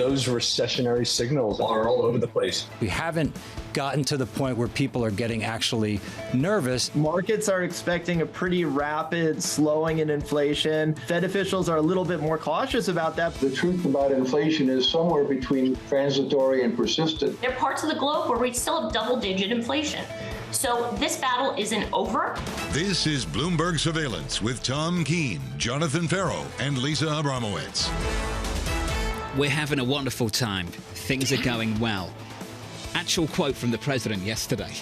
those recessionary signals are all over the place. We haven't gotten to the point where people are getting actually nervous. Markets are expecting a pretty rapid slowing in inflation. Fed officials are a little bit more cautious about that. The truth about inflation is somewhere between transitory and persistent. There are parts of the globe where we still have double-digit inflation. So this battle isn't over. This is Bloomberg Surveillance with Tom Keene, Jonathan Ferro, and Lisa Abramowicz. We're having a wonderful time. Things are going well. Actual quote from the president yesterday.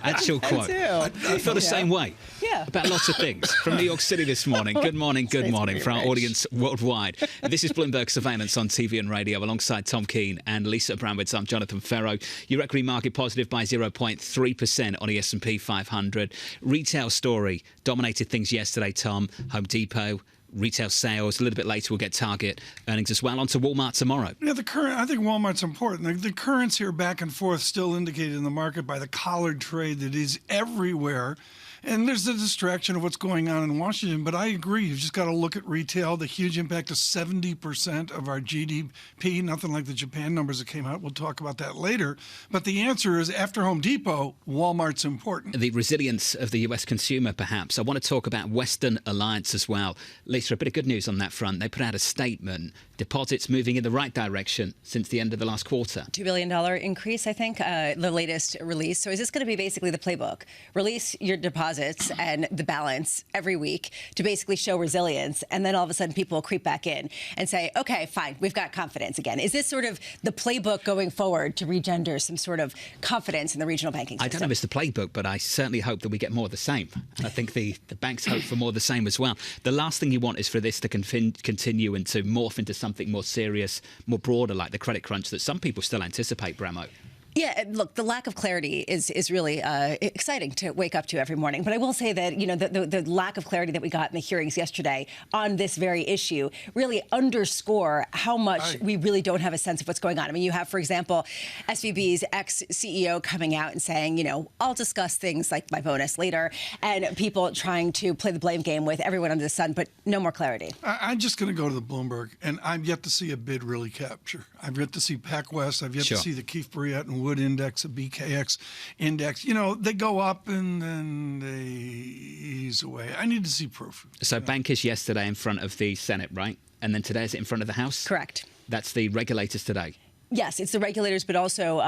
Actual quote. I feel the same way. Yeah. About lots of things. From New York City this morning. Good morning for our audience worldwide. This is Bloomberg Surveillance on TV and radio alongside Tom Keene and Lisa Abramowicz. I'm Jonathan Ferro. Your equity market positive by 0.3% on the S&P 500. Retail story dominated things yesterday, Tom. Home Depot. Retail sales. A little bit later, we'll get Target earnings as well. On to Walmart tomorrow. Yeah, I think Walmart's important. The currents here back and forth still indicated in the market by the collared trade that is everywhere. And there's the distraction of what's going on in Washington. But I agree. You've just got to look at retail, the huge impact of 70% of our GDP, nothing like the Japan numbers that came out. We'll talk about that later. But the answer is, after Home Depot, Walmart's important. The resilience of the U.S. consumer, perhaps. I want to talk about Western Alliance as well. Lisa, a bit of good news on that front. They put out a statement. Deposits moving in the right direction since the end of the last quarter. $2 billion increase, I think, the latest release. So is this going to be basically the playbook? Release your deposits and the balance every week to basically show resilience, and then all of a sudden people will creep back in and say, okay, fine, we've got confidence again. Is this sort of the playbook going forward to regender some sort of confidence in the regional banking system? I don't know if it's the playbook, but I certainly hope that we get more of the same. And I think the banks hope for more of the same as well. The last thing you want is for this to continue and to morph into something more serious, more broader, like the credit crunch that some people still anticipate, Bramo. Yeah, look, the lack of clarity is really exciting to wake up to every morning. But I will say that, the lack of clarity that we got in the hearings yesterday on this very issue really underscore how much we really don't have a sense of what's going on. I mean, you have, for example, SVB's ex-CEO coming out and saying, I'll discuss things like my bonus later, and people trying to play the blame game with everyone under the sun, but no more clarity. I'm just going to go to the Bloomberg, and I've yet to see a bid really capture. I've yet to see PacWest. I've yet to see the Keefe Bruyette and Wood Index, a BKX index. They go up and then they ease away. I need to see proof. So bankers yesterday in front of the Senate, right? And then today is it in front of the House? Correct. That's the regulators today. Yes, it's the regulators, but also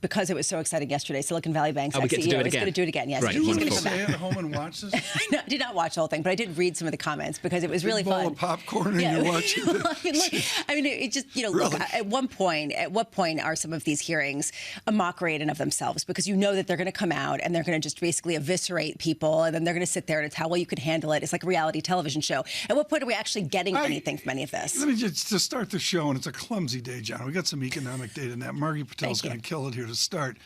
because it was so exciting yesterday, Silicon Valley Bank's ex-CEO is going to do it again. Yes, right, he's going to come stay back. at home and watch this? No, I did not watch the whole thing, but I did read some of the comments because it was really fun. Bowl of popcorn and you're watching it. I mean, it just, really? Look, at what point are some of these hearings a mockery in and of themselves? Because you know that they're going to come out and they're going to just basically eviscerate people, and then they're going to sit there and it's how well you could handle it. It's like a reality television show. At what point are we actually getting anything from any of this? Let me just to start the show, and it's a clumsy day, John. We got some economic data now. Margie Patel's going to kill it here to start.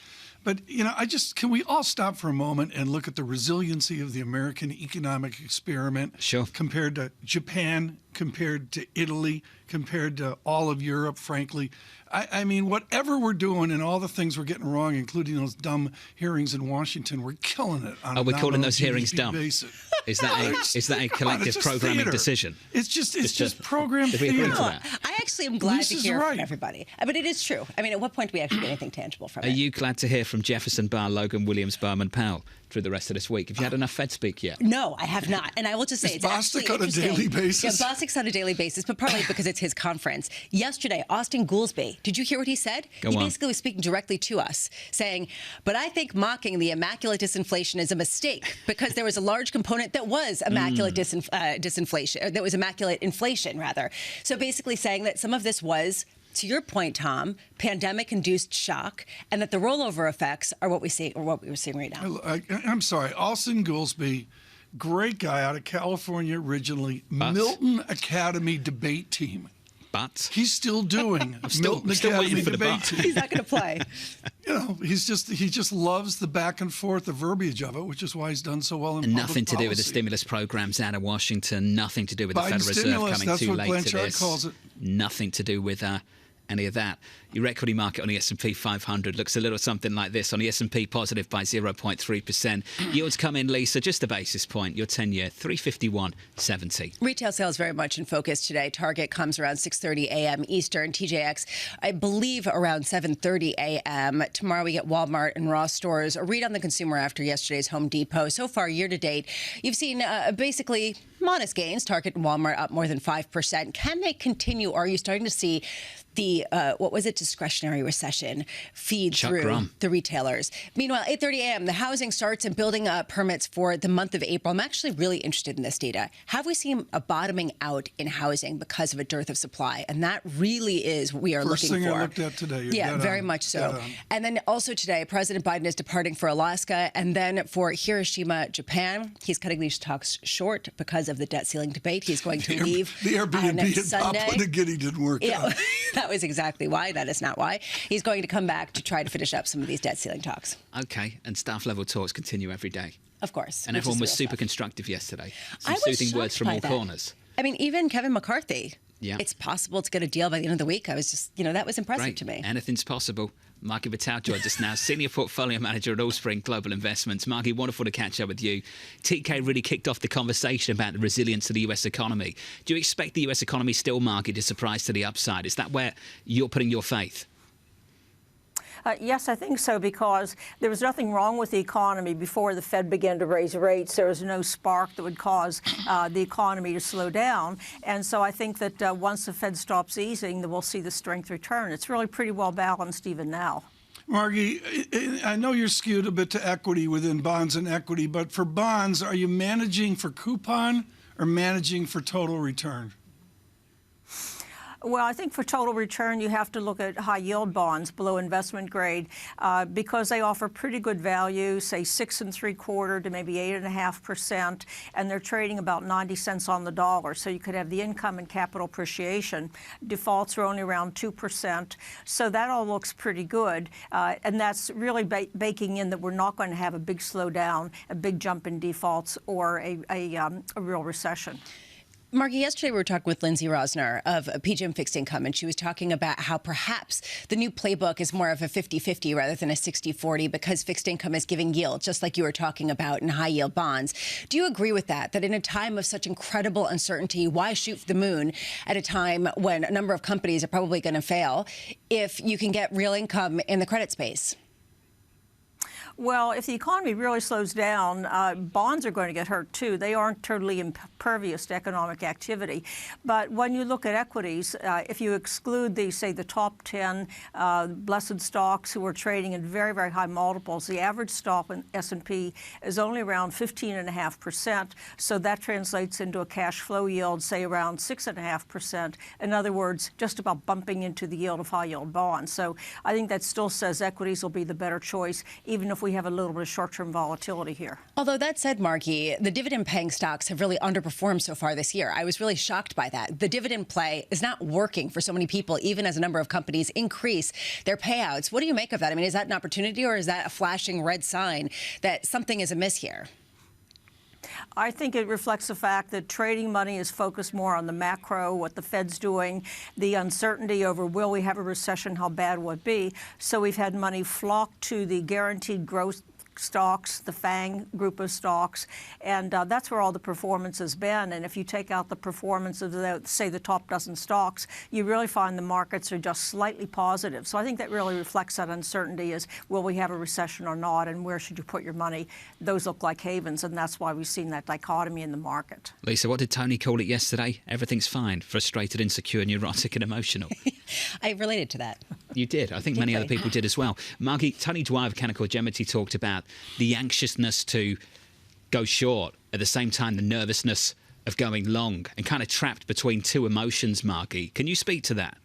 But, can we all stop for a moment and look at the resiliency of the American economic experiment compared to Japan, compared to Italy, compared to all of Europe, frankly. I mean, whatever we're doing and all the things we're getting wrong, including those dumb hearings in Washington, we're killing it on a we're calling those GDP hearings dumb. Basis. Is that a collective programming theater. Decision? It's just program theater. I actually am glad Lisa's to hear right. from everybody. But it is true. I mean, at what point do we actually get anything tangible from it? Are you glad to hear from Jefferson, Barr, Logan, Williams, Berman, Powell through the rest of this week? Have you had enough Fed speak yet? No, I have not. And I will just say it's actually on a daily basis? Yeah, Bostic's on a daily basis, but partly because it's his conference. Yesterday, Austin Goolsbee, did you hear what he said? He basically was speaking directly to us, saying, but I think mocking the immaculate disinflation is a mistake because there was a large component that was immaculate disinflation, that was immaculate inflation, rather. So basically saying that some of this was, to your point, Tom, pandemic-induced shock, and that the rollover effects are what we see, or what we're seeing right now. I'm sorry, Austin Goolsbee, great guy out of California originally, Milton Academy debate team. But he's still doing still waiting for the debate team. He's not going to play. He just loves the back and forth, the verbiage of it, which is why he's done so well in and public nothing to do with the policy. stimulus programs out of Washington. Nothing to do with the Biden Federal Reserve stimulus, coming that's too what late Blanchard to this. calls it. Nothing to do with any of that. Your equity market on the S&P 500 looks a little something like this. On the S&P, positive by 0.3%. Yields come in, Lisa, just a basis point. Your 10-year, 351.70. Retail sales very much in focus today. Target comes around 6:30 a.m. Eastern. TJX, I believe, around 7:30 a.m. Tomorrow we get Walmart and Ross stores. A read on the consumer after yesterday's Home Depot. So far, year to date, you've seen basically modest gains. Target and Walmart up more than 5%. Can they continue? Or are you starting to see the, discretionary recession feed through the retailers? Meanwhile, 8:30 a.m., the housing starts and building permits for the month of April. I'm actually really interested in this data. Have we seen a bottoming out in housing because of a dearth of supply? And that really is what we are looking for. First thing I looked at today. Yeah, very much so. And then also today, President Biden is departing for Alaska and then for Hiroshima, Japan. He's cutting these talks short because of the debt ceiling debate. He's going to leave the Airbnb next Sunday. Papua New Guinea didn't work out. That was exactly why. That is not why. He's going to come back to try to finish up some of these debt ceiling talks. Okay, and staff level talks continue every day. Of course. And everyone was super constructive yesterday. Some I was soothing words from all corners. I mean, even Kevin McCarthy. Yeah. It's possible to get a deal by the end of the week. I was just, that was impressive to me. Anything's possible. Margie Vitale joined us now, Senior Portfolio Manager at Allspring Global Investments. Margie, wonderful to catch up with you. TK really kicked off the conversation about the resilience of the US economy. Do you expect the US economy still, Margie, to surprise to the upside? Is that where you're putting your faith? Yes, I think so, because there was nothing wrong with the economy before the Fed began to raise rates. There was no spark that would cause the economy to slow down. And so I think that once the Fed stops easing, then we'll see the strength return. It's really pretty well balanced even now. Margie, I know you're skewed a bit to equity within bonds and equity, but for bonds, are you managing for coupon or managing for total return? Well, I think for total return, you have to look at high-yield bonds below investment grade because they offer pretty good value, say 6 3/4 to maybe 8.5%, and they're trading about 90 cents on the dollar. So you could have the income and capital appreciation. Defaults are only around 2%, so that all looks pretty good. And that's really baking in that we're not going to have a big slowdown, a big jump in defaults, or a real recession. Margie, yesterday we were talking with Lindsay Rosner of PGIM Fixed Income, and she was talking about how perhaps the new playbook is more of a 50-50 rather than a 60-40 because fixed income is giving yield, just like you were talking about in high-yield bonds. Do you agree with that, that in a time of such incredible uncertainty, why shoot for the moon at a time when a number of companies are probably going to fail if you can get real income in the credit space? Well, if the economy really slows down, bonds are going to get hurt too. They aren't totally impervious to economic activity. But when you look at equities, if you exclude the top 10 blessed stocks who are trading at very, very high multiples, the average stock in S&P is only around 15.5%. So that translates into a cash flow yield, say around 6.5%. In other words, just about bumping into the yield of high-yield bonds. So I think that still says equities will be the better choice, even if we have a little bit of short-term volatility here. Although that said, Margie, the dividend-paying stocks have really underperformed so far this year. I was really shocked by that. The dividend play is not working for so many people, even as a number of companies increase their payouts. What do you make of that? I mean, is that an opportunity or is that a flashing red sign that something is amiss here? I think it reflects the fact that trading money is focused more on the macro, what the Fed's doing, the uncertainty over will we have a recession, how bad will it be. So we've had money flock to the guaranteed growth stocks, the FANG group of stocks, and that's where all the performance has been. And if you take out the performance of, the top dozen stocks, you really find the markets are just slightly positive. So I think that really reflects that uncertainty is, will we have a recession or not, and where should you put your money? Those look like havens, and that's why we've seen that dichotomy in the market. Lisa, what did Tony call it yesterday? Everything's fine, frustrated, insecure, neurotic and emotional. I related to that. You did. I think many other people did as well. Margie, Tony Dwyer of Canaccord Genuity talked about the anxiousness to go short, at the same time the nervousness of going long, and kind of trapped between two emotions, Margie. Can you speak to that?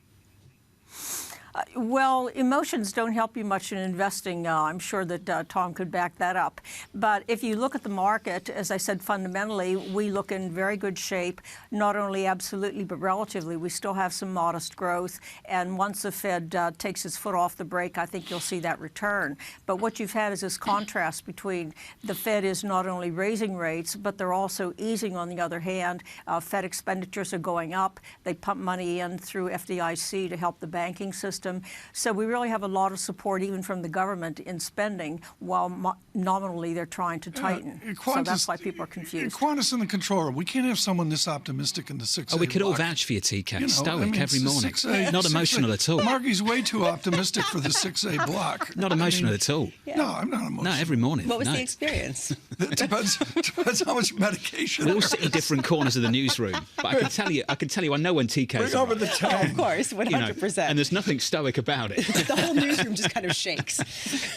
Well, emotions don't help you much in investing. I'm sure that Tom could back that up. But if you look at the market, as I said, fundamentally, we look in very good shape, not only absolutely, but relatively. We still have some modest growth. And once the Fed takes its foot off the brake, I think you'll see that return. But what you've had is this contrast between the Fed is not only raising rates, but they're also easing on the other hand. Fed expenditures are going up. They pump money in through FDIC to help the banking system. So we really have a lot of support even from the government in spending, while nominally they're trying to tighten. So that's why people are confused. Qantas in the control room. We can't have someone this optimistic in the 6A Oh, we could all block. vouch for you, TK. You know, Stoic every morning. 6A, Not emotional at all. Margie's way too optimistic for the 6A block. Not emotional at all. No, I'm not emotional. No, every morning. What was no. the experience? It depends how much medication. We all sit in different corners of the newsroom, but I can tell you, I know when TK's Bring over the Of course, 100%. and there's nothing stoic about it. The whole newsroom just kind of shakes.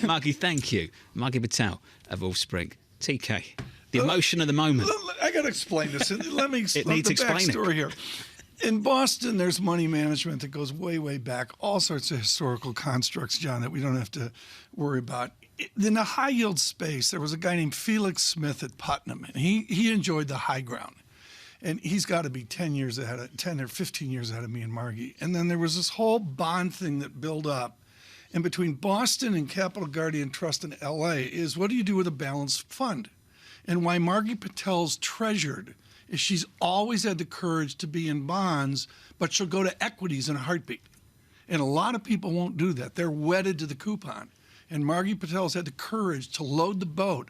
Margie, thank you. Margie Patel of Offspring. TK, the emotion of the moment. I got to explain this. Let me explain needs the explaining. backstory here. In Boston, there's money management that goes way, way back. All sorts of historical constructs, John, that we don't have to worry about. In the high yield space, there was a guy named Felix Smith at Putnam, and he enjoyed the high ground. And he's got to be 10 or 15 years ahead of me and Margie. And then there was this whole bond thing that built up. And between Boston and Capital Guardian Trust in LA is, what do you do with a balanced fund? And why Margie Patel's treasured is she's always had the courage to be in bonds, but she'll go to equities in a heartbeat. And a lot of people won't do that. They're wedded to the coupon. And Margie Patel's had the courage to load the boat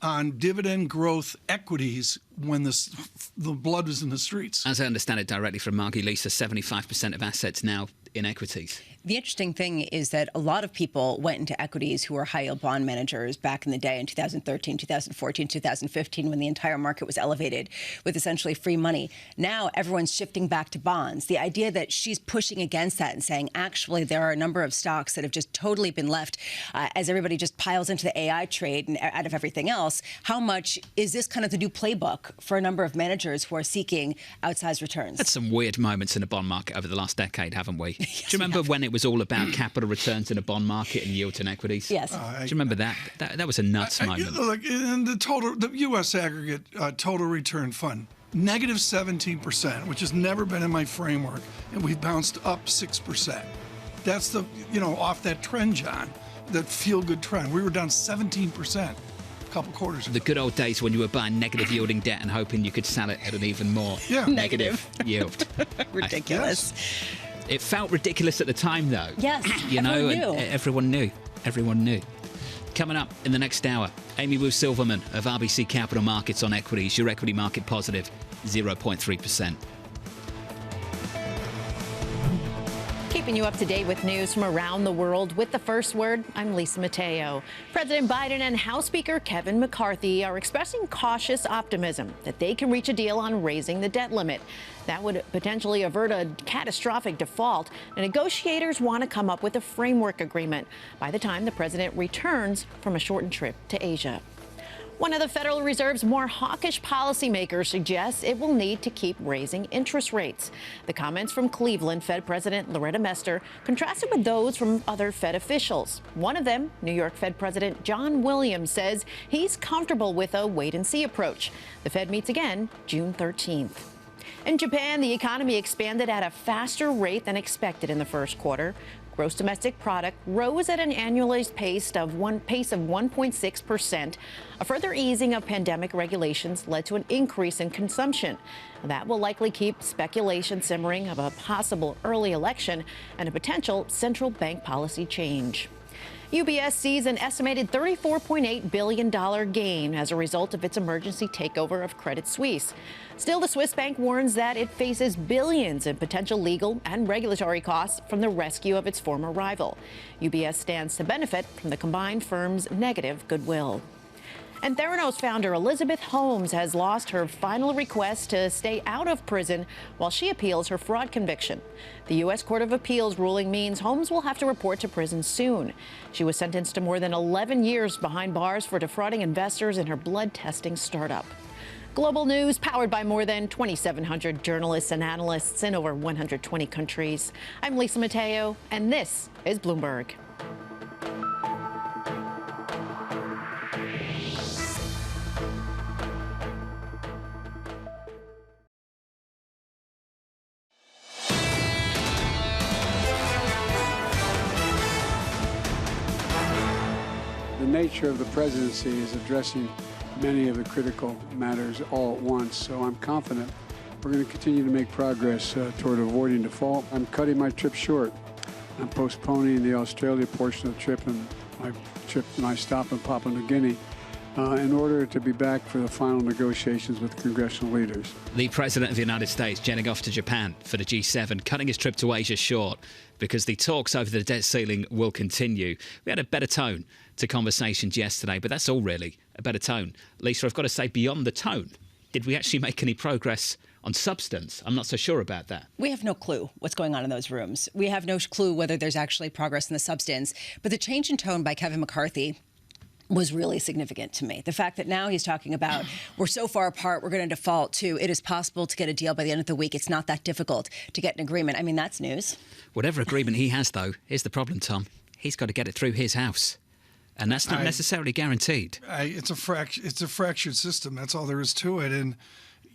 on dividend growth equities when the blood was in the streets. As I understand it directly from Margie Lisa, 75% of assets now in equities. The interesting thing is that a lot of people went into equities who were high-yield bond managers back in the day in 2013, 2014, 2015, when the entire market was elevated with essentially free money. Now everyone's shifting back to bonds. The idea that she's pushing against that and saying, actually, there are a number of stocks that have just totally been left as everybody just piles into the AI trade and out of everything else. How much is this kind of the new playbook for a number of managers who are seeking outsized returns? Had some weird moments in the bond market over the last decade, haven't we? Yes, do you remember when it was all about capital returns in a bond market and yields and equities? Yes. Do you remember that? That was a nuts moment. Like in the U.S. aggregate total return fund, negative 17%, which has never been in my framework, and we've bounced up 6%. That's the, off that trend, John, that feel-good trend. We were down 17%. Couple quarters ago. The good old days when you were buying negative yielding debt and hoping you could sell it at an even more negative yield. Ridiculous. It felt ridiculous at the time, though. Yes, everyone knew. Everyone knew. Coming up in the next hour, Amy Wu Silverman of RBC Capital Markets on equities. Your equity market positive, 0.3%. Keeping you up to date with news from around the world with the first word, I'm Lisa Mateo. President Biden and House Speaker Kevin McCarthy are expressing cautious optimism that they can reach a deal on raising the debt limit. That would potentially avert a catastrophic default. And negotiators want to come up with a framework agreement by the time the president returns from a shortened trip to Asia. One of the Federal Reserve's more hawkish policymakers suggests it will need to keep raising interest rates. The comments from Cleveland Fed President Loretta Mester contrasted with those from other Fed officials. One of them, New York Fed President John Williams, says he's comfortable with a wait-and-see approach. The Fed meets again June 13th. In Japan, the economy expanded at a faster rate than expected in the first quarter. Gross domestic product rose at an annualized pace of 1.6%. A further easing of pandemic regulations led to an increase in consumption. That will likely keep speculation simmering of a possible early election and a potential central bank policy change. UBS sees an estimated $34.8 billion gain as a result of its emergency takeover of Credit Suisse. Still, the Swiss bank warns that it faces billions in potential legal and regulatory costs from the rescue of its former rival. UBS stands to benefit from the combined firm's negative goodwill. And Theranos founder Elizabeth Holmes has lost her final request to stay out of prison while she appeals her fraud conviction. The U.S. Court of Appeals ruling means Holmes will have to report to prison soon. She was sentenced to more than 11 years behind bars for defrauding investors in her blood testing startup. Global news powered by more than 2,700 journalists and analysts in over 120 countries. I'm Lisa Mateo, and this is Bloomberg. The nature of the presidency is addressing many of the critical matters all at once, so I'm confident we're going to continue to make progress toward avoiding default. I'm cutting my trip short. I'm postponing the Australia portion of the trip and my stop in Papua New Guinea in order to be back for the final negotiations with congressional leaders. The President of the United States jetting off to Japan for the G7, cutting his trip to Asia short because the talks over the debt ceiling will continue. We had a better tone to conversations yesterday, but that's all really, a better tone. Lisa, I've got to say, beyond the tone, did we actually make any progress on substance? I'm not so sure about that. We have no clue what's going on in those rooms. We have no clue whether there's actually progress in the substance. But the change in tone by Kevin McCarthy was really significant to me. The fact that now he's talking about we're so far apart, we're going to default, to it is possible to get a deal by the end of the week. It's not that difficult to get an agreement. I mean, that's news. Whatever agreement he has, though, here's the problem, Tom. He's got to get it through his house. And that's not necessarily guaranteed. It's a fractured system. That's all there is to it. And,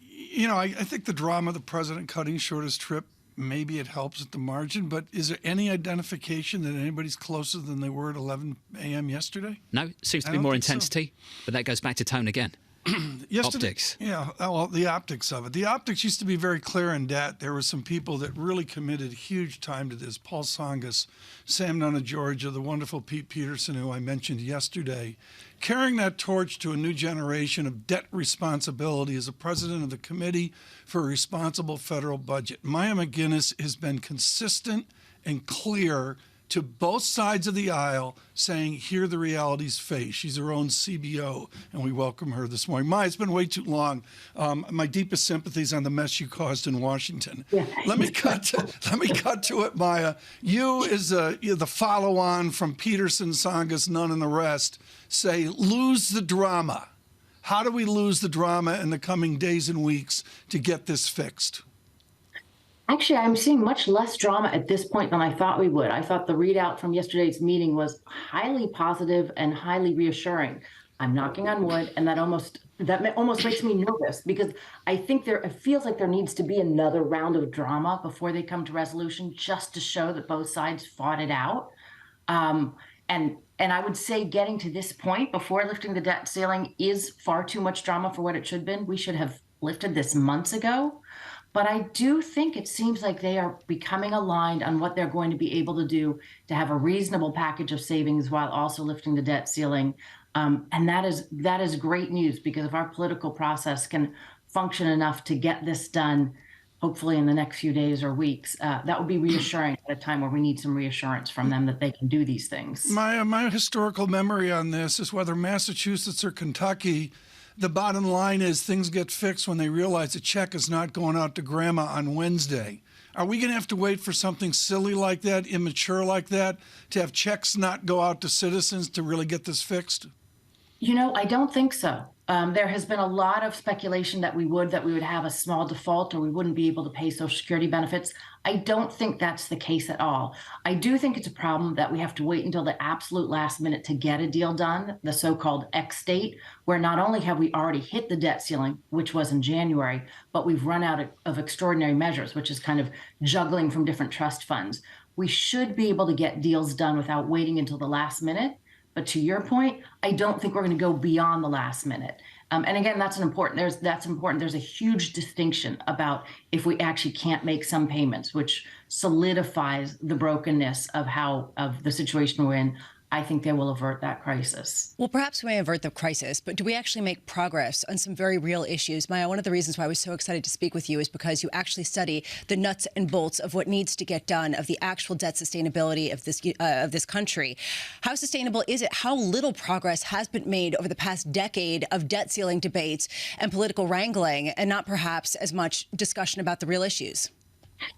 you know, I think the drama of the president cutting short his trip, maybe it helps at the margin. But is there any identification that anybody's closer than they were at 11 a.m. yesterday? No, seems to be more intensity. So. But that goes back to tone again. Optics. Yeah, well, the optics of it. The optics used to be very clear in debt. There were some people that really committed huge time to this. Paul Tsongas, Sam Nunn of Georgia, the wonderful Pete Peterson, who I mentioned yesterday, carrying that torch to a new generation of debt responsibility as a president of the Committee for a Responsible Federal Budget. Maya McGinnis has been consistent and clear to both sides of the aisle, saying, here the realities face. She's her own CBO, and we welcome her this morning. Maya, it's been way too long. My deepest sympathies on the mess you caused in Washington. Yeah. Let me cut to it, Maya. You, as the follow-on from Peterson, Tsongas, Nunn, and the rest, say, lose the drama. How do we lose the drama in the coming days and weeks to get this fixed? Actually, I'm seeing much less drama at this point than I thought we would. I thought the readout from yesterday's meeting was highly positive and highly reassuring. I'm knocking on wood, and that almost makes me nervous because I think it feels like there needs to be another round of drama before they come to resolution, just to show that both sides fought it out. And I would say getting to this point before lifting the debt ceiling is far too much drama for what it should have been. We should have lifted this months ago. But I do think it seems like they are becoming aligned on what they're going to be able to do to have a reasonable package of savings while also lifting the debt ceiling. And that is great news, because if our political process can function enough to get this done, hopefully in the next few days or weeks, that would be reassuring at a time where we need some reassurance from them that they can do these things. My historical memory on this is whether Massachusetts or Kentucky, the bottom line is things get fixed when they realize a check is not going out to grandma on Wednesday. Are we going to have to wait for something silly like that, immature like that, to have checks not go out to citizens to really get this fixed? You know, I don't think so. There has been a lot of speculation that we would have a small default or we wouldn't be able to pay Social Security benefits. I don't think that's the case at all. I do think it's a problem that we have to wait until the absolute last minute to get a deal done, the so-called X date, where not only have we already hit the debt ceiling, which was in January, but we've run out of extraordinary measures, which is kind of juggling from different trust funds. We should be able to get deals done without waiting until the last minute. But to your point, I don't think we're going to go beyond the last minute. And again, that's important. There's a huge distinction about if we actually can't make some payments, which solidifies the brokenness of the situation we're in. I think they will avert that crisis. Well, perhaps we may avert the crisis, but do we actually make progress on some very real issues? Maya, one of the reasons why I was so excited to speak with you is because you actually study the nuts and bolts of what needs to get done, of the actual debt sustainability of this country. How sustainable is it? How little progress has been made over the past decade of debt ceiling debates and political wrangling, and not perhaps as much discussion about the real issues?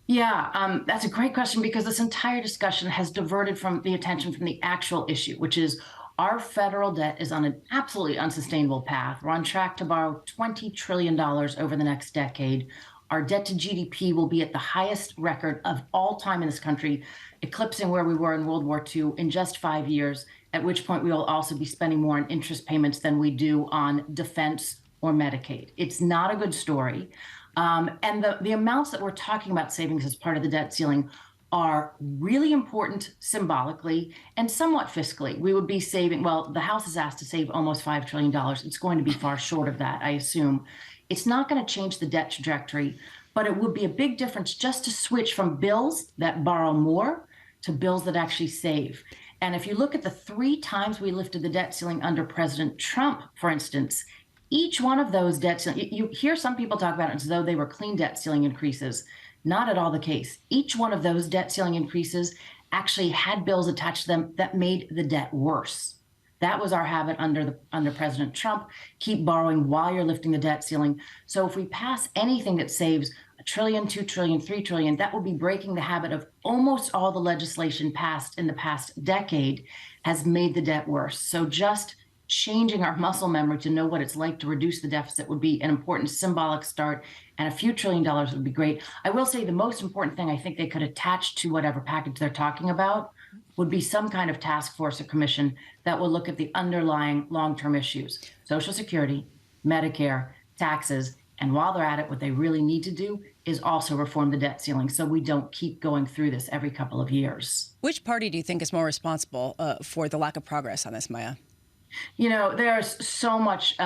Yeah, that's a great question, because this entire discussion has diverted from the attention from the actual issue, which is, Our federal debt is on an absolutely unsustainable path. We're on track to borrow $20 trillion over the next decade. Our debt to GDP will be at the highest record of all time in this country, eclipsing where we were in World War II in just 5 years, at which point we will also be spending more on interest payments than we do on defense or Medicaid. It's not a good story. And the amounts that we're talking about savings as part of the debt ceiling are really important symbolically and somewhat fiscally. We would be saving, well, the House is asked to save almost $5 trillion. It's going to be far short of that, I assume. It's not going to change the debt trajectory, but it would be a big difference just to switch from bills that borrow more to bills that actually save. And if you look at the 3 times we lifted the debt ceiling under President Trump, for instance, each one of those debt ceiling, you hear some people talk about it as though they were clean debt ceiling increases. Not at all the case. Each one of those debt ceiling increases actually had bills attached to them that made the debt worse. That was our habit under President Trump. Keep borrowing while you're lifting the debt ceiling. So if we pass anything that saves $1 trillion, $2 trillion, $3 trillion, that will be breaking the habit of almost all the legislation passed in the past decade has made the debt worse. So just changing our muscle memory to know what it's like to reduce the deficit would be an important symbolic start, and a few $1 trillion would be great. I will say the most important thing I think they could attach to whatever package they're talking about would be some kind of task force or commission that will look at the underlying long-term issues, Social Security, Medicare, taxes, and while they're at it, what they really need to do is also reform the debt ceiling so we don't keep going through this every couple of years. Which party do you think is more responsible for the lack of progress on this, Maya? You know, there's so much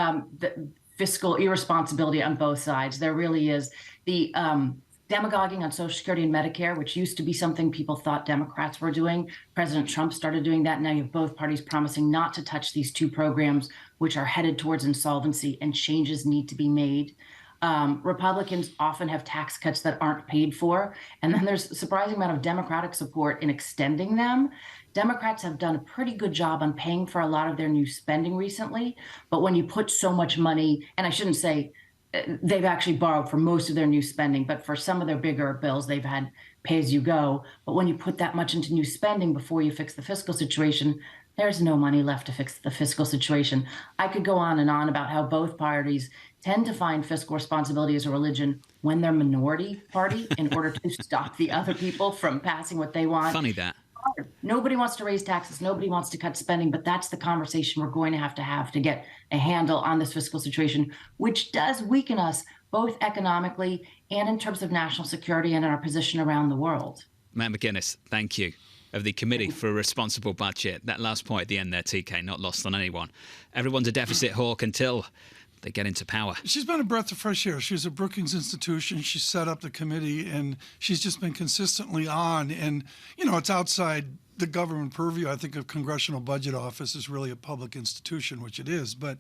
fiscal irresponsibility on both sides. There really is. The demagoguing on Social Security and Medicare, which used to be something people thought Democrats were doing. President Trump started doing that. Now you have both parties promising not to touch these 2 programs, which are headed towards insolvency, and changes need to be made. Republicans often have tax cuts that aren't paid for. And then there's a surprising amount of Democratic support in extending them. Democrats have done a pretty good job on paying for a lot of their new spending recently. But when you put so much money, and I shouldn't say they've actually borrowed for most of their new spending, but for some of their bigger bills, they've had pay as you go. But when you put that much into new spending before you fix the fiscal situation, there's no money left to fix the fiscal situation. I could go on and on about how both parties tend to find fiscal responsibility as a religion when they're minority party in order to stop the other people from passing what they want. Funny that. Nobody wants to raise taxes. Nobody wants to cut spending, but that's the conversation we're going to have to get a handle on this fiscal situation, which does weaken us both economically and in terms of national security and in our position around the world. Matt McGuinness, thank you, of the Committee for a Responsible Budget. That last point at the end there, TK, not lost on anyone. Everyone's a deficit hawk until they get into power. She's been a breath of fresh air. She's a Brookings institution. She set up the committee, and she's just been consistently on. And, you know, it's outside the government purview. I think a Congressional Budget Office is really a public institution, which it is. But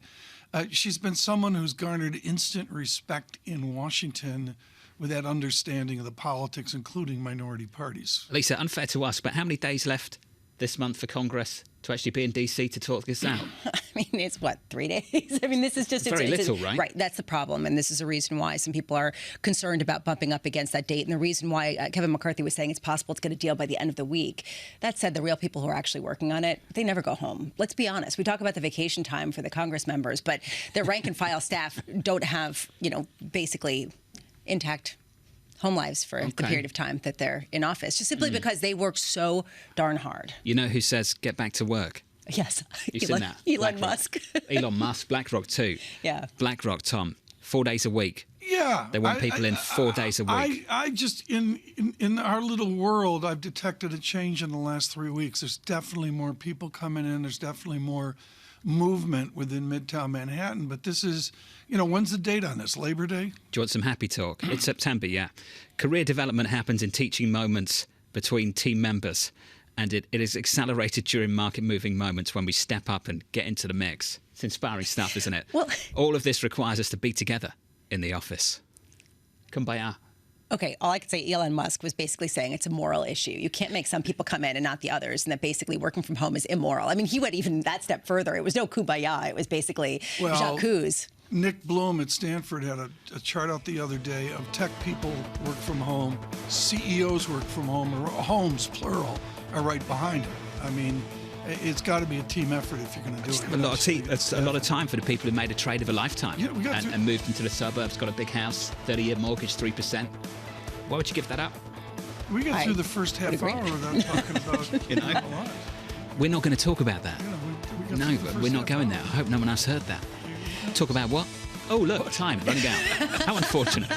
she's been someone who's garnered instant respect in Washington with that understanding of the politics, including minority parties. Lisa, unfair to ask, but how many days left this month for Congress to actually be in D.C. to talk this out? I mean, it's what, 3 days? I mean, this is just... It's very little, right? Right, that's the problem. And this is a reason why some people are concerned about bumping up against that date. And the reason why Kevin McCarthy was saying it's possible to get a deal by the end of the week. That said, the real people who are actually working on it, they never go home. Let's be honest. We talk about the vacation time for the Congress members, but their rank and file staff don't have, you know, basically intact home lives for the period of time that they're in office, just simply because they work so darn hard. You know who says get back to work? Yes. You've seen that? Elon Musk. Elon Musk, BlackRock too. Yeah. BlackRock, Tom, 4 days a week. Yeah. They want people in 4 days a week. I just, in our little world, I've detected a change in the last 3 weeks. There's definitely more people coming in. There's definitely more movement within Midtown Manhattan. But this is, you know, when's the date on this? Labor Day? Do you want some happy talk? It's September, yeah. Career development happens in teaching moments between team members. And it is accelerated during market-moving moments when we step up and get into the mix. It's inspiring stuff, isn't it? Well, all of this requires us to be together in the office. Kumbaya. Okay, all I could say, Elon Musk was basically saying it's a moral issue. You can't make some people come in and not the others, and that basically working from home is immoral. I mean, he went even that step further. It was no kumbaya. It was basically j'accuse. Nick Bloom at Stanford had a chart out the other day of tech people work from home, CEOs work from home, or homes, plural, are right behind him. I mean, it's got to be a team effort if you're going to do it. A lot of time for the people who made a trade of a lifetime and moved into the suburbs, got a big house, 30-year mortgage, 3%. Why would you give that up? We got through the first half hour without talking about you know. We're not going to talk about that. No, we're not going there. I hope no one else heard that. Talk about what? Oh, look, time running out. How unfortunate.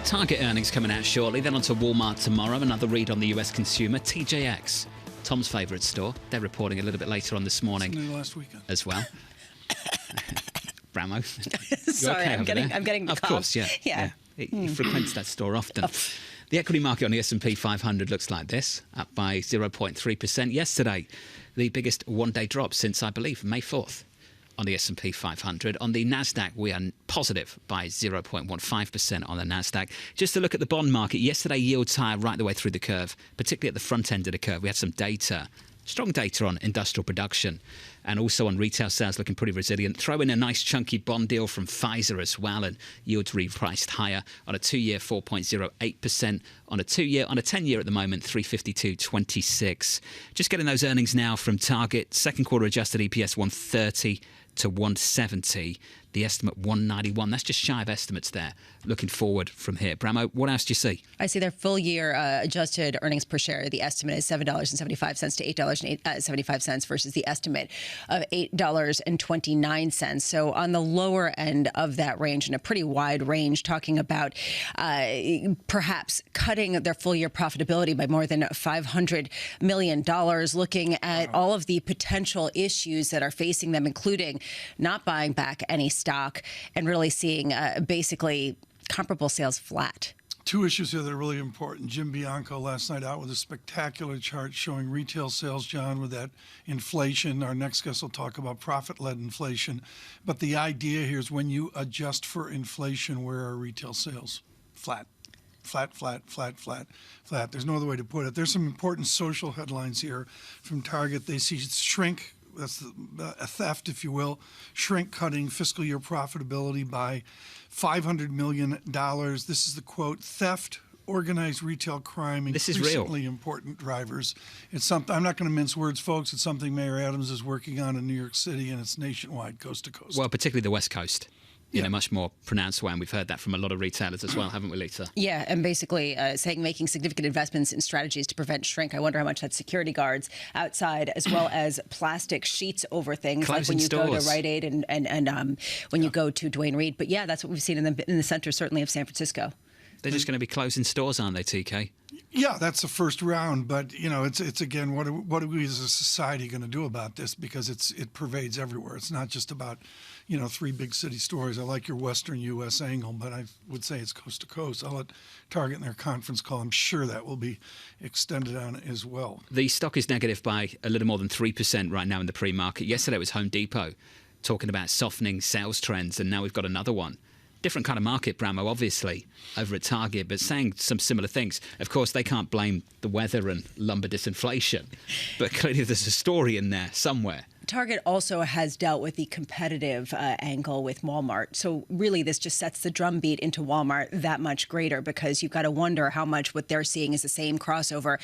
Target earnings coming out shortly, then on to Walmart tomorrow. Another read on the US consumer. TJX, Tom's favourite store. They're reporting a little bit later on this morning. Last weekend. As well. Bramo. Sorry, I'm getting Of course, yeah. He frequents that store often. The equity market on the S&P 500 looks like this, up by 0.3% yesterday. The biggest one-day drop since, I believe, May 4th. On the S&P 500. On the Nasdaq, we are positive by 0.15% on the Nasdaq. Just to look at the bond market, yesterday yields higher right the way through the curve, particularly at the front end of the curve. We had some data, strong data on industrial production and also on retail sales looking pretty resilient. Throw in a nice chunky bond deal from Pfizer as well, and yields repriced higher on a 2-year, 4.08%. On a 2-year, on a 10-year at the moment, 352.26. Just getting those earnings now from Target. Second quarter adjusted EPS 130 to 170. The estimate 191. That's just shy of estimates there. Looking forward from here. Bramo, what else do you see? I see their full year adjusted earnings per share. The estimate is $7.75 to $8.75 versus the estimate of $8.29. So on the lower end of that range, and a pretty wide range, talking about perhaps cutting their full year profitability by more than $500 million, looking at all of the potential issues that are facing them, including not buying back any stock and really seeing basically comparable sales flat. Two issues here that are really important. Jim Bianco last night out with a spectacular chart showing retail sales, John, with that inflation. Our next guest will talk about profit-led inflation. But the idea here is when you adjust for inflation, where are retail sales? Flat. Flat, flat, flat, flat, flat. There's no other way to put it. There's some important social headlines here from Target. They see shrink. That's a theft, if you will, shrink cutting fiscal year profitability by $500 million. This is the quote, theft, organized retail crime, increasingly important drivers. It's something, I'm not going to mince words, folks. It's something Mayor Adams is working on in New York City, and it's nationwide, coast to coast. Well, particularly the West Coast. In a much more pronounced way, and we've heard that from a lot of retailers as well, haven't we, Lisa? Yeah, and basically saying making significant investments in strategies to prevent shrink. I wonder how much that's security guards outside, as well as plastic sheets over things, closing like when you stores. go to Rite Aid and when you go to Duane Reade. But yeah, that's what we've seen in the center, certainly, of San Francisco. They're just going to be closing stores, aren't they, TK? Yeah, that's the first round, but it's again, what are we as a society going to do about this? Because it pervades everywhere. It's not just about 3 big city stores. I like your Western U.S. angle, but I would say it's coast to coast. I'll let Target in their conference call. I'm sure that will be extended on as well. The stock is negative by a little more than 3% right now in the pre-market. Yesterday it was Home Depot talking about softening sales trends, and now we've got another one. Different kind of market, Bramo, obviously, over at Target, but saying some similar things. Of course, they can't blame the weather and lumber disinflation, but clearly there's a story in there somewhere. Target also has dealt with the competitive angle with Walmart. So really, this just sets the drumbeat into Walmart that much greater, because you've got to wonder how much what they're seeing is the same crossover.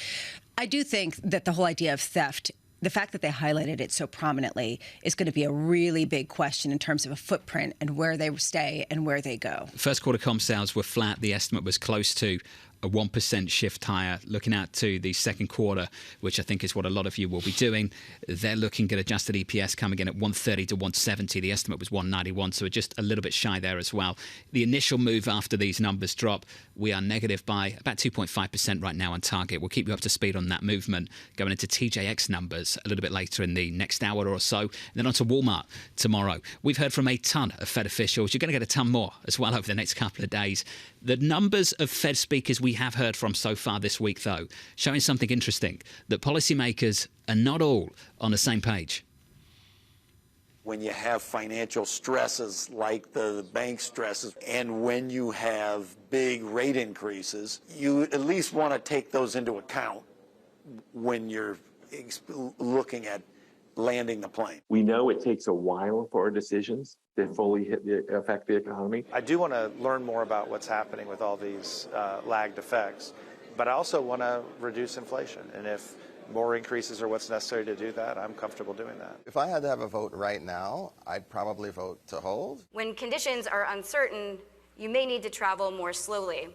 I do think that the whole idea of theft, the fact that they highlighted it so prominently, is going to be a really big question in terms of a footprint and where they stay and where they go. First quarter comp sales were flat. The estimate was close to a 1% shift higher. Looking out to the second quarter, which I think is what a lot of you will be doing, they're looking at adjusted EPS coming in at 130 to 170. The estimate was 191, so just a little bit shy there as well. The initial move after these numbers drop, we are negative by about 2.5% right now on Target. We'll keep you up to speed on that movement going into TJX numbers a little bit later in the next hour or so. And then on to Walmart tomorrow. We've heard from a ton of Fed officials. You're going to get a ton more as well over the next couple of days. The numbers of Fed speakers we have heard from so far this week, though, showing something interesting, that policymakers are not all on the same page. When you have financial stresses like the bank stresses, and when you have big rate increases, you at least want to take those into account when you're looking at landing the plane. We know it takes a while for our decisions to fully affect the economy. I do want to learn more about what's happening with all these lagged effects, but I also want to reduce inflation. And if more increases are what's necessary to do that, I'm comfortable doing that. If I had to have a vote right now, I'd probably vote to hold. When conditions are uncertain, you may need to travel more slowly.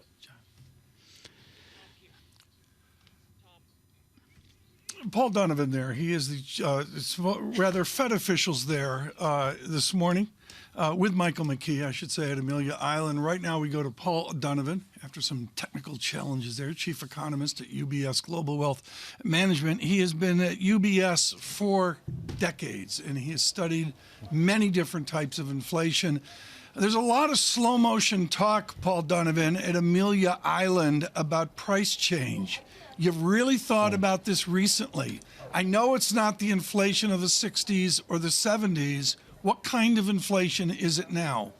Paul Donovan there. He is the Fed officials there this morning with Michael McKee, I should say, at Amelia Island. Right now we go to Paul Donovan after some technical challenges there, chief economist at UBS Global Wealth Management. He has been at UBS for decades, and he has studied many different types of inflation. There's a lot of slow motion talk, Paul Donovan, at Amelia Island about price change. You've really thought about this recently. I know it's not the inflation of the 60s or the 70s. What kind of inflation is it now?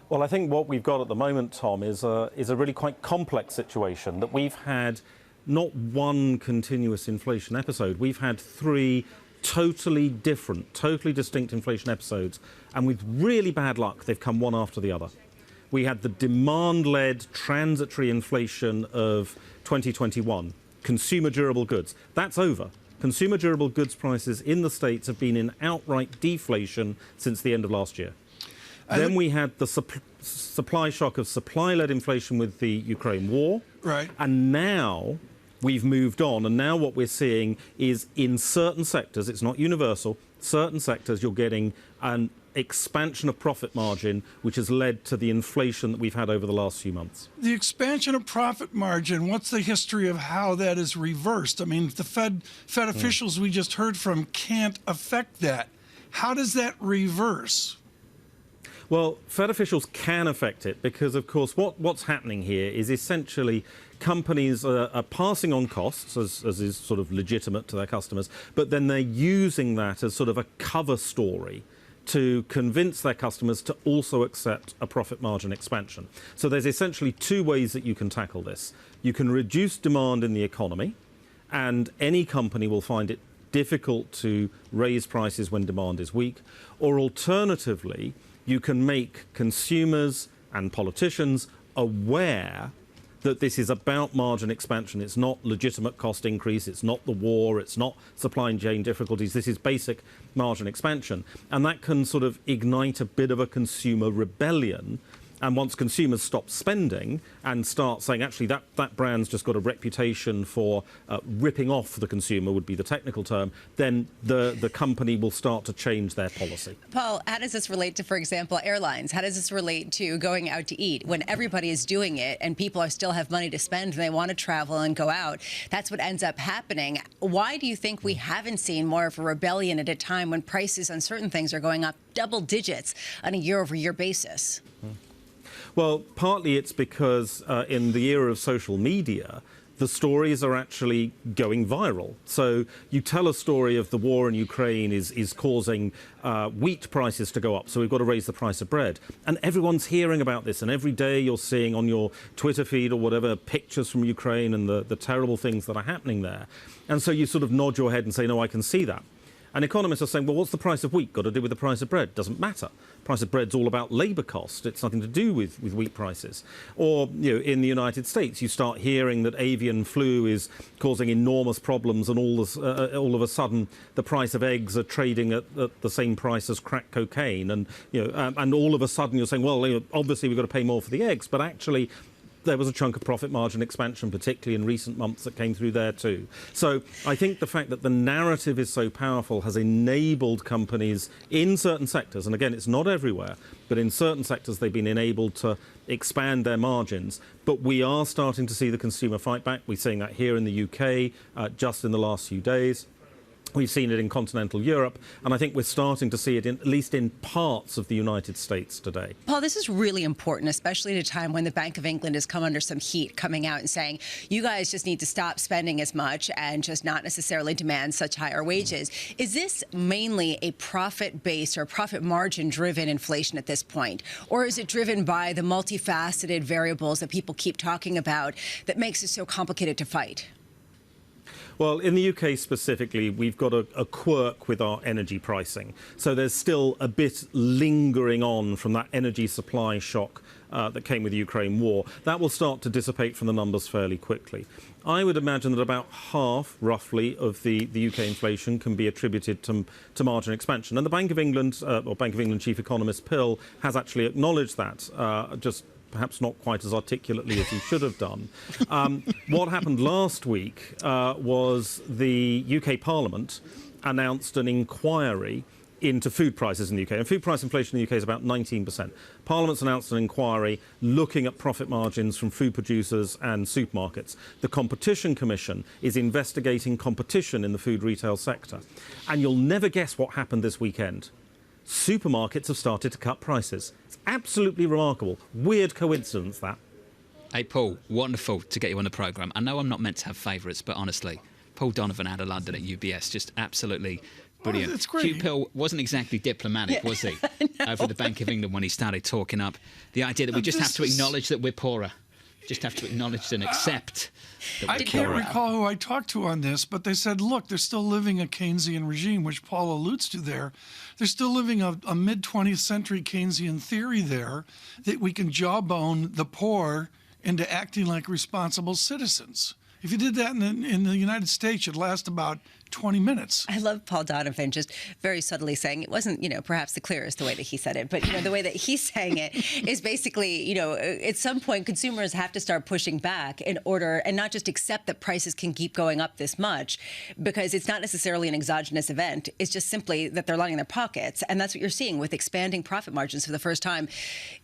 Well, I think what we've got at the moment, Tom, is a really quite complex situation, that we've had not one continuous inflation episode. We've had three totally different, totally distinct inflation episodes, and with really bad luck, they've come one after the other. We had the demand-led transitory inflation of 2021, consumer durable goods. That's over. Consumer durable goods prices in the States have been in outright deflation since the end of last year. Then we had the supply shock of supply-led inflation with the Ukraine war. Right. And now we've moved on, and now what we're seeing is in certain sectors, it's not universal, certain sectors you're getting an expansion of profit margin, which has led to the inflation that we've had over the last few months. The expansion of profit margin, what's the history of how that is reversed? I mean, the Fed officials we just heard from can't affect that. How does that reverse? Well, Fed officials can affect it because, of course, what's happening here is essentially companies are passing on costs, as is sort of legitimate to their customers, but then they're using that as sort of a cover story to convince their customers to also accept a profit margin expansion. So there's essentially two ways that you can tackle this. You can reduce demand in the economy, and any company will find it difficult to raise prices when demand is weak, or alternatively, you can make consumers and politicians aware that this is about margin expansion. It's not legitimate cost increase. It's not the war. It's not supply chain difficulties. This is basic margin expansion. And that can sort of ignite a bit of a consumer rebellion. And once consumers stop spending and start saying, actually, that brand's just got a reputation for ripping off the consumer, would be the technical term, then the company will start to change their policy. Paul, how does this relate to, for example, airlines? How does this relate to going out to eat? When everybody is doing it and people still have money to spend and they want to travel and go out, that's what ends up happening. Why do you think we haven't seen more of a rebellion at a time when prices on certain things are going up double digits on a year-over-year basis? Well, partly it's because in the era of social media, the stories are actually going viral. So you tell a story of the war in Ukraine is causing wheat prices to go up, so we've got to raise the price of bread. And everyone's hearing about this, and every day you're seeing on your Twitter feed or whatever pictures from Ukraine and the terrible things that are happening there. And so you sort of nod your head and say, no, I can see that. And economists are saying, well, what's the price of wheat got to do with the price of bread? Doesn't matter. The price of bread's all about labour cost. It's nothing to do with wheat prices. Or, you know, in the United States, you start hearing that avian flu is causing enormous problems, and all of a sudden the price of eggs are trading at the same price as crack cocaine. And, you know, and all of a sudden you're saying, well, you know, obviously we've got to pay more for the eggs, but actually there was a chunk of profit margin expansion, particularly in recent months, that came through there too. So I think the fact that the narrative is so powerful has enabled companies in certain sectors, and again, it's not everywhere, but in certain sectors they've been enabled to expand their margins. But we are starting to see the consumer fight back. We're seeing that here in the UK just in the last few days. We've seen it in continental Europe, and I think we're starting to see it at least in parts of the United States today. Paul, this is really important, especially at a time when the Bank of England has come under some heat, coming out and saying, you guys just need to stop spending as much and just not necessarily demand such higher wages. Is this mainly a profit-based or profit margin-driven inflation at this point? Or is it driven by the multifaceted variables that people keep talking about that makes it so complicated to fight? Well, in the UK specifically, we've got a quirk with our energy pricing. So there's still a bit lingering on from that energy supply shock that came with the Ukraine war. That will start to dissipate from the numbers fairly quickly. I would imagine that about half, roughly, of the UK inflation can be attributed to margin expansion. And the Bank of England, or Bank of England chief economist Pill, has actually acknowledged that, just perhaps not quite as articulately as he should have done. What happened last week was the UK Parliament announced an inquiry into food prices in the UK. And food price inflation in the UK is about 19%. Parliament's announced an inquiry looking at profit margins from food producers and supermarkets. The Competition Commission is investigating competition in the food retail sector. And you'll never guess what happened this weekend. Supermarkets have started to cut prices. It's absolutely remarkable. Weird coincidence, that. Hey, Paul, wonderful to get you on the programme. I know I'm not meant to have favourites, but honestly, Paul Donovan out of London at UBS, just absolutely brilliant. It's great. Hugh Pill wasn't exactly diplomatic, was he, over the Bank of England when he started talking up the idea that we just have to acknowledge that we're poorer. Just have to acknowledge and accept that we're I can't poorer. recall who I talked to on this, but they said, look, they're still living a Keynesian regime, which Paul alludes to there. They're still living a mid-20th century Keynesian theory there that we can jawbone the poor into acting like responsible citizens. If you did that in the United States, it'd last about 20 minutes. I love Paul Donovan just very subtly saying, it wasn't, perhaps the clearest the way that he said it, but, the way that he's saying it is basically, at some point consumers have to start pushing back in order and not just accept that prices can keep going up this much, because it's not necessarily an exogenous event. It's just simply that they're lining their pockets. And that's what you're seeing with expanding profit margins for the first time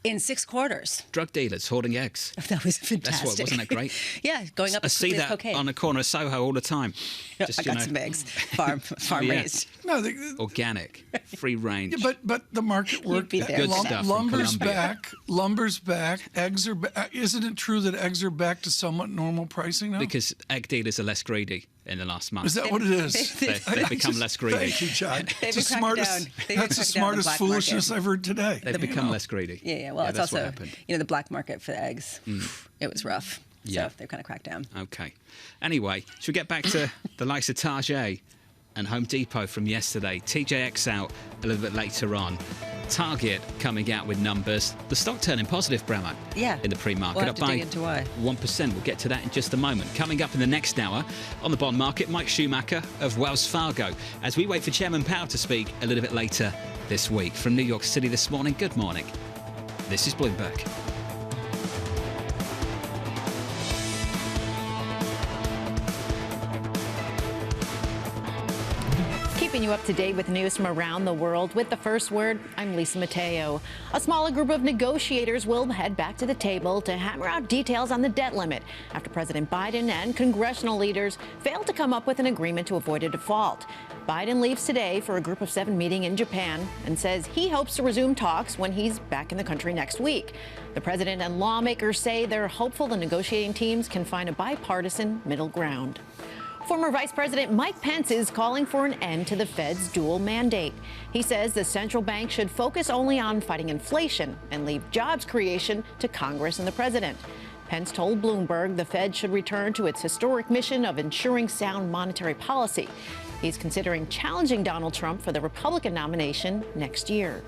in 6 quarters. Drug dealers hoarding eggs. That was fantastic. That's wasn't that great? Yeah, going up I as see quickly as that cocaine. on the corner of Soho all the time. I got some eggs, farm raised. No, organic, free range. Yeah, but the market worked. Good stuff from Lumber's Colombia. back. Lumber's back. Eggs are back. Isn't it true that eggs are back to somewhat normal pricing now? Because egg dealers are less greedy in the last month. Is that what it is? They've become less greedy. Thank you, John. They've That's the cracked smartest, down. They've that's the cracked down on the smartest black foolishness market. I've heard today. They've become less greedy. Yeah. Well, it's that's what also, happened. the black market for the eggs. It was rough. Yeah. So they've kind of cracked down. Okay. Anyway, should we get back to the likes of Target and Home Depot from yesterday? TJX out a little bit later on. Target coming out with numbers. The stock turning positive, Bramo. Yeah. In the pre-market. We'll have up to by dig into why. 1%. We'll get to that in just a moment. Coming up in the next hour on the bond market, Mike Schumacher of Wells Fargo, as we wait for Chairman Powell to speak a little bit later this week. From New York City this morning, good morning. This is Bloomberg. Keeping you up to date with news from around the world. With the first word, I'm Lisa Mateo. A smaller group of negotiators will head back to the table to hammer out details on the debt limit after President Biden and congressional leaders failed to come up with an agreement to avoid a default. Biden leaves today for a Group of 7 meeting in Japan and says he hopes to resume talks when he's back in the country next week. The president and lawmakers say they're hopeful the negotiating teams can find a bipartisan middle ground. Former Vice President Mike Pence is calling for an end to the Fed's dual mandate. He says the central bank should focus only on fighting inflation and leave jobs creation to Congress and the president. Pence told Bloomberg the Fed should return to its historic mission of ensuring sound monetary policy. He's considering challenging Donald Trump for the Republican nomination next year.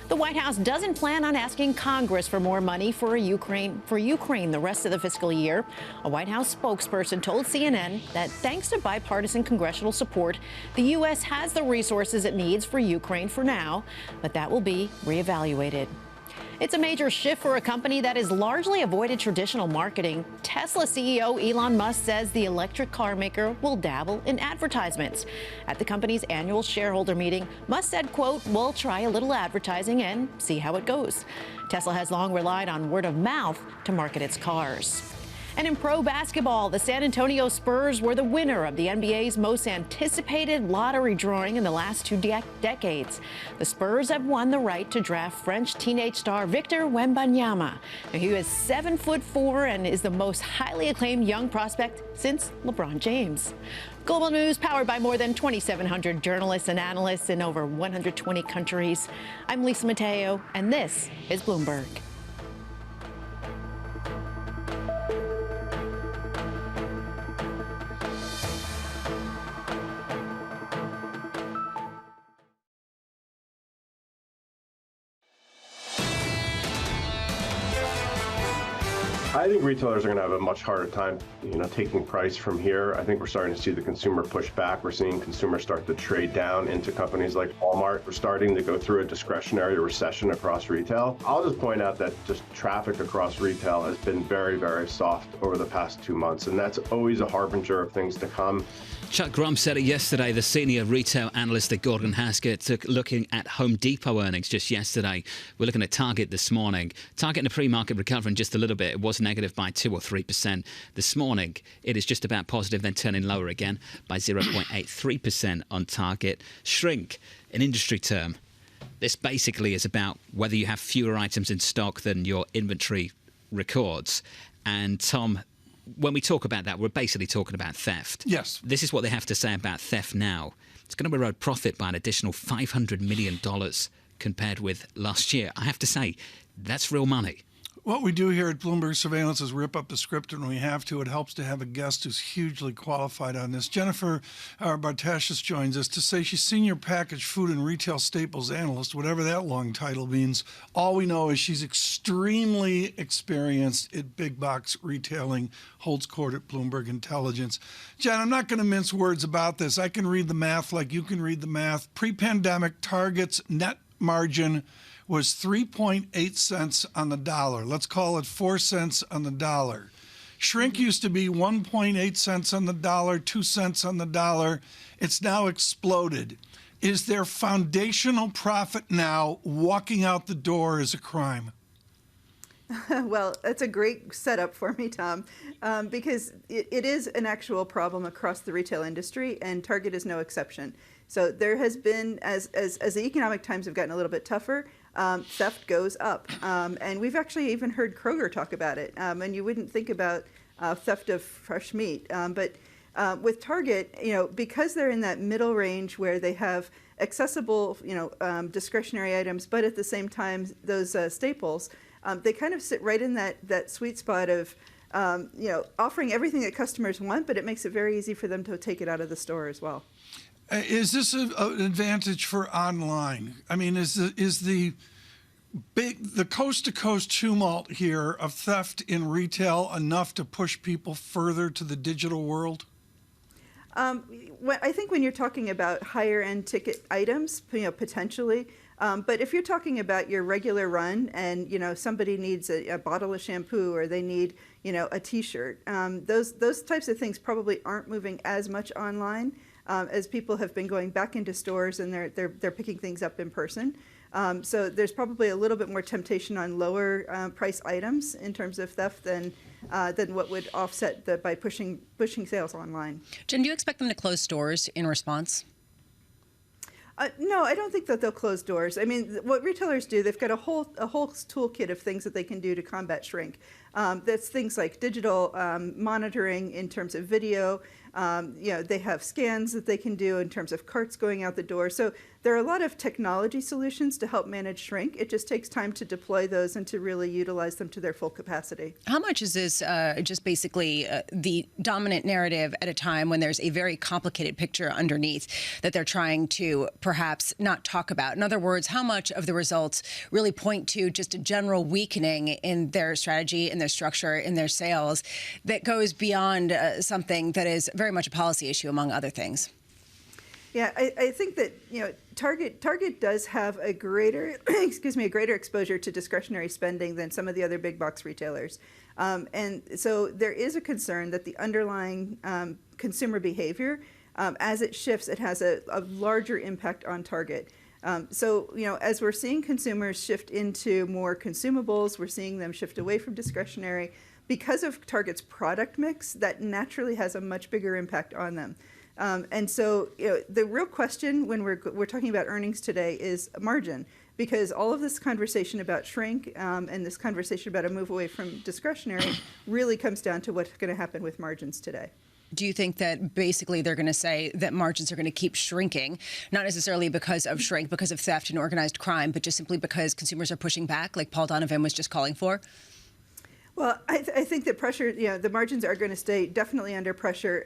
The White House doesn't plan on asking Congress for more money for Ukraine the rest of the fiscal year. A White House spokesperson told CNN that thanks to bipartisan congressional support, the U.S. has the resources it needs for Ukraine for now, but that will be reevaluated. It's a major shift for a company that has largely avoided traditional marketing. Tesla CEO Elon Musk says the electric car maker will dabble in advertisements. At the company's annual shareholder meeting, Musk said, quote, "We'll try a little advertising and see how it goes." Tesla has long relied on word of mouth to market its cars. And in pro basketball, the San Antonio Spurs were the winner of the NBA's most anticipated lottery drawing in the last 2 decades. The Spurs have won the right to draft French teenage star Victor Wembanyama. He is 7'4" and is the most highly acclaimed young prospect since LeBron James. Global news powered by more than 2,700 journalists and analysts in over 120 countries. I'm Lisa Mateo, and this is Bloomberg. I think retailers are going to have a much harder time, taking price from here. I think we're starting to see the consumer push back. We're seeing consumers start to trade down into companies like Walmart. We're starting to go through a discretionary recession across retail. I'll just point out that just traffic across retail has been very, very soft over the past 2 months, and that's always a harbinger of things to come. Chuck Grom said it yesterday. The senior retail analyst at Gordon Haskett took looking at Home Depot earnings just yesterday. We're looking at Target this morning. Target in a pre-market recovering just a little bit. It was negative by 2 or 3%. This morning, it is just about positive, then turning lower again by 0.83% on Target. Shrink, an industry term. This basically is about whether you have fewer items in stock than your inventory records. And Tom, when we talk about that, we're basically talking about theft. Yes. This is what they have to say about theft now. It's going to erode profit by an additional $500 million compared with last year. I have to say, that's real money. What we do here at Bloomberg Surveillance is rip up the script when we have to. It helps to have a guest who's hugely qualified on this. Jennifer Bartashis joins us to say she's Senior Packaged Food and Retail Staples Analyst, whatever that long title means. All we know is she's extremely experienced at big box retailing, holds court at Bloomberg Intelligence. Jen, I'm not going to mince words about this. I can read the math like you can read the math. Pre-pandemic, Target's net margin was 3.8 cents on the dollar. Let's call it 4 cents on the dollar. Shrink used to be 1.8 cents on the dollar, 2 cents on the dollar. It's now exploded. Is there foundational profit now? Walking out the door is a crime. Well, that's a great setup for me, Tom, because it is an actual problem across the retail industry, and Target is no exception. So there has been, as the economic times have gotten a little bit tougher, theft goes up. And we've actually even heard Kroger talk about it. And you wouldn't think about theft of fresh meat. But with Target, because they're in that middle range where they have accessible, discretionary items, but at the same time, those staples, they kind of sit right in that sweet spot of, offering everything that customers want, but it makes it very easy for them to take it out of the store as well. Is this an advantage for online? I mean, is the coast-to-coast tumult here of theft in retail enough to push people further to the digital world? I think when you're talking about higher-end ticket items, potentially. But if you're talking about your regular run and, somebody needs a bottle of shampoo or they need, a T-shirt, those types of things probably aren't moving as much online. As people have been going back into stores and they're picking things up in person. So there's probably a little bit more temptation on lower price items in terms of theft than what would offset by pushing sales online. Jen, do you expect them to close stores in response? No, I don't think that they'll close doors. I mean, what retailers do, they've got a whole toolkit of things that they can do to combat shrink. That's things like digital monitoring in terms of video. They have scans that they can do in terms of carts going out the door. So there are a lot of technology solutions to help manage shrink. It just takes time to deploy those and to really utilize them to their full capacity. How much is this just basically the dominant narrative at a time when there's a very complicated picture underneath that they're trying to perhaps not talk about? In other words, how much of the results really point to just a general weakening in their strategy, in their structure, in their sales that goes beyond something that is very much a policy issue, among other things? Yeah, I think that Target does have a greater exposure to discretionary spending than some of the other big box retailers, and so there is a concern that the underlying consumer behavior, as it shifts, it has a larger impact on Target. So as we're seeing consumers shift into more consumables, we're seeing them shift away from discretionary. Because of Target's product mix, that naturally has a much bigger impact on them. And so the real question when we're talking about earnings today is margin, because all of this conversation about shrink and this conversation about a move away from discretionary really comes down to what's going to happen with margins today. Do you think that basically they're going to say that margins are going to keep shrinking, not necessarily because of shrink, because of theft and organized crime, but just simply because consumers are pushing back, like Paul Donovan was just calling for? Well, I think that pressure, the margins are going to stay definitely under pressure.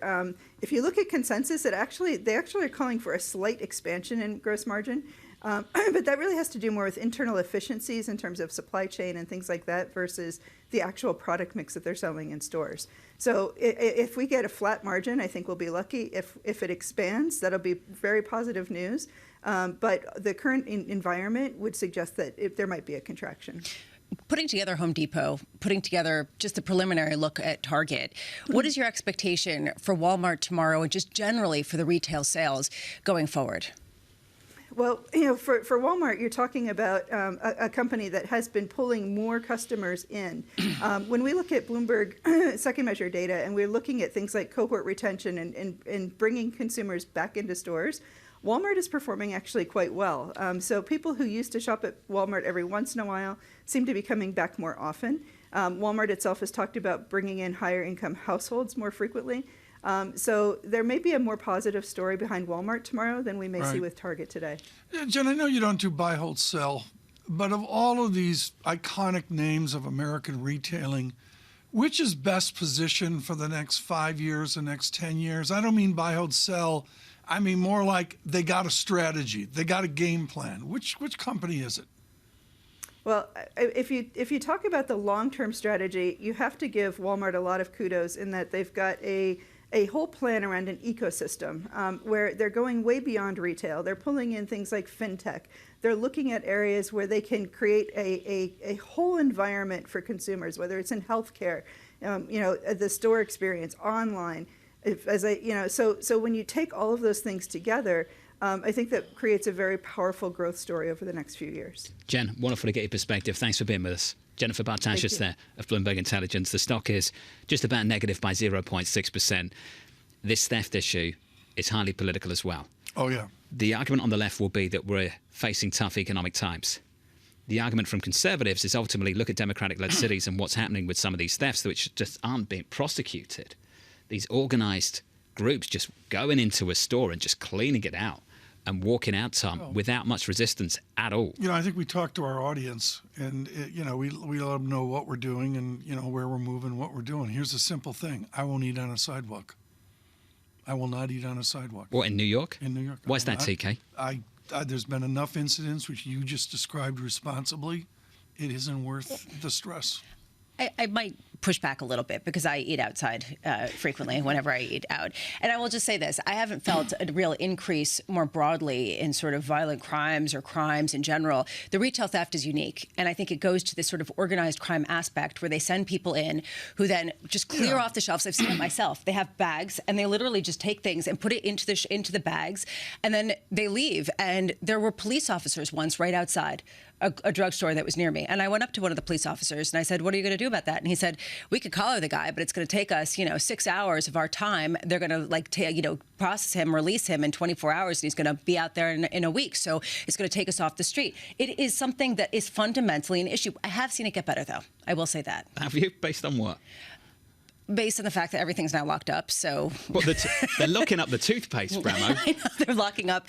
If you look at consensus, they actually are calling for a slight expansion in gross margin. But that really has to do more with internal efficiencies in terms of supply chain and things like that versus the actual product mix that they're selling in stores. So if we get a flat margin, I think we'll be lucky. If it expands, that'll be very positive news. But the current environment would suggest that there might be a contraction. Putting together Home Depot, putting together just a preliminary look at Target, what is your expectation for Walmart tomorrow and just generally for the retail sales going forward? Well, for Walmart, you're talking about a company that has been pulling more customers in. When we look at Bloomberg second measure data and we're looking at things like cohort retention and bringing consumers back into stores, Walmart is performing actually quite well. So people who used to shop at Walmart every once in a while seem to be coming back more often. Walmart itself has talked about bringing in higher income households more frequently. So there may be a more positive story behind Walmart tomorrow than we may see with Target today. Yeah, Jen, I know you don't do buy, hold, sell, but of all of these iconic names of American retailing, which is best positioned for the next 5 years, the next 10 years? I don't mean buy, hold, sell. I mean more like they got a strategy, they got a game plan. Which company is it? Well, if you talk about the long-term strategy, you have to give Walmart a lot of kudos in that they've got a whole plan around an ecosystem where they're going way beyond retail. They're pulling in things like fintech. They're looking at areas where they can create a whole environment for consumers, whether it's in healthcare, the store experience, online. So when you take all of those things together, I think that creates a very powerful growth story over the next few years. Jen, wonderful to get your perspective. Thanks for being with us. Jennifer Bartashis there of Bloomberg Intelligence. The stock is just about negative by 0.6%. This theft issue is highly political as well. Oh, yeah. The argument on the left will be that we're facing tough economic times. The argument from conservatives is ultimately look at Democratic-led cities and what's happening with some of these thefts which just aren't being prosecuted. These organised groups just going into a store and just cleaning it out and walking out, Tom, without much resistance at all. I think we talk to our audience and, we let them know what we're doing and, where we're moving, what we're doing. Here's a simple thing. I won't eat on a sidewalk. I will not eat on a sidewalk. What, in New York? In New York. Why is that, TK? There's been enough incidents which you just described responsibly. It isn't worth the stress. I might push back a little bit because I eat outside frequently whenever I eat out. And I will just say this. I haven't felt a real increase more broadly in sort of violent crimes or crimes in general. The retail theft is unique. And I think it goes to this sort of organized crime aspect where they send people in who then just clear off the shelves. I've seen it myself. They have bags and they literally just take things and put it into the bags and then they leave. And there were police officers once right outside a drugstore that was near me. And I went up to one of the police officers and I said, what are you going to do about that? And he said, we could collar the guy, but it's going to take us, 6 hours of our time. They're going to process him, release him in 24 hours. And he's going to be out there in a week. So it's going to take us off the street. It is something that is fundamentally an issue. I have seen it get better, though. I will say that. Have you? Based on what? Based on the fact that everything's now locked up, so... Well, they're locking up the toothpaste, Bramo. I know, they're locking up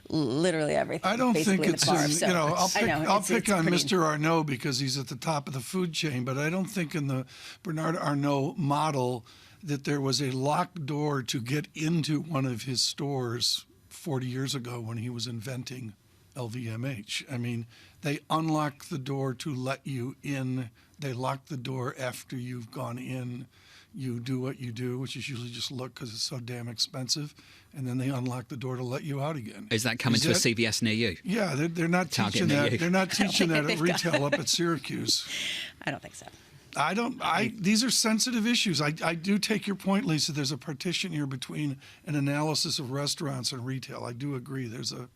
literally everything. I don't think it's, bar, I'll pick on Mr. Arnault because he's at the top of the food chain, but I don't think in the Bernard Arnault model that there was a locked door to get into one of his stores 40 years ago when he was inventing LVMH. I mean, they unlock the door to let you in. They lock the door after you've gone in. You do what you do, which is usually just look because it's so damn expensive, and then they unlock the door to let you out again. Is that coming to a CVS near you? Yeah, they're not teaching that. They're not teaching that at retail up at Syracuse. I don't think so. These are sensitive issues. I do take your point, Lisa. There's a partition here between an analysis of restaurants and retail. I do agree. There's a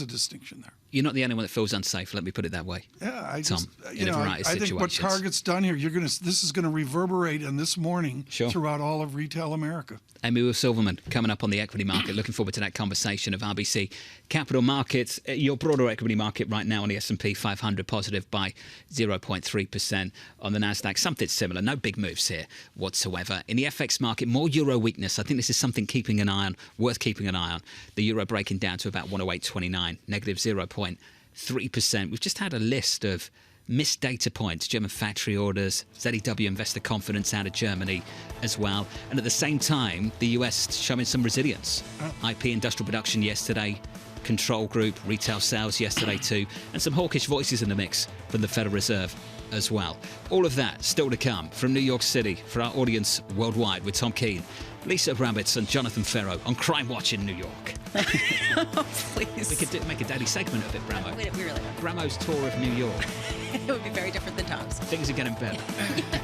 distinction there. You're not the only one that feels unsafe. Let me put it that way. Yeah, Tom, in a variety of situations. I think what Target's done here, this is going to reverberate in this morning throughout all of retail America. Amy Silverman coming up on the equity market. Looking forward to that conversation of RBC Capital Markets. Your broader equity market right now on the S&P 500 positive by 0.3%. On the Nasdaq, something similar. No big moves here whatsoever. In the FX market, more euro weakness. I think this is something keeping an eye on, worth keeping an eye on. The euro breaking down to about 108.29, negative 0.3%. We've just had a list of missed data points, German factory orders, ZEW investor confidence out of Germany as well. And at the same time, the US showing some resilience. IP industrial production yesterday control group, retail sales yesterday too, and some hawkish voices in the mix from the Federal Reserve as well. All of that still to come from New York City for our audience worldwide with Tom Keene, Lisa Abramowicz and Jonathan Ferro on Crime Watch in New York. Please. We could make a daily segment of it, Bramo. We really don't. Bramo's tour of New York. It would be very different than Tom's. Things are getting better.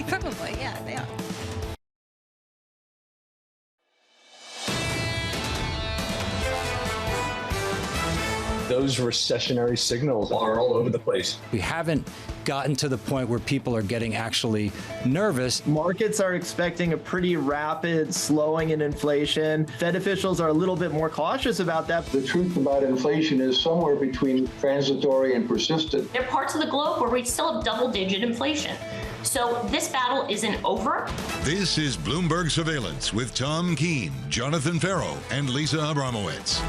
Probably, yeah, they are. Those recessionary signals are all over the place. We haven't gotten to the point where people are getting actually nervous. Markets are expecting a pretty rapid slowing in inflation. Fed officials are a little bit more cautious about that. The truth about inflation is somewhere between transitory and persistent. There are parts of the globe where we still have double-digit inflation. So this battle isn't over. This is Bloomberg Surveillance with Tom Keene, Jonathan Ferro, and Lisa Abramowicz.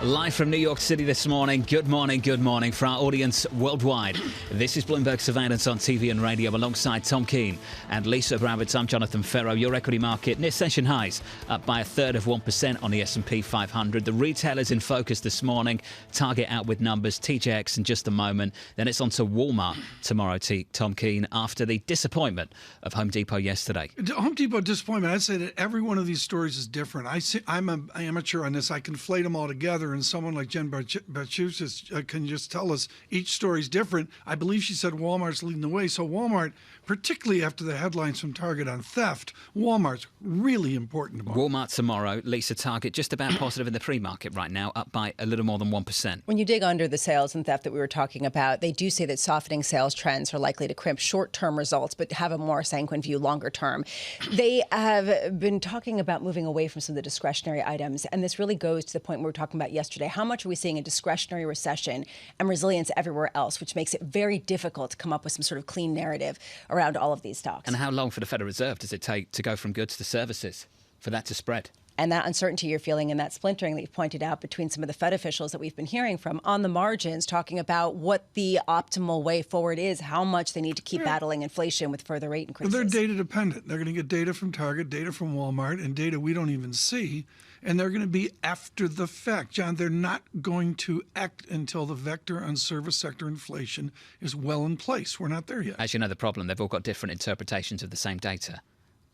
Live from New York City this morning. Good morning for our audience worldwide. This is Bloomberg Surveillance on TV and radio alongside Tom Keene and Lisa Abramowicz. I'm Jonathan Ferro. Your equity market near session highs, up by 1/3 on the S&P 500. The retailers in focus this morning. Target out with numbers, TJX in just a moment. Then it's on to Walmart tomorrow, Tom Keene, after the disappointment of Home Depot yesterday. Home Depot disappointment. I'd say that every one of these stories is different. I'm an amateur on this. I conflate them all together. And someone like Jen Bartusis can just tell us each story's different. I believe she said Walmart's leading the way. So Walmart, particularly after the headlines from Target on theft, Walmart's really important tomorrow. Walmart tomorrow. Lisa, Target just about positive in the pre-market right now, up by a little more than 1%. When you dig under the sales and theft that we were talking about, they do say that softening sales trends are likely to crimp short-term results, but have a more sanguine view longer term. They have been talking about moving away from some of the discretionary items, and this really goes to the point we were talking about yesterday. How much are we seeing a discretionary recession and resilience everywhere else, which makes it very difficult to come up with some sort of clean narrative around all of these stocks. And how long for the Federal Reserve does it take to go from goods to services, for that to spread? And that uncertainty you're feeling and that splintering that you've pointed out between some of the Fed officials that we've been hearing from on the margins, talking about what the optimal way forward is, how much they need to keep battling inflation with further rate increases. They're data dependent. They're going to get data from Target, data from Walmart, and data we don't even see. And they're going to be after the fact. John, they're not going to act until the vector on service sector inflation is well in place. We're not there yet. As you know, the problem, they've all got different interpretations of the same data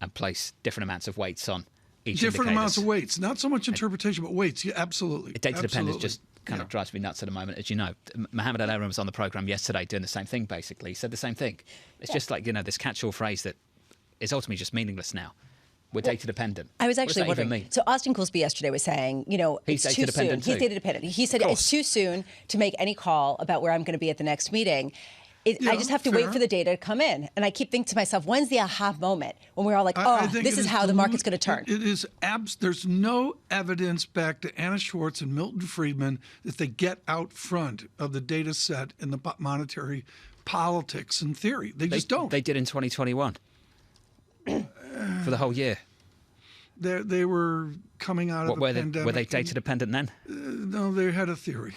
and place different amounts of weights on each different indicators. amounts of weights. Not so much interpretation, but weights. Yeah, absolutely. Data dependence just kind of drives me nuts at the moment. As you know, Mohammed Al-Aram was on the program yesterday doing the same thing, basically. He said the same thing. It's just like, this catch-all phrase that is ultimately just meaningless now. We're data dependent. I was actually wondering. Mean? So Austin Goolsbee yesterday was saying, he's it's data too dependent soon. too. He's data dependent. He said it's too soon to make any call about where I'm going to be at the next meeting. I just have to wait for the data to come in. And I keep thinking to myself, when's the aha moment when we're all like, this is how the market's going to turn? It is there's no evidence back to Anna Schwartz and Milton Friedman that they get out front of the data set in the monetary politics and theory. They just don't. They did in 2021 for the whole year. They were coming out of the pandemic. Were they data dependent then? No, they had a theory.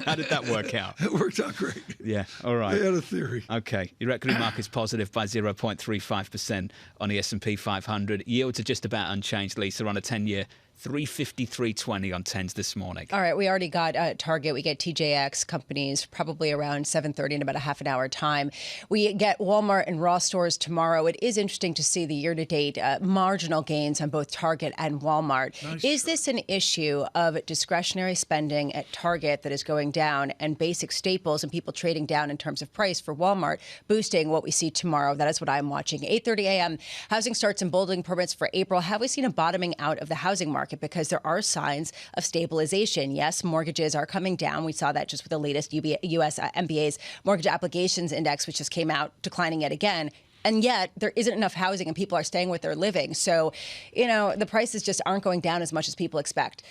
How did that work out? It worked out great. Yeah, all right. They had a theory. Okay. Your equity market's positive by 0.35% on the S&P 500. Yields are just about unchanged, Lisa, on a 10-year. 353.20 on 10s this morning. All right, we already got Target. We get TJX companies probably around 7:30 in about a half an hour time. We get Walmart and Ross stores tomorrow. It is interesting to see the year-to-date marginal gains on both Target and Walmart. Is this an issue of discretionary spending at Target that is going down and basic staples and people trading down in terms of price for Walmart, boosting what we see tomorrow? That is what I'm watching. 8:30 a.m. Housing starts and building permits for April. Have we seen a bottoming out of the housing market? Because there are signs of stabilization. Yes, mortgages are coming down. We saw that just with the latest U.S. MBA's mortgage applications index, which just came out, declining yet again. And yet there isn't enough housing and people are staying where they're living. So, the prices just aren't going down as much as people expect.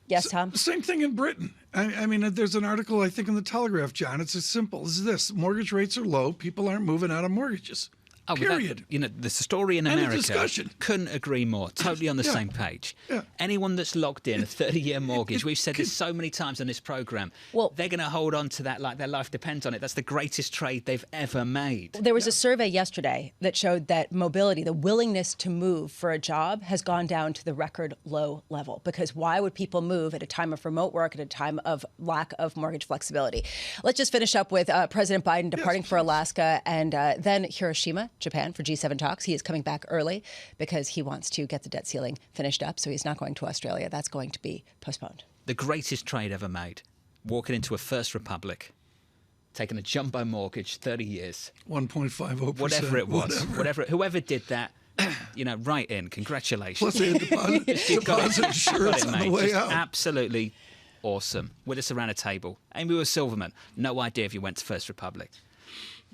Yes, Tom? Same thing in Britain. I mean, there's an article, I think, in the Telegraph, John. It's as simple as this. Mortgage rates are low. People aren't moving out of mortgages. Oh, period. The story in End of America, discussion. Couldn't agree more. Totally on the same page. Yeah. Anyone that's locked in a 30-year mortgage, we've said this so many times on this programme, they're going to hold on to that like their life depends on it. That's the greatest trade they've ever made. There was a survey yesterday that showed that mobility, the willingness to move for a job, has gone down to the record low level. Because why would people move at a time of remote work, at a time of lack of mortgage flexibility? Let's just finish up with President Biden departing for Alaska and then Hiroshima, Japan, for G7 talks. He is coming back early because he wants to get the debt ceiling finished up, so he's not going to Australia. That's going to be postponed. The greatest trade ever made. Walking into a First Republic, taking a jumbo mortgage, 30 years. 1.50%. Whatever it was. Whoever did that, right in. Congratulations. Plus they had deposit insurance on the way out. Absolutely awesome. With us around a table. Amy Silverman, no idea if you went to First Republic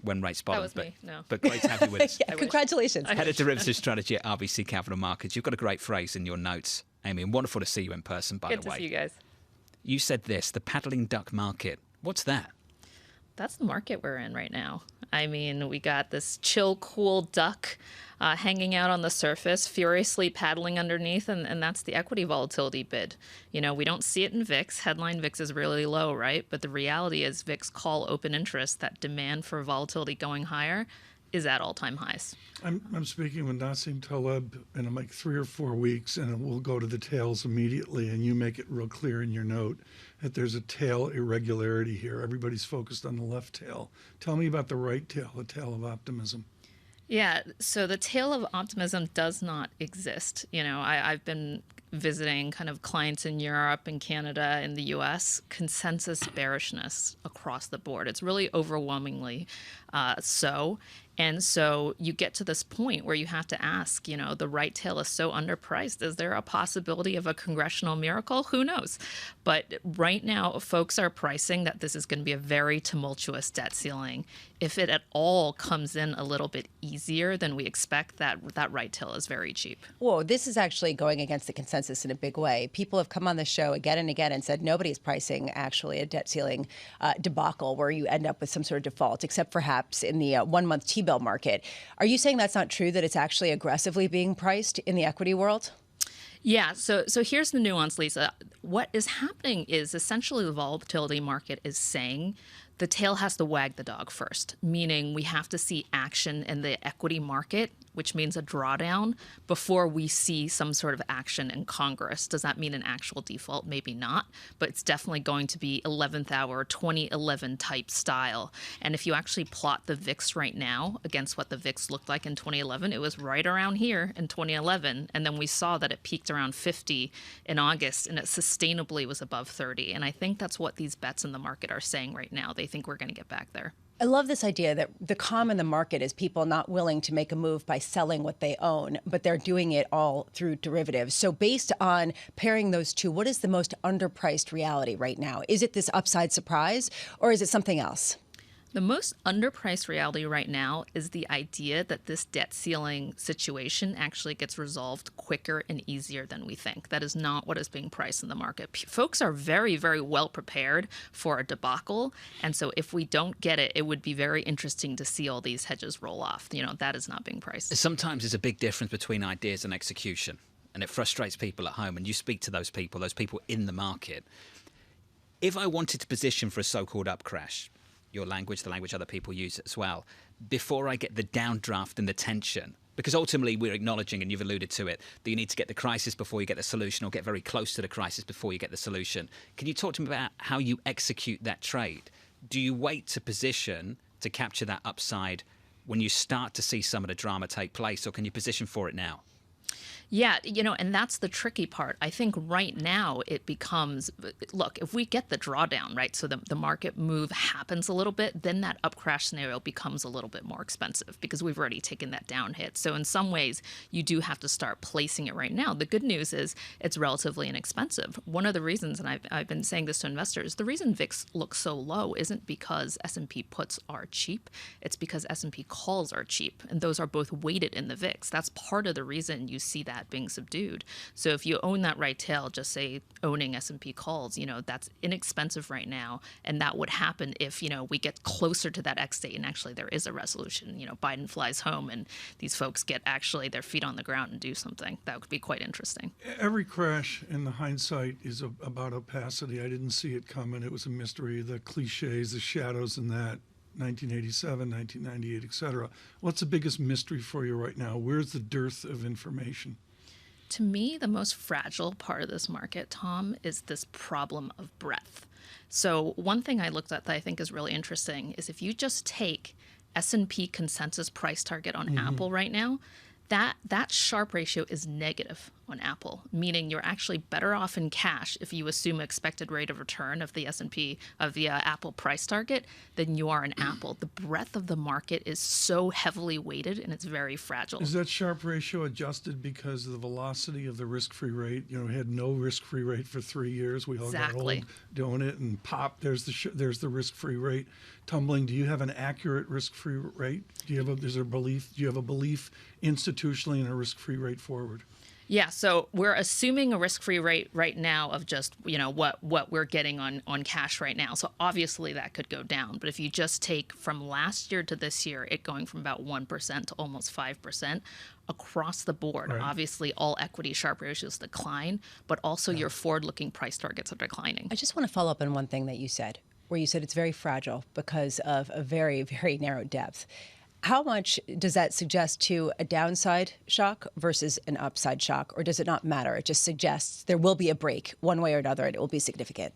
when rates bottomed. That was me, no. But great to have you with us. Congratulations. Head of Derivatives Strategy at RBC Capital Markets. You've got a great phrase in your notes, Amy, and wonderful to see you in person, by the way. Good to see you guys. You said this, the paddling duck market. What's that? That's the market we're in right now. I mean, we got this chill, cool duck hanging out on the surface, furiously paddling underneath, and that's the equity volatility bid. We don't see it in VIX. Headline VIX is really low, right? But the reality is VIX call open interest, that demand for volatility going higher, is at all-time highs. I'm speaking with Nassim Taleb in like 3 or 4 weeks, and we'll go to the tails immediately, and you make it real clear in your note that there's a tail irregularity here. Everybody's focused on the left tail. Tell me about the right tail, the tail of optimism. Yeah, so the tail of optimism does not exist. I've been visiting kind of clients in Europe and Canada and the US, consensus bearishness across the board. It's really overwhelmingly so. And so you get to this point where you have to ask, the right tail is so underpriced. Is there a possibility of a congressional miracle? Who knows? But right now, folks are pricing that this is going to be a very tumultuous debt ceiling. If it at all comes in a little bit easier than we expect, that right tail is very cheap. Whoa, this is actually going against the consensus in a big way. People have come on the show again and again and said nobody's pricing actually a debt ceiling debacle where you end up with some sort of default, except perhaps in the 1-month T-bill market. Are you saying that's not true, that it's actually aggressively being priced in the equity world? Yeah, so here's the nuance, Lisa. What is happening is essentially the volatility market is saying the tail has to wag the dog first, meaning we have to see action in the equity market, which means a drawdown, before we see some sort of action in Congress. Does that mean an actual default? Maybe not, but it's definitely going to be 11th hour, 2011 type style. And if you actually plot the VIX right now against what the VIX looked like in 2011, it was right around here in 2011. And then we saw that it peaked around 50 in August, and it sustainably was above 30. And I think that's what these bets in the market are saying right now. They think we're going to get back there. I love this idea that the calm in the market is people not willing to make a move by selling what they own, but they're doing it all through derivatives. So based on pairing those two, what is the most underpriced reality right now? Is it this upside surprise, or is it something else? The most underpriced reality right now is the idea that this debt ceiling situation actually gets resolved quicker and easier than we think. That is not what is being priced in the market. Folks are very, very well prepared for a debacle. And so if we don't get it, it would be very interesting to see all these hedges roll off. That is not being priced. Sometimes there's a big difference between ideas and execution. And it frustrates people at home. And you speak to those people in the market. If I wanted to position for a so-called up crash, your language, the language other people use as well, before I get the downdraft and the tension. Because ultimately we're acknowledging, and you've alluded to it, that you need to get the crisis before you get the solution, or get very close to the crisis before you get the solution. Can you talk to me about how you execute that trade? Do you wait to position to capture that upside when you start to see some of the drama take place, or can you position for it now? Yeah, and that's the tricky part. I think right now it becomes, look, if we get the drawdown, right, so the market move happens a little bit, then that up crash scenario becomes a little bit more expensive because we've already taken that down hit. So in some ways, you do have to start placing it right now. The good news is it's relatively inexpensive. One of the reasons, and I've been saying this to investors, the reason VIX looks so low isn't because S&P puts are cheap. It's because S&P calls are cheap, and those are both weighted in the VIX. That's part of the reason you see that that being subdued. So if you own that right tail, just say owning S&P calls, that's inexpensive right now. And that would happen if, we get closer to that X date and actually there is a resolution. Biden flies home and these folks get actually their feet on the ground and do something. That would be quite interesting. Every crash in the hindsight is about opacity. I didn't see it coming. It was a mystery, the cliches, the shadows in that. 1987, 1998, et cetera. What's the biggest mystery for you right now? Where's the dearth of information? To me, the most fragile part of this market, Tom, is this problem of breadth. So one thing I looked at that I think is really interesting is if you just take S&P consensus price target on Apple right now, that Sharpe ratio is negative on Apple, meaning you're actually better off in cash if you assume expected rate of return of the S&P of the Apple price target than you are in Apple. The breadth of the market is so heavily weighted and it's very fragile. Is that Sharpe ratio adjusted because of the velocity of the risk-free rate? We had no risk-free rate for 3 years. We all got old doing it, and pop, there's the risk-free rate tumbling. Do you have an accurate risk-free rate? Do you have a belief institutionally in a risk-free rate forward? Yeah, so we're assuming a risk-free rate right now of just, what we're getting on cash right now. So obviously that could go down. But if you just take from last year to this year, it going from about 1% to almost 5% across the board. Right. Obviously, all equity Sharpe ratios decline, but also your forward-looking price targets are declining. I just want to follow up on one thing that you said, where you said it's very fragile because of a very, very narrow depth. How much does that suggest to a downside shock versus an upside shock, or does it not matter? It just suggests there will be a break one way or another, and it will be significant.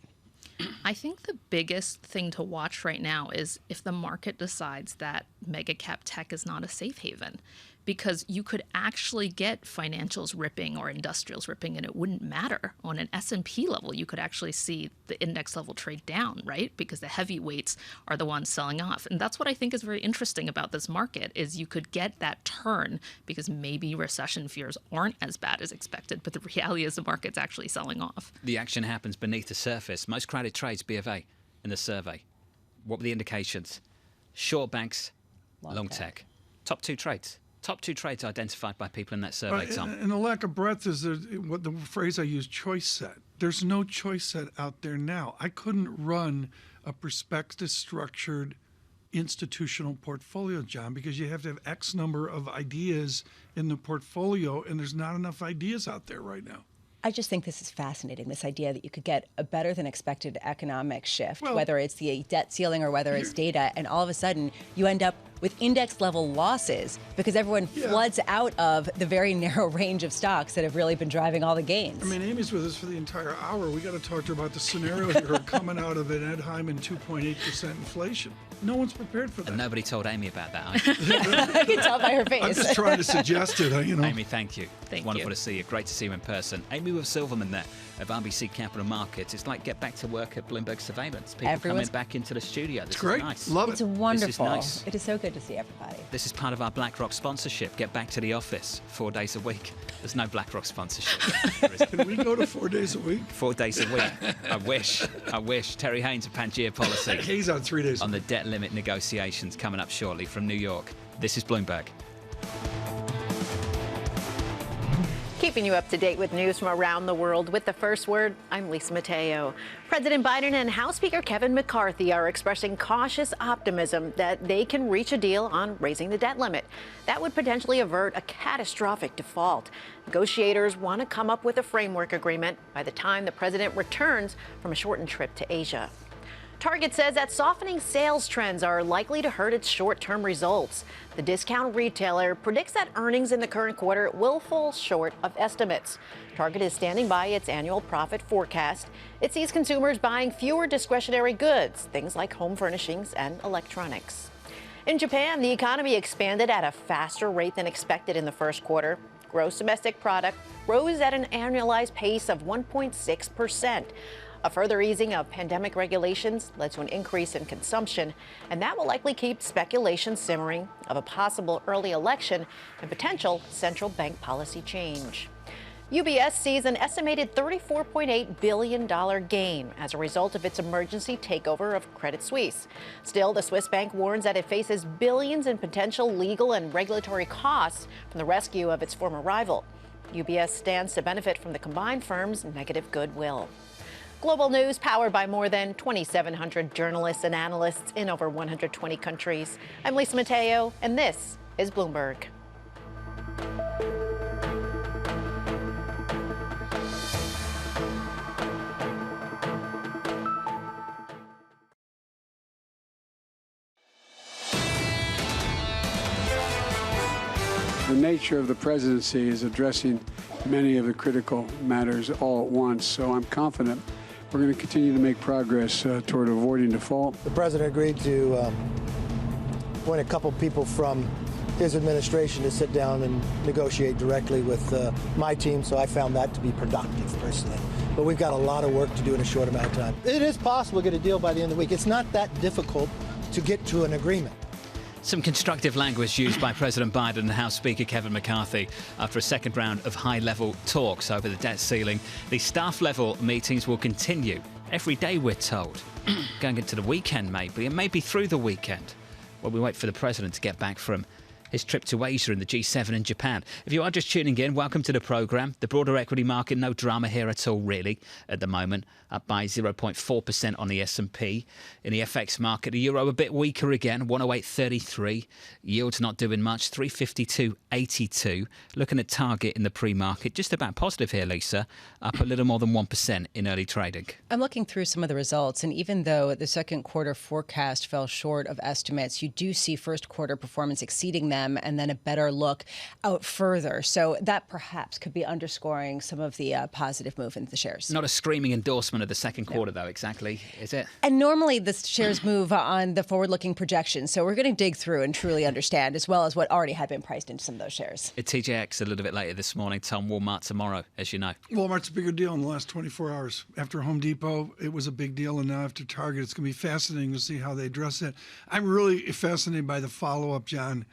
I think the biggest thing to watch right now is if the market decides that mega cap tech is not a safe haven, because you could actually get financials ripping or industrials ripping and it wouldn't matter. On an S&P level, you could actually see the index level trade down, right? Because the heavyweights are the ones selling off. And that's what I think is very interesting about this market is you could get that turn because maybe recession fears aren't as bad as expected, but the reality is the market's actually selling off. The action happens beneath the surface. Most crowded trades, B of A, in the survey. What were the indications? Short banks, long tech. Top two trades. Top two trades identified by people in that survey, Tom. And the lack of breadth is what the phrase I use, choice set. There's no choice set out there now. I couldn't run a prospectus structured institutional portfolio, John, because you have to have X number of ideas in the portfolio, and there's not enough ideas out there right now. I just think this is fascinating, this idea that you could get a better than expected economic shift, whether it's the debt ceiling or whether it's data, and all of a sudden you end up with index level losses because everyone floods out of the very narrow range of stocks that have really been driving all the gains. I mean, Amy's with us for the entire hour. We got to talk to her about the scenarios that are coming out of an Ed Hyman 2.8% inflation. No one's prepared for that. And nobody told Amy about that. I can tell by her face. I'm just trying to suggest it. Amy, thank you. Thank Wonderful you. to see you. Great to see you in person. Amy with Silverman there of RBC Capital Markets. It's like get back to work at Bloomberg Surveillance. People coming back into the studio. This is great. Nice. Love it. It's wonderful. This is nice. It is so good to see everybody. This is part of our BlackRock sponsorship. Get back to the office 4 days a week. There's no BlackRock sponsorship. Can we go to 4 days a week? 4 days a week. I wish. Terry Haynes of Pangea Policy. He's on 3 days. On the debt limit negotiations coming up shortly from New York. This is Bloomberg. Keeping you up to date with news from around the world with the first word, I'm Lisa Mateo. President Biden and House Speaker Kevin McCarthy are expressing cautious optimism that they can reach a deal on raising the debt limit. That would potentially avert a catastrophic default. Negotiators want to come up with a framework agreement by the time the president returns from a shortened trip to Asia. Target says that softening sales trends are likely to hurt its short-term results. The discount retailer predicts that earnings in the current quarter will fall short of estimates. Target is standing by its annual profit forecast. It sees consumers buying fewer discretionary goods, things like home furnishings and electronics. In Japan, the economy expanded at a faster rate than expected in the first quarter. Gross domestic product rose at an annualized pace of 1.6%. A further easing of pandemic regulations led to an increase in consumption, and that will likely keep speculation simmering of a possible early election and potential central bank policy change. UBS sees an estimated $34.8 billion gain as a result of its emergency takeover of Credit Suisse. Still, the Swiss bank warns that it faces billions in potential legal and regulatory costs from the rescue of its former rival. UBS stands to benefit from the combined firm's negative goodwill. Global news powered by more than 2,700 journalists and analysts in over 120 countries. I'm Lisa Mateo, and this is Bloomberg. The nature of the presidency is addressing many of the critical matters all at once, so I'm confident we're going to continue to make progress toward avoiding default. The president agreed to appoint a couple people from his administration to sit down and negotiate directly with my team, so I found that to be productive personally. But we've got a lot of work to do in a short amount of time. It is possible to get a deal by the end of the week. It's not that difficult to get to an agreement. Some constructive language used by President Biden and House Speaker Kevin McCarthy after a second round of high-level talks over the debt ceiling. The staff-level meetings will continue every day, we're told. Going into the weekend, maybe, and maybe through the weekend, while we wait for the president to get back from his trip to Asia and the G7 in Japan. If you are just tuning in, welcome to the programme. The broader equity market, no drama here at all, really, at the moment. Up by 0.4% on the S&P. In the FX market, the euro a bit weaker again, 108.33. Yields not doing much, 352.82. Looking at Target in the pre-market, just about positive here, Lisa. Up a little more than 1% in early trading. I'm looking through some of the results, and even though the second quarter forecast fell short of estimates, you do see first quarter performance exceeding them and then a better look out further. So that perhaps could be underscoring some of the positive movement in the shares. Not a screaming endorsement of the second quarter, though, exactly, is it? And normally the shares move on the forward-looking projections, so we're going to dig through and truly understand, as well as what already had been priced into some of those shares. At TJX a little bit later this morning, Tom. Walmart tomorrow, as you know. Walmart's a bigger deal in the last 24 hours. After Home Depot, it was a big deal, and now after Target, it's going to be fascinating to see how they address it. I'm really fascinated by the follow-up, John,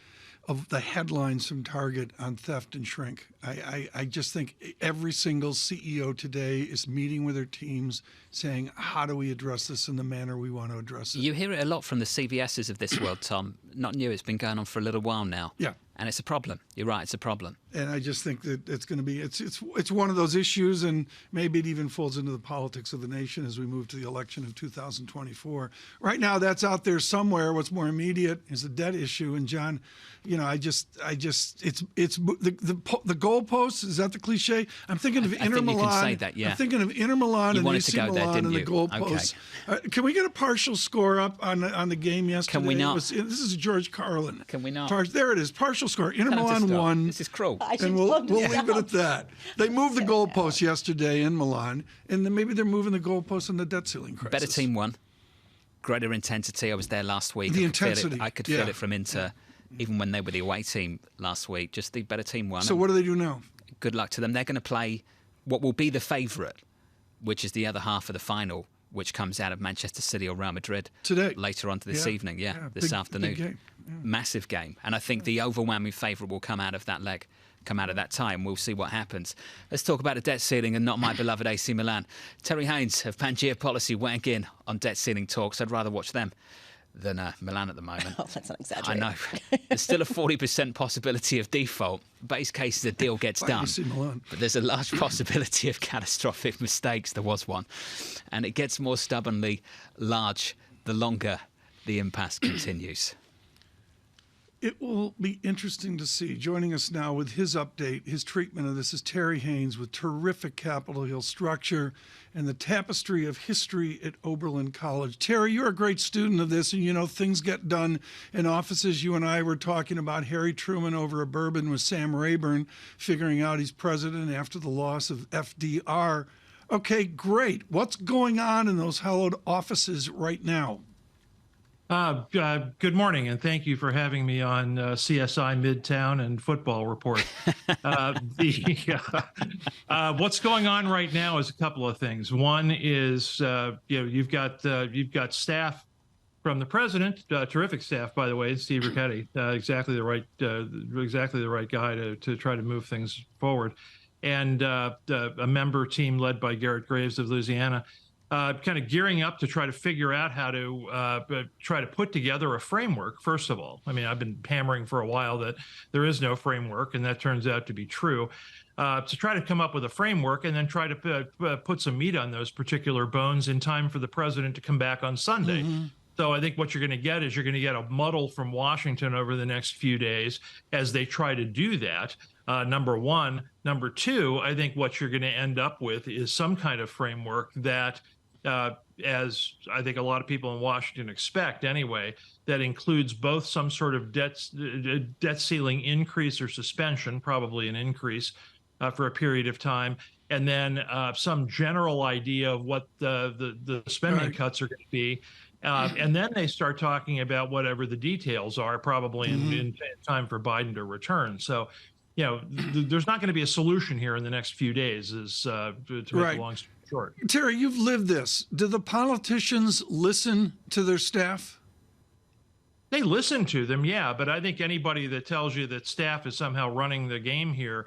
of the headlines from Target on theft and shrink. I just think every single CEO today is meeting with their teams saying, how do we address this in the manner we want to address it? You hear it a lot from the CVSs of this world, Tom. Not new, it's been going on for a little while now. Yeah. And it's a problem. You're right, it's a problem. And I just think that it's going to be, it's one of those issues, and maybe it even folds into the politics of the nation as we move to the election of 2024. Right now, that's out there somewhere. What's more immediate is the debt issue. And John, you know, it's the goalposts. Is that the cliche? I'm thinking of Inter Milan. You can say that, yeah. I'm thinking of Inter Milan and AC Milan and the goalposts. Okay. Can we get a partial score up on the game yesterday? Can we not? This is George Carlin. Can we not? There it is. Partial score. Inter Milan won. This is cruel. And we'll leave it at that. They moved the goalposts yesterday in Milan, and then maybe they're moving the goalposts in the debt ceiling crisis. Better team won. Greater intensity. I was there last week. The intensity. I could feel it from Inter, even when they were the away team last week. Just the better team won. So what do they do now? Good luck to them. They're going to play what will be the favourite, which is the other half of the final, which comes out of Manchester City or Real Madrid today, later on this evening. This afternoon. Big game. Yeah. Massive game. And I think the overwhelming favourite will come out of that leg, come out of that time. We'll see what happens. Let's talk about the debt ceiling and not my beloved AC Milan. Terry Haynes of Pangea Policy weighing in on debt ceiling talks. I'd rather watch them than Milan at the moment. Oh, let's not exaggerate. I know. There's still a 40% possibility of default. Base case is a deal gets done. But there's a large possibility of catastrophic mistakes. There was one. And it gets more stubbornly large the longer the impasse continues. It will be interesting to see. Joining us now with his update, his treatment of this is Terry Haynes with terrific Capitol Hill structure and the tapestry of history at Oberlin College. Terry, you're a great student of this, and you know things get done in offices. You and I were talking about Harry Truman over a bourbon with Sam Rayburn, figuring out he's president after the loss of FDR. Okay, great. What's going on in those hallowed offices right now? Good morning, and thank you for having me on CSI Midtown and Football Report. What's going on right now is a couple of things. One is you've got staff from the president, terrific staff, by the way, Steve Ricchetti, exactly the right guy to try to move things forward, and a member team led by Garrett Graves of Louisiana. Kind of gearing up to try to figure out how to try to put together a framework, first of all. I mean, I've been hammering for a while that there is no framework, and that turns out to be true. to try to come up with a framework and then try to put some meat on those particular bones in time for the president to come back on Sunday. So I think what you're going to get is you're going to get a muddle from Washington over the next few days as they try to do that. Number one. Number two, I think what you're going to end up with is some kind of framework that, as I think a lot of people in Washington expect anyway, that includes both some sort of debt ceiling increase or suspension, probably an increase for a period of time, and then some general idea of what the spending cuts are going to be. And then they start talking about whatever the details are, probably in time for Biden to return. So, there's not going to be a solution here in the next few days, to make a long story short. Terry, you've lived this. Do the politicians listen to their staff? They listen to them, yeah, but I think anybody that tells you that staff is somehow running the game here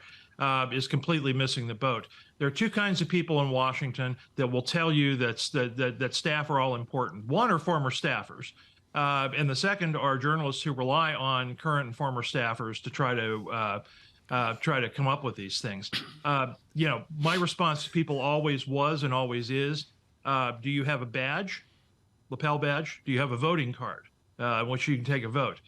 is completely missing the boat. There are two kinds of people in Washington that will tell you that staff are all important. One are former staffers, and the second are journalists who rely on current and former staffers to try to come up with these things. My response to people always was and always is, do you have a badge, lapel badge? Do you have a voting card, which you can take a vote?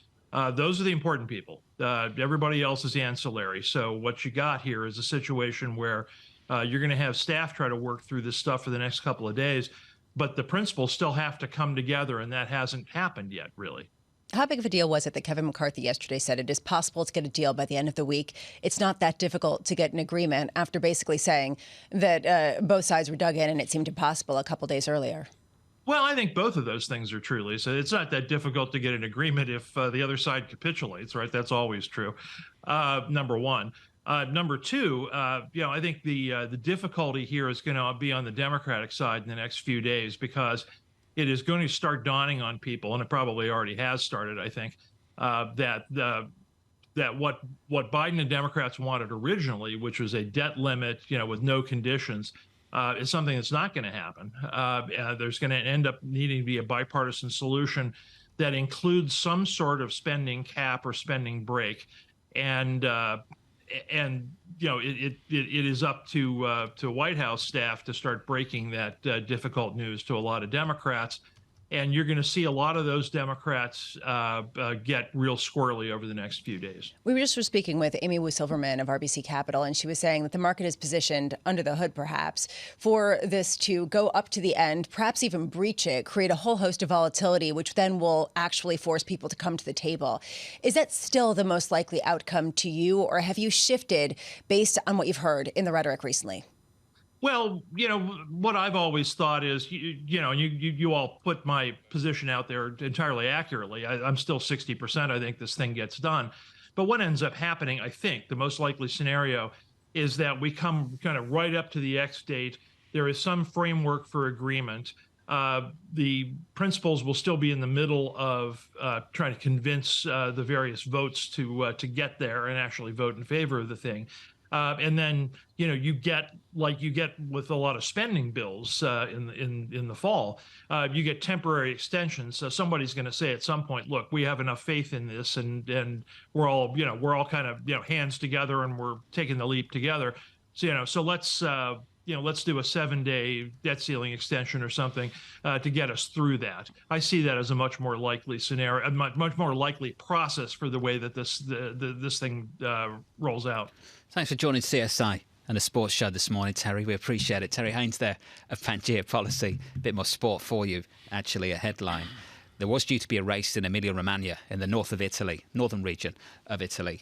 Those are the important people. Everybody else is ancillary. So what you got here is a situation where you're going to have staff try to work through this stuff for the next couple of days, but the principals still have to come together, and that hasn't happened yet, really. How big of a deal was it that Kevin McCarthy yesterday said it is possible to get a deal by the end of the week? It's not that difficult to get an agreement, after basically saying that both sides were dug in and it seemed impossible a couple days earlier. Well, I think both of those things are true, Lisa. It's not that difficult to get an agreement if the other side capitulates, right? That's always true, number one. Number two, I think the difficulty here is going to be on the Democratic side in the next few days, because it is going to start dawning on people, and it probably already has started, I think, that what Biden and Democrats wanted originally, which was a debt limit, with no conditions, is something that's not going to happen. There's going to end up needing to be a bipartisan solution that includes some sort of spending cap or spending break, and it is up to White House staff to start breaking that difficult news to a lot of Democrats. And you're going to see a lot of those Democrats get real squirrely over the next few days. We were just speaking with Amy Wu Silverman of RBC Capital, and she was saying that the market is positioned under the hood, perhaps, for this to go up to the end, perhaps even breach it, create a whole host of volatility, which then will actually force people to come to the table. Is that still the most likely outcome to you, or have you shifted based on what you've heard in the rhetoric recently? Well, what I've always thought is, you all put my position out there entirely accurately. I'm still 60%. I think this thing gets done. But what ends up happening, I think, the most likely scenario is that we come kind of right up to the X date. There is some framework for agreement. The principals will still be in the middle of trying to convince the various votes to get there and actually vote in favor of the thing. And then, you get, like you get with a lot of spending bills in the fall, you get temporary extensions. So somebody's going to say at some point, look, we have enough faith in this, and we're all kind of, hands together, and we're taking the leap together. So, so let's do a 7-day debt ceiling extension or something to get us through that. I see that as a much more likely scenario, a much more likely process for the way that this thing rolls out. Thanks for joining CSI and the Sports Show this morning, Terry. We appreciate it. Terry Haynes there of Pangea Policy. A bit more sport for you, actually, a headline. There was due to be a race in Emilia-Romagna in the northern region of Italy.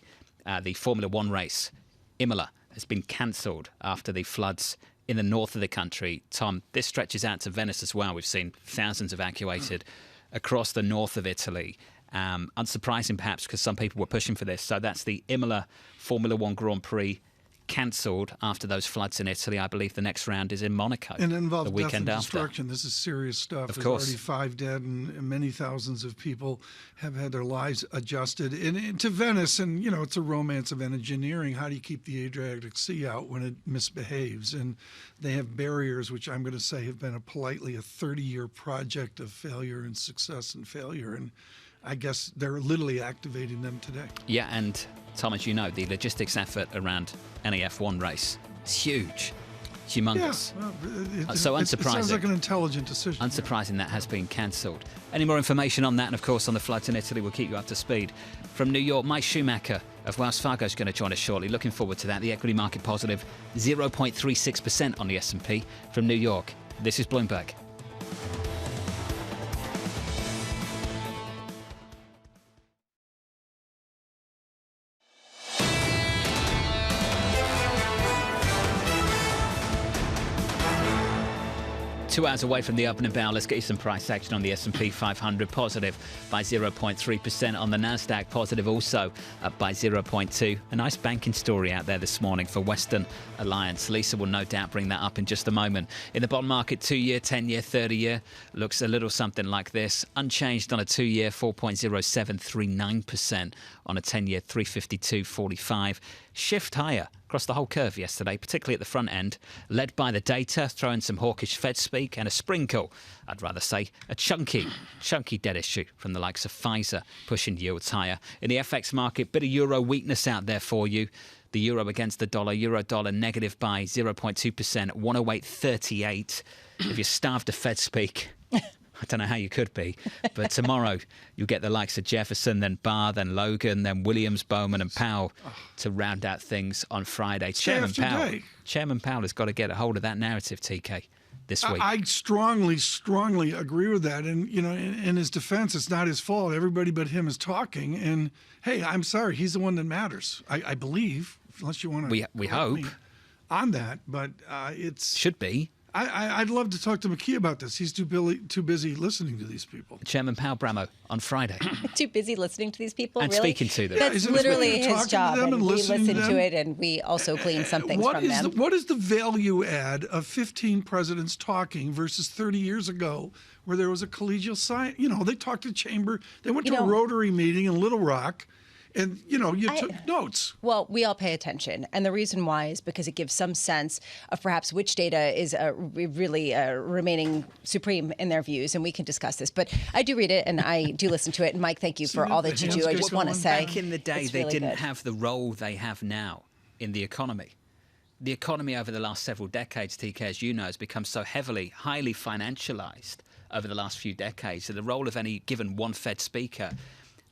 The Formula One race, Imola, has been cancelled after the floods in the north of the country. Tom, this stretches out to Venice as well. We've seen thousands evacuated across the north of Italy. Unsurprising, perhaps, because some people were pushing for this. So that's the Imola Formula One Grand Prix cancelled after those floods in Italy. I believe the next round is in Monaco. And it involves the weekend death and after. destruction. This is serious stuff. Of There's course. already 5 dead, and many thousands of people have had their lives adjusted. And to Venice, and it's a romance of engineering. How do you keep the Adriatic Sea out when it misbehaves? And they have barriers, which I'm going to say have been politely a 30-year project of failure and success and failure. And I guess they're literally activating them today. Yeah, and Tom, as you know, the logistics effort around any F1 race is huge. Humongous. Yeah, well, so unsurprising. It sounds like an intelligent decision. Unsurprising that has been cancelled. Any more information on that, and of course on the floods in Italy, we'll keep you up to speed. From New York, Mike Schumacher of Wells Fargo is going to join us shortly. Looking forward to that. The equity market positive 0.36% on the S&P. From New York, this is Bloomberg. 2 hours away from the opening bell. Let's get you some price action on the S&P 500, positive by 0.3%. On the Nasdaq, positive also, up by 0.2%. A nice banking story out there this morning for Western Alliance. Lisa will no doubt bring that up in just a moment. In the bond market, 2-year, 10-year, 30-year looks a little something like this. Unchanged on a 2-year, 4.0739%. On a 10-year, 352.45. Shift higher across the whole curve yesterday, particularly at the front end, led by the data, throwing some hawkish Fed speak and a sprinkle, I'd rather say, a chunky debt issue from the likes of Pfizer, pushing yields higher. In the FX market, bit of euro weakness out there for you. The euro against the dollar, euro-dollar negative by 0.2%, 108.38. If you're starved of Fed speak, I don't know how you could be, but tomorrow you'll get the likes of Jefferson, then Barr, then Logan, then Williams, Bowman and Powell to round out things on Friday. Chairman Powell has got to get a hold of that narrative, TK, this week. I strongly agree with that. And, you know, in his defense, it's not his fault. Everybody but him is talking. And, hey, I'm sorry, he's the one that matters, I believe, unless you want to. We hope. On that, but it's. Should be. I'd love to talk to McKee about this. He's too busy listening to these people. Chairman Powell Bramo on Friday. Too busy listening to these people? And really? speaking to them. That's literally his job. And we listen to it, and we also glean some things from them. What is the value add of 15 presidents talking versus 30 years ago where there was a collegial science? You know, they talked to Chamber. They went to a Rotary meeting in Little Rock. And, you know, you took notes. Well, we all pay attention. And the reason why is because it gives some sense of perhaps which data is really remaining supreme in their views. And we can discuss this. But I do read it and I do listen to it. And Mike, thank you for all that you do. I just want to say. Back in the day, they didn't have the role they have now in the economy. The economy over the last several decades, TK, as you know, has become so highly financialized over the last few decades. So the role of any given one Fed speaker,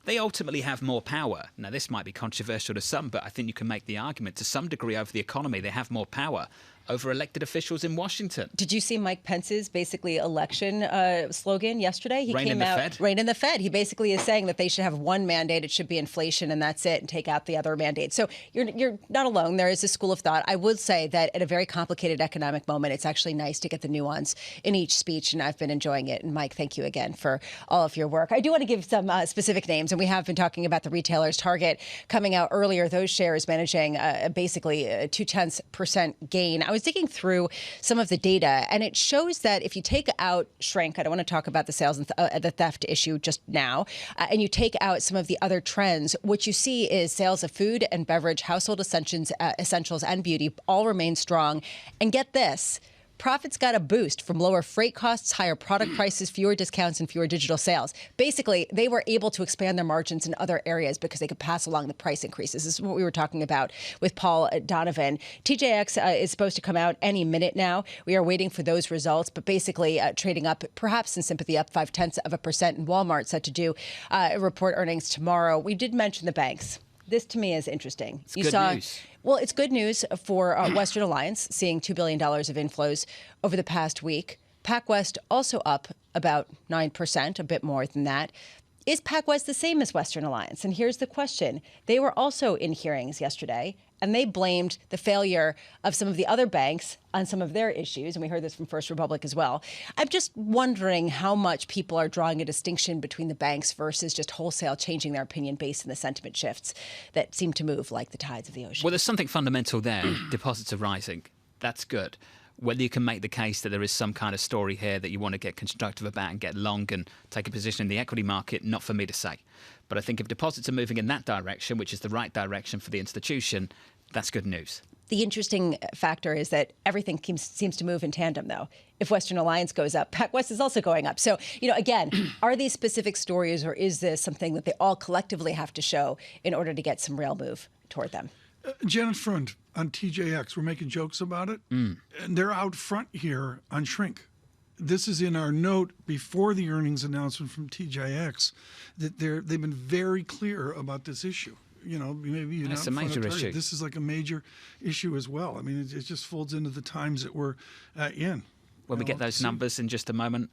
they ultimately have more power. Now, this might be controversial to some, but I think you can make the argument to some degree over the economy, they have more power over elected officials in Washington. Did you see Mike Pence's basically election slogan yesterday? He came out, rein in the Fed. He basically is saying that they should have one mandate. It should be inflation, and that's it, and take out the other mandate. So you're not alone. There is a school of thought. I would say that at a very complicated economic moment, it's actually nice to get the nuance in each speech, and I've been enjoying it. And Mike, thank you again for all of your work. I do want to give some specific names, and we have been talking about the retailers. Target coming out earlier, those shares managing basically a 0.2% gain. I was digging through some of the data, and it shows that if you take out shrink, I don't want to talk about the sales and the theft issue just now, and you take out some of the other trends, what you see is sales of food and beverage, household essentials and beauty all remain strong. And get this, profits got a boost from lower freight costs, higher product prices, fewer discounts, and fewer digital sales. Basically, they were able to expand their margins in other areas because they could pass along the price increases. This is what we were talking about with Paul Donovan. TJX is supposed to come out any minute now. We are waiting for those results, but basically trading up, perhaps in sympathy, up 0.5%. And Walmart set to do report earnings tomorrow. We did mention the banks. This, to me, is interesting. It's good news. Well, it's good news for Western Alliance, seeing $2 billion of inflows over the past week. PacWest also up about 9%, a bit more than that. Is PacWest the same as Western Alliance? And here's the question. They were also in hearings yesterday, and they blamed the failure of some of the other banks on some of their issues. And we heard this from First Republic as well. I'm just wondering how much people are drawing a distinction between the banks versus just wholesale changing their opinion based on the sentiment shifts that seem to move like the tides of the ocean. Well, there's something fundamental there. Deposits are rising. That's good. Whether you can make the case that there is some kind of story here that you want to get constructive about and get long and take a position in the equity market, not for me to say. But I think if deposits are moving in that direction, which is the right direction for the institution, that's good news. The interesting factor is that everything seems to move in tandem, though. If Western Alliance goes up, PacWest is also going up. So, again, are these specific stories, or is this something that they all collectively have to show in order to get some real move toward them? Janet Front on TJX, we're making jokes about it, and they're out front here on shrink. This is in our note before the earnings announcement from TJX that they've been very clear about this issue. Maybe you're That's not a major issue. This is like a major issue as well. I mean, it just folds into the times that we're in. When we get those numbers in just a moment,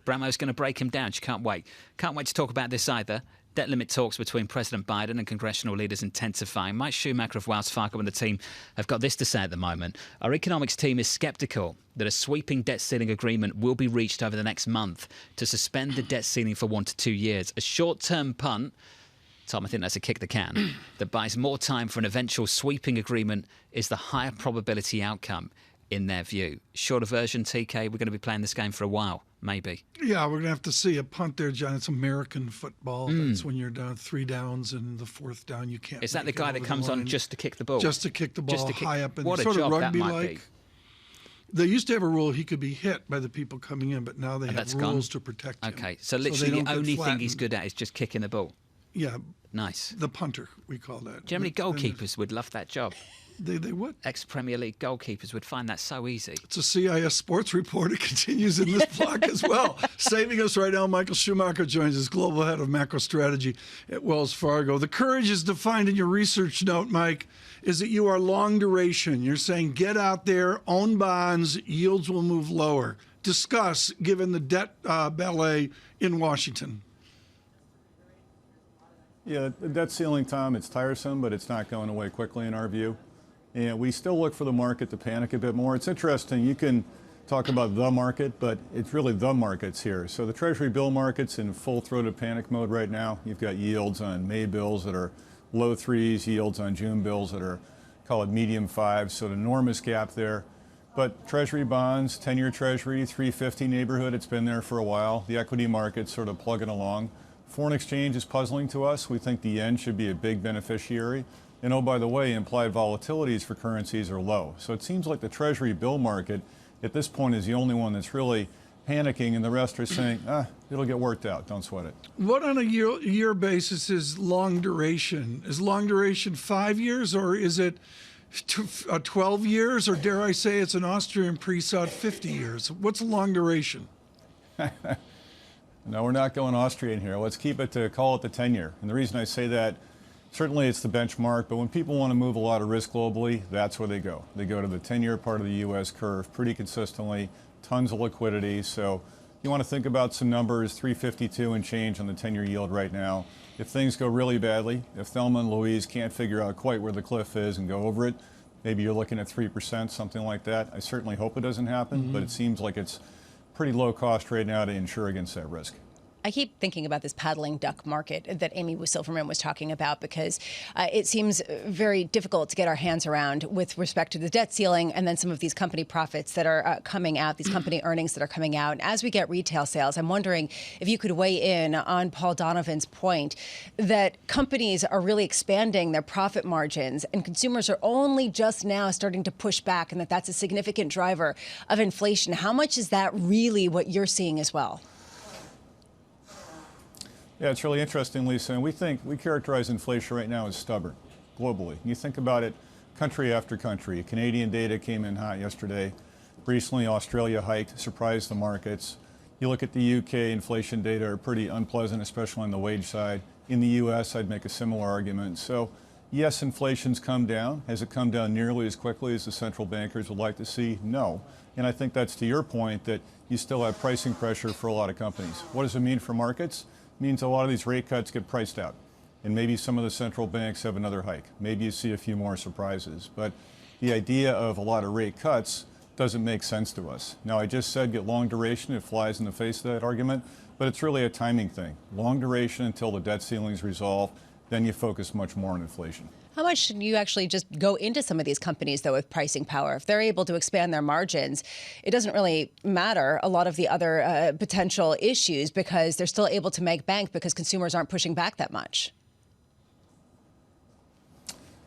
Bramo's going to break him down. She can't wait. Can't wait to talk about this either. Debt limit talks between President Biden and congressional leaders intensifying. Mike Schumacher of Wells Fargo and the team have got this to say at the moment. Our economics team is sceptical that a sweeping debt ceiling agreement will be reached over the next month to suspend the debt ceiling for 1 to 2 years. A short-term punt, Tom, I think that's a kick the can, that buys more time for an eventual sweeping agreement is the higher probability outcome in their view. Shorter version, TK, we're going to be playing this game for a while, maybe. Yeah, we're going to have to see a punt there, John. It's American football. That's when you're down 3 downs and the 4th down you can't. Is that the guy that comes on just to kick the ball? Just to kick the ball high up and what a sort job of rugby-like. that might be. They used to have a rule he could be hit by the people coming in, but now they have rules to protect him. Okay, so literally the only thing he's good at is just kicking the ball. Yeah. Nice. The punter, we call that. Generally, goalkeepers would love that job. They would. Ex-Premier League goalkeepers would find that so easy. It's a CIS sports report. It continues in this block as well. Saving us right now, Michael Schumacher joins us, Global Head of Macro Strategy at Wells Fargo. The courage is defined in your research note, Mike, is that you are long duration. You're saying get out there, own bonds, yields will move lower. Discuss, given the debt ballet in Washington. Yeah, the debt ceiling, Tom, it's tiresome, but it's not going away quickly in our view. And we still look for the market to panic a bit more. It's interesting. You can talk about the market, but it's really the markets here. So the Treasury bill market's in full-throated panic mode right now. You've got yields on May bills that are low 3s, yields on June bills that are, call it medium 5s, so an enormous gap there. But Treasury bonds, 10-year Treasury, 350 neighborhood, it's been there for a while. The equity market's sort of plugging along. Foreign exchange is puzzling to us. We think the yen should be a big beneficiary. And oh, by the way, implied volatilities for currencies are low. So it seems like the Treasury bill market at this point is the only one that's really panicking, and the rest are saying, it'll get worked out. Don't sweat it. What on a year basis is long duration? Is long duration 5 years, or is it 12 years, or dare I say it's an Austrian pre-sought 50 years? What's long duration? No, we're not going Austrian here. Let's keep it to call it the 10-year. And the reason I say that, certainly it's the benchmark, but when people want to move a lot of risk globally, that's where they go. They go to the 10-year part of the U.S. curve pretty consistently, tons of liquidity. So you want to think about some numbers, 352 and change on the 10-year yield right now. If things go really badly, if Thelma and Louise can't figure out quite where the cliff is and go over it, maybe you're looking at 3%, something like that. I certainly hope it doesn't happen, but it seems like it's pretty low cost right now to insure against that risk. I keep thinking about this paddling duck market that Amy Silverman was talking about, because it seems very difficult to get our hands around with respect to the debt ceiling and then some of these company profits that are coming out, these company earnings that are coming out. And as we get retail sales, I'm wondering if you could weigh in on Paul Donovan's point that companies are really expanding their profit margins and consumers are only just now starting to push back, and that's a significant driver of inflation. How much is that really what you're seeing as well? Yeah, it's really interesting, Lisa, and we characterize inflation right now as stubborn globally. You think about it country after country. Canadian data came in hot yesterday. Recently, Australia hiked, surprised the markets. You look at the UK, inflation data are pretty unpleasant, especially on the wage side. In the US, I'd make a similar argument. So, yes, inflation's come down. Has it come down nearly as quickly as the central bankers would like to see? No. And I think that's to your point that you still have pricing pressure for a lot of companies. What does it mean for markets? Means a lot of these rate cuts get priced out. And maybe some of the central banks have another hike. Maybe you see a few more surprises. But the idea of a lot of rate cuts doesn't make sense to us. Now, I just said get long duration. It flies in the face of that argument. But it's really a timing thing. Long duration until the debt ceiling is resolved. Then you focus much more on inflation. How much should you actually just go into some of these companies, though, with pricing power? If they're able to expand their margins, it doesn't really matter a lot of the other potential issues, because they're still able to make bank because consumers aren't pushing back that much.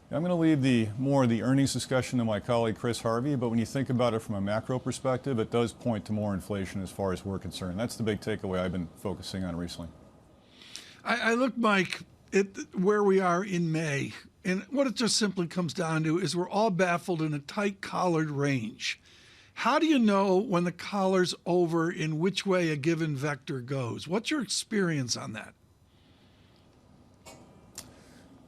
I'm going to leave more of the earnings discussion to my colleague Chris Harvey, but when you think about it from a macro perspective, it does point to more inflation as far as we're concerned. That's the big takeaway I've been focusing on recently. I look, Mike, at where we are in May, and what it just simply comes down to is we're all baffled in a tight collared range. How do you know when the collar's over in which way a given vector goes? What's your experience on that?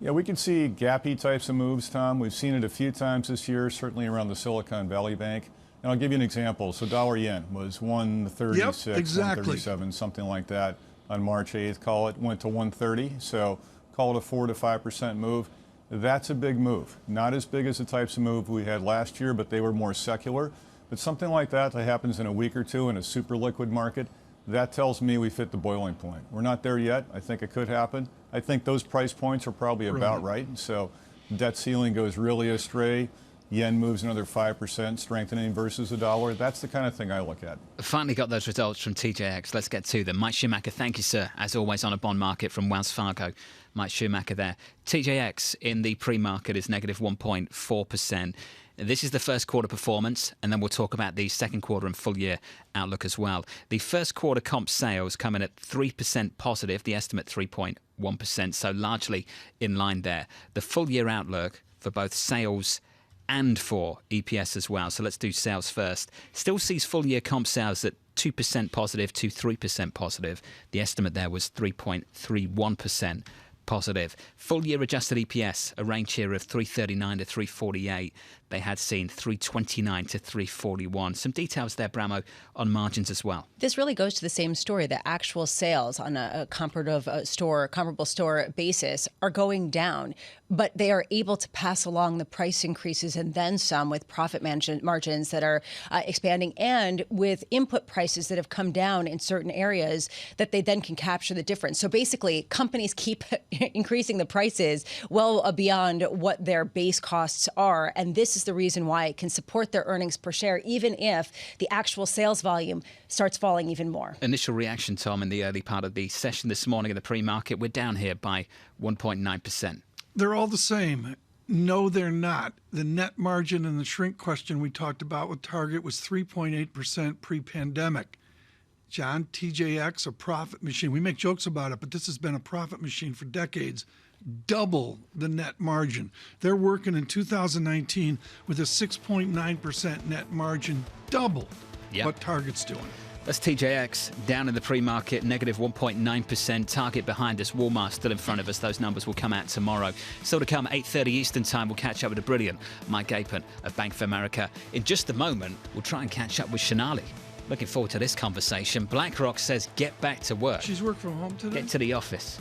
Yeah, we can see gappy types of moves, Tom. We've seen it a few times this year, certainly around the Silicon Valley Bank. And I'll give you an example. So dollar yen was 136, yep, exactly. 137, something like that on March 8th. Call it, went to 130. So call it a 4 to 5% move. That's a big move. Not as big as the types of move we had last year, but they were more secular. But something like that happens in a week or two in a super liquid market, that tells me we've hit the boiling point. We're not there yet. I think it could happen. I think those price points are probably about right. So debt ceiling goes really astray. Yen moves another 5%, strengthening versus the dollar. That's the kind of thing I look at. Finally got those results from TJX. Let's get to them. Mike Schumacher, thank you, sir, as always, on a bond market from Wells Fargo. Mike Schumacher there. TJX in the pre-market is negative 1.4%. This is the first quarter performance, and then we'll talk about the second quarter and full year outlook as well. The first quarter comp sales come in at 3% positive, the estimate 3.1%, so largely in line there. The full year outlook for both sales and for EPS as well. So let's do sales first. Still sees full year comp sales at 2% positive to 3% positive. The estimate there was 3.31%. positive. Full year adjusted EPS, a range here of 339 to 348. They had seen 329 to 341. Some details there, Bramo, on margins as well. This really goes to the same story. The actual sales on a comparable store basis are going down, but they are able to pass along the price increases and then some with profit margins that are expanding and with input prices that have come down in certain areas that they then can capture the difference. So basically, companies keep increasing the prices well beyond what their base costs are, and this is the reason why it can support their earnings per share, even if the actual sales volume starts falling even more. Initial reaction, Tom, in the early part of the session this morning in the pre-market, we're down here by 1.9%. They're all the same. No, they're not. The net margin and the shrink question we talked about with Target was 3.8% pre-pandemic. John, TJX, a profit machine. We make jokes about it, but this has been a profit machine for decades. Double the net margin. They're working in 2019 with a 6.9% net margin, double what Target's doing. That's TJX down in the pre-market, negative 1.9%. Target behind us, Walmart still in front of us. Those numbers will come out tomorrow. Still to come, 8:30 Eastern time, we'll catch up with the brilliant Mike Apon of Bank of America. In just a moment, we'll try and catch up with Shanali. Looking forward to this conversation. BlackRock says get back to work. She's working from home today? Get to the office.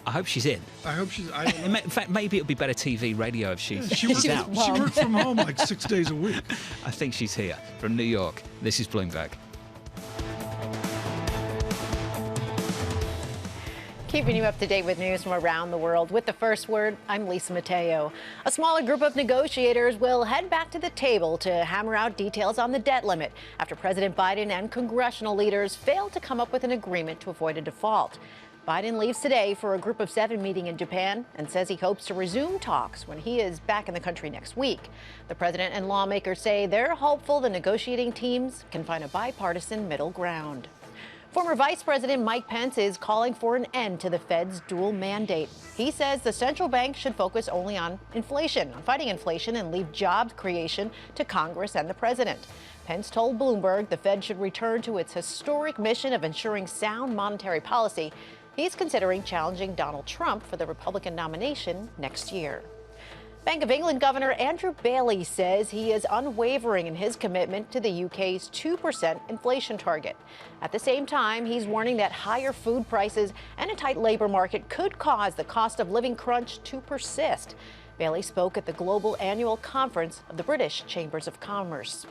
I hope she's in. I hope she's. In fact, maybe it'll be better TV, radio if she's out. She works from home like 6 days a week. I think she's here from New York. This is Bloomberg. Keeping you up to date with news from around the world. With the first word, I'm Lisa Mateo. A smaller group of negotiators will head back to the table to hammer out details on the debt limit after President Biden and congressional leaders failed to come up with an agreement to avoid a default. Biden leaves today for a Group of 7 meeting in Japan and says he hopes to resume talks when he is back in the country next week. The president and lawmakers say they're hopeful the negotiating teams can find a bipartisan middle ground. Former Vice President Mike Pence is calling for an end to the Fed's dual mandate. He says the central bank should focus only on inflation, on fighting inflation, and leave job creation to Congress and the president. Pence told Bloomberg the Fed should return to its historic mission of ensuring sound monetary policy. He's considering challenging Donald Trump for the Republican nomination next year. Bank of England Governor Andrew Bailey says he is unwavering in his commitment to the UK's 2% inflation target. At the same time, he's warning that higher food prices and a tight labor market could cause the cost of living crunch to persist. Bailey spoke at the global annual conference of the British Chambers of Commerce.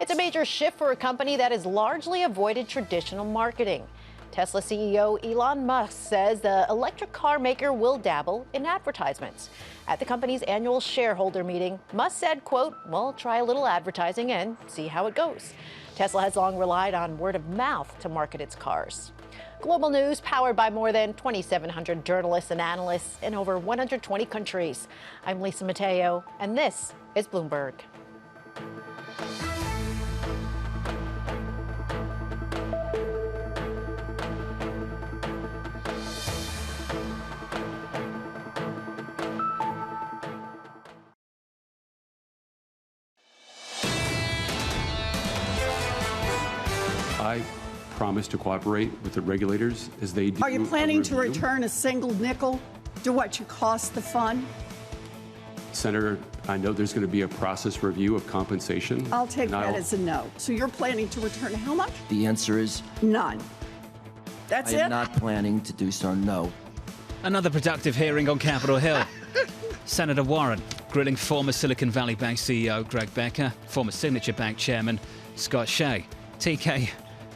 It's a major shift for a company that has largely avoided traditional marketing. Tesla CEO Elon Musk says the electric car maker will dabble in advertisements. At the company's annual shareholder meeting, Musk said, quote, "We'll try a little advertising and see how it goes." Tesla has long relied on word of mouth to market its cars. Global news powered by more than 2,700 journalists and analysts in over 120 countries. I'm Lisa Mateo, and this is Bloomberg. I promise to cooperate with the regulators as they do. Are you planning to return a single nickel to what you cost the fund? Senator, I know there's going to be a process review of compensation. I'll take that as a no. So you're planning to return how much? The answer is none. That's it? I am not planning to do so, no. Another productive hearing on Capitol Hill. Senator Warren grilling former Silicon Valley Bank CEO Greg Becker, former Signature Bank Chairman Scott Shea. TK,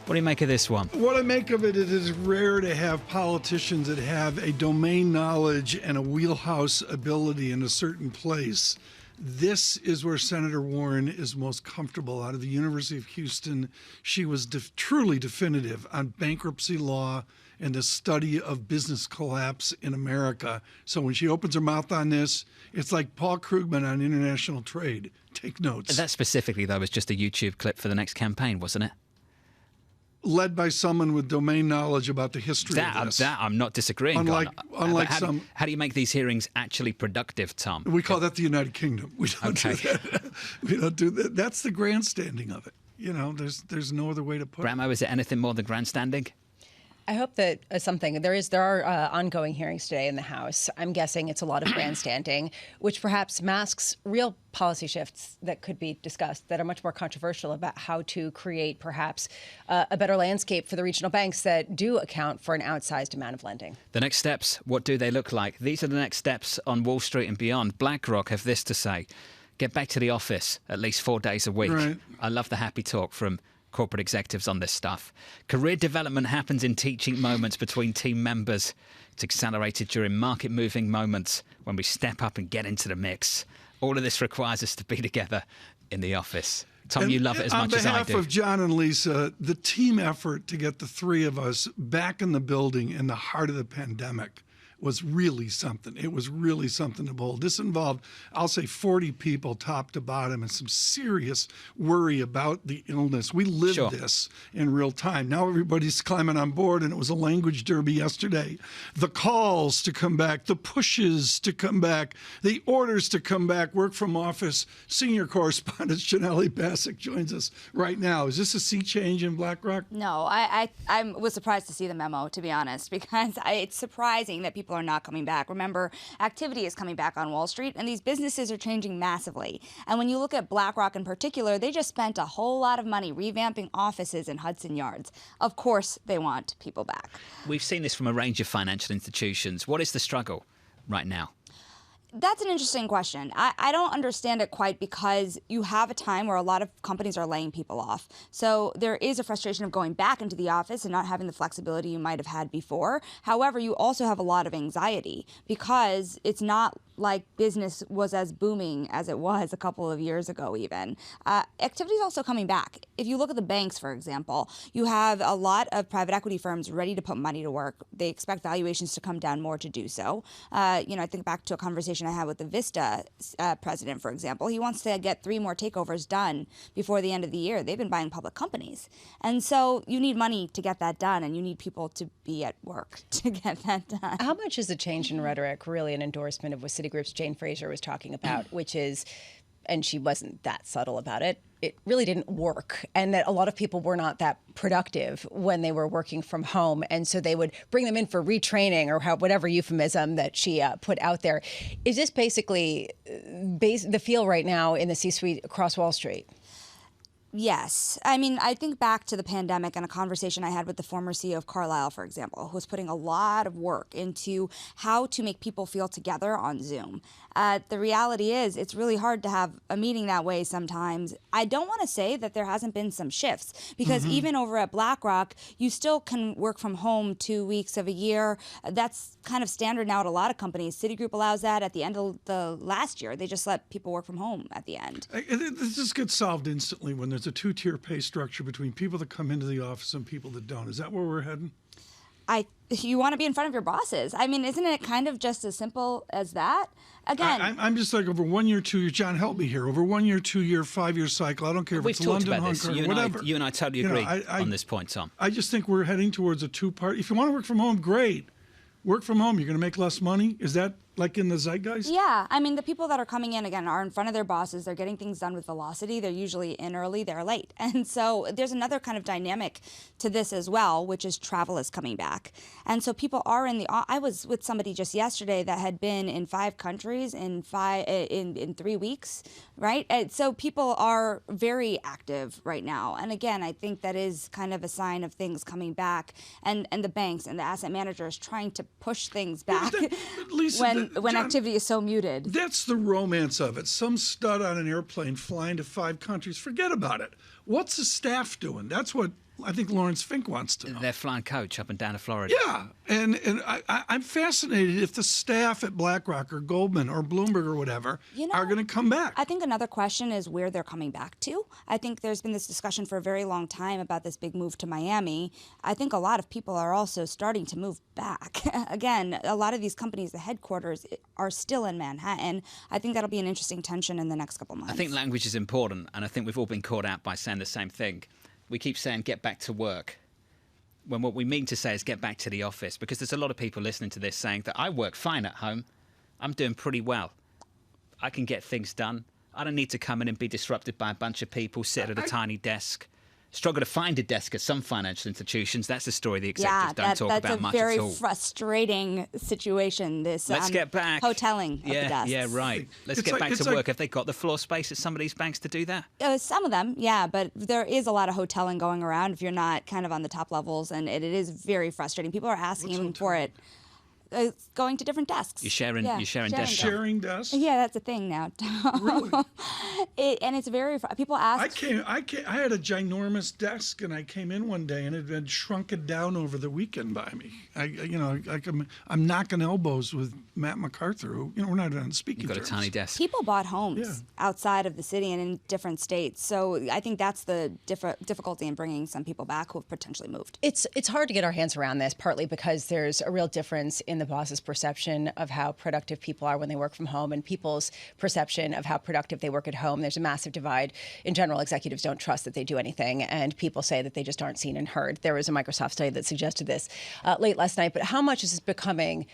what do you make of this one? What I make of it is rare to have politicians that have a domain knowledge and a wheelhouse ability in a certain place. This is where Senator Warren is most comfortable. Out of the University of Houston, she was truly definitive on bankruptcy law and the study of business collapse in America. So when she opens her mouth on this, it's like Paul Krugman on international trade. Take notes. That specifically, though, was just a YouTube clip for the next campaign, wasn't it? Led by someone with domain knowledge about the history of this. That I'm not disagreeing Unlike on. How do you make these hearings actually productive, Tom? We call that the United Kingdom. We don't do that. We don't do that. That's the grandstanding of it. You know, there's no other way to put it. Bramo, is it anything more than grandstanding? I hope that there are ongoing hearings today in the House. I'm guessing it's a lot of grandstanding, which perhaps masks real policy shifts that could be discussed that are much more controversial about how to create perhaps a better landscape for the regional banks that do account for an outsized amount of lending. The next steps, what do they look like? These are the next steps on Wall Street and beyond. BlackRock have this to say: get back to the office at least 4 days a week. Right. I love the happy talk from corporate executives on this stuff. Career development happens in teaching moments between team members. It's accelerated during market-moving moments when we step up and get into the mix. All of this requires us to be together in the office. Tom, you love it as much as I do. On behalf of John and Lisa, the team effort to get the three of us back in the building in the heart of the pandemic was really something. It was really something to behold. This involved, I'll say, 40 people top to bottom and some serious worry about the illness. We lived this in real time. Now everybody's climbing on board, and it was a language derby yesterday. The calls to come back, the pushes to come back, the orders to come back, work from office. Senior correspondent Janelle Bassick joins us right now. Is this a sea change in BlackRock? No, I was surprised to see the memo, to be honest, because it's surprising that people are not coming back. Remember, activity is coming back on Wall Street, and these businesses are changing massively. And when you look at BlackRock in particular, they just spent a whole lot of money revamping offices in Hudson Yards. Of course, they want people back. We've seen this from a range of financial institutions. What is the struggle right now? That's an interesting question. I don't understand it quite, because you have a time where a lot of companies are laying people off. So there is a frustration of going back into the office and not having the flexibility you might have had before. However, you also have a lot of anxiety, because it's not like business was as booming as it was a couple of years ago even. Activity is also coming back. If you look at the banks, for example, you have a lot of private equity firms ready to put money to work. They expect valuations to come down more to do so. I think back to a conversation I had with the Vista president, for example. He wants to get 3 more takeovers done before the end of the year. They've been buying public companies. And so you need money to get that done, and you need people to be at work to get that done. How much is the change in rhetoric really an endorsement of what Citigroup's Jane Fraser was talking about, which is, and she wasn't that subtle about it, it really didn't work, and that a lot of people were not that productive when they were working from home, and so they would bring them in for retraining or whatever euphemism that she put out there. Is this basically the feel right now in the C-suite across Wall Street? Yes. I mean, I think back to the pandemic and a conversation I had with the former CEO of Carlyle, for example, who was putting a lot of work into how to make people feel together on Zoom. The reality is it's really hard to have a meeting that way sometimes. I don't want to say that there hasn't been some shifts, because even over at BlackRock, you still can work from home 2 weeks of a year. That's kind of standard now at a lot of companies. Citigroup allows that at the end of the last year. They just let people work from home at the end. This gets solved instantly when there's a 2-tier pay structure between people that come into the office and people that don't. Is that where we're heading? you want to be in front of your bosses. I mean, isn't it kind of just as simple as that? Again, I'm just like over 1 year, 2 year. John, help me here. Over 1 year, 2 year, 5 year cycle. I don't care if We've it's talked London, about Hong this. Kong, You whatever. and I totally agree on this point, Tom. I just think we're heading towards a two-part. If you want to work from home, great. Work from home. You're going to make less money. Is that like in the zeitgeist? Yeah, I mean, the people that are coming in, again, are in front of their bosses. They're getting things done with velocity. They're usually in early, they're late. And so there's another kind of dynamic to this as well, which is travel is coming back. And so people are I was with somebody just yesterday that had been in 5 countries in 3 weeks, right? And so people are very active right now. And again, I think that is kind of a sign of things coming back, and the banks and the asset managers trying to push things back Lisa, when activity is so muted. That's the romance of it. Some stud on an airplane flying to 5 countries. Forget about it. What's the staff doing? That's what I think Lawrence Fink wants to know. They're flying coach up and down to Florida. Yeah, and I'm fascinated if the staff at BlackRock or Goldman or Bloomberg or whatever are going to come back. I think another question is where they're coming back to. I think there's been this discussion for a very long time about this big move to Miami. I think a lot of people are also starting to move back. Again, a lot of these companies, the headquarters are still in Manhattan. I think that'll be an interesting tension in the next couple months. I think language is important, and I think we've all been caught out by saying the same thing. We keep saying get back to work, when what we mean to say is get back to the office, because there's a lot of people listening to this saying that I work fine at home. I'm doing pretty well. I can get things done. I don't need to come in and be disrupted by a bunch of people, sit at a tiny desk. Struggle to find a desk at some financial institutions. That's the story the executives don't talk about much at all. That's a very frustrating situation, this Let's get back. hoteling of the desks. Yeah, right. Let's get back to work. Have they got the floor space at some of these banks to do that? Some of them, yeah, but there is a lot of hoteling going around if you're not kind of on the top levels, and it is very frustrating. People are asking for it. Going to different desks. You're sharing desks. Sharing desks? Yeah, that's a thing now. Really? And it's very, people ask. I had a ginormous desk, and I came in one day, and it had been shrunken down over the weekend by me. I'm knocking elbows with Matt MacArthur, who, we're not on speaking terms. You've got a tiny desk. People bought homes outside of the city and in different states. So I think that's the difficulty in bringing some people back who have potentially moved. It's hard to get our hands around this, partly because there's a real difference in the boss's perception of how productive people are when they work from home and people's perception of how productive they work at home. There's a massive divide. In general, executives don't trust that they do anything, and people say that they just aren't seen and heard. There was a Microsoft study that suggested this late last night, but how much is this becoming,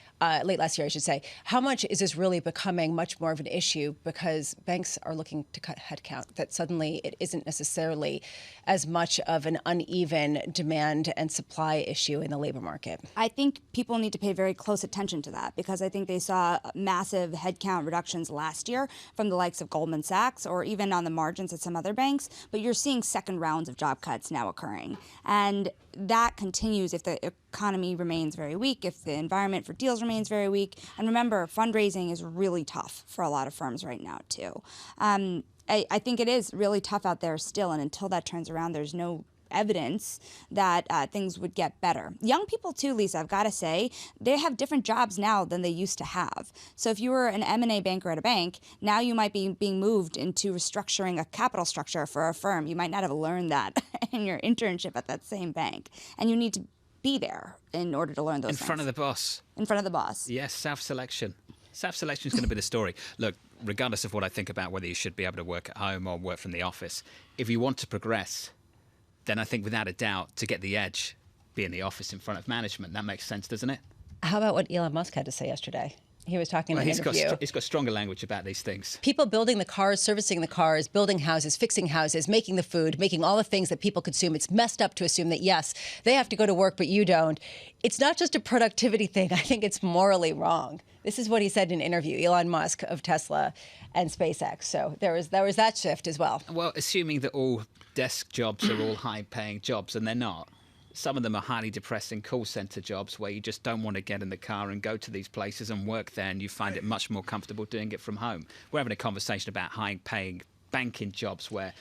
late last year, I should say, how much is this really becoming much more of an issue because banks are looking to cut headcount, that suddenly it isn't necessarily as much of an uneven demand and supply issue in the labor market? I think people need to pay very close attention to that, because I think they saw massive headcount reductions last year from the likes of Goldman Sachs or even on the margins at some other banks. But you're seeing second rounds of job cuts now occurring. And that continues if the economy remains very weak, if the environment for deals remains very weak. And remember, fundraising is really tough for a lot of firms right now, too. I think it is really tough out there still. And until that turns around, there's no evidence that things would get better. Young people too, Lisa, I've got to say, they have different jobs now than they used to have. So if you were an M&A banker at a bank, now you might be being moved into restructuring a capital structure for a firm. You might not have learned that in your internship at that same bank. And you need to be there in order to learn those things. In front of the boss. In front of the boss. Yes, self-selection. Self-selection is going to be the story. Look, regardless of what I think about whether you should be able to work at home or work from the office, if you want to progress, then I think without a doubt, to get the edge, be in the office in front of management. That makes sense, doesn't it? How about what Elon Musk had to say yesterday? He was talking in an interview. He's got stronger language about these things. People building the cars, servicing the cars, building houses, fixing houses, making the food, making all the things that people consume. It's messed up to assume that, yes, they have to go to work, but you don't. It's not just a productivity thing. I think it's morally wrong. This is what he said in an interview, Elon Musk of Tesla and SpaceX. So there was that shift as well. Well, assuming that all desk jobs are all high-paying jobs, and they're not. Some of them are highly depressing call center jobs where you just don't want to get in the car and go to these places and work there, and you find it much more comfortable doing it from home. We're having a conversation about high-paying banking jobs where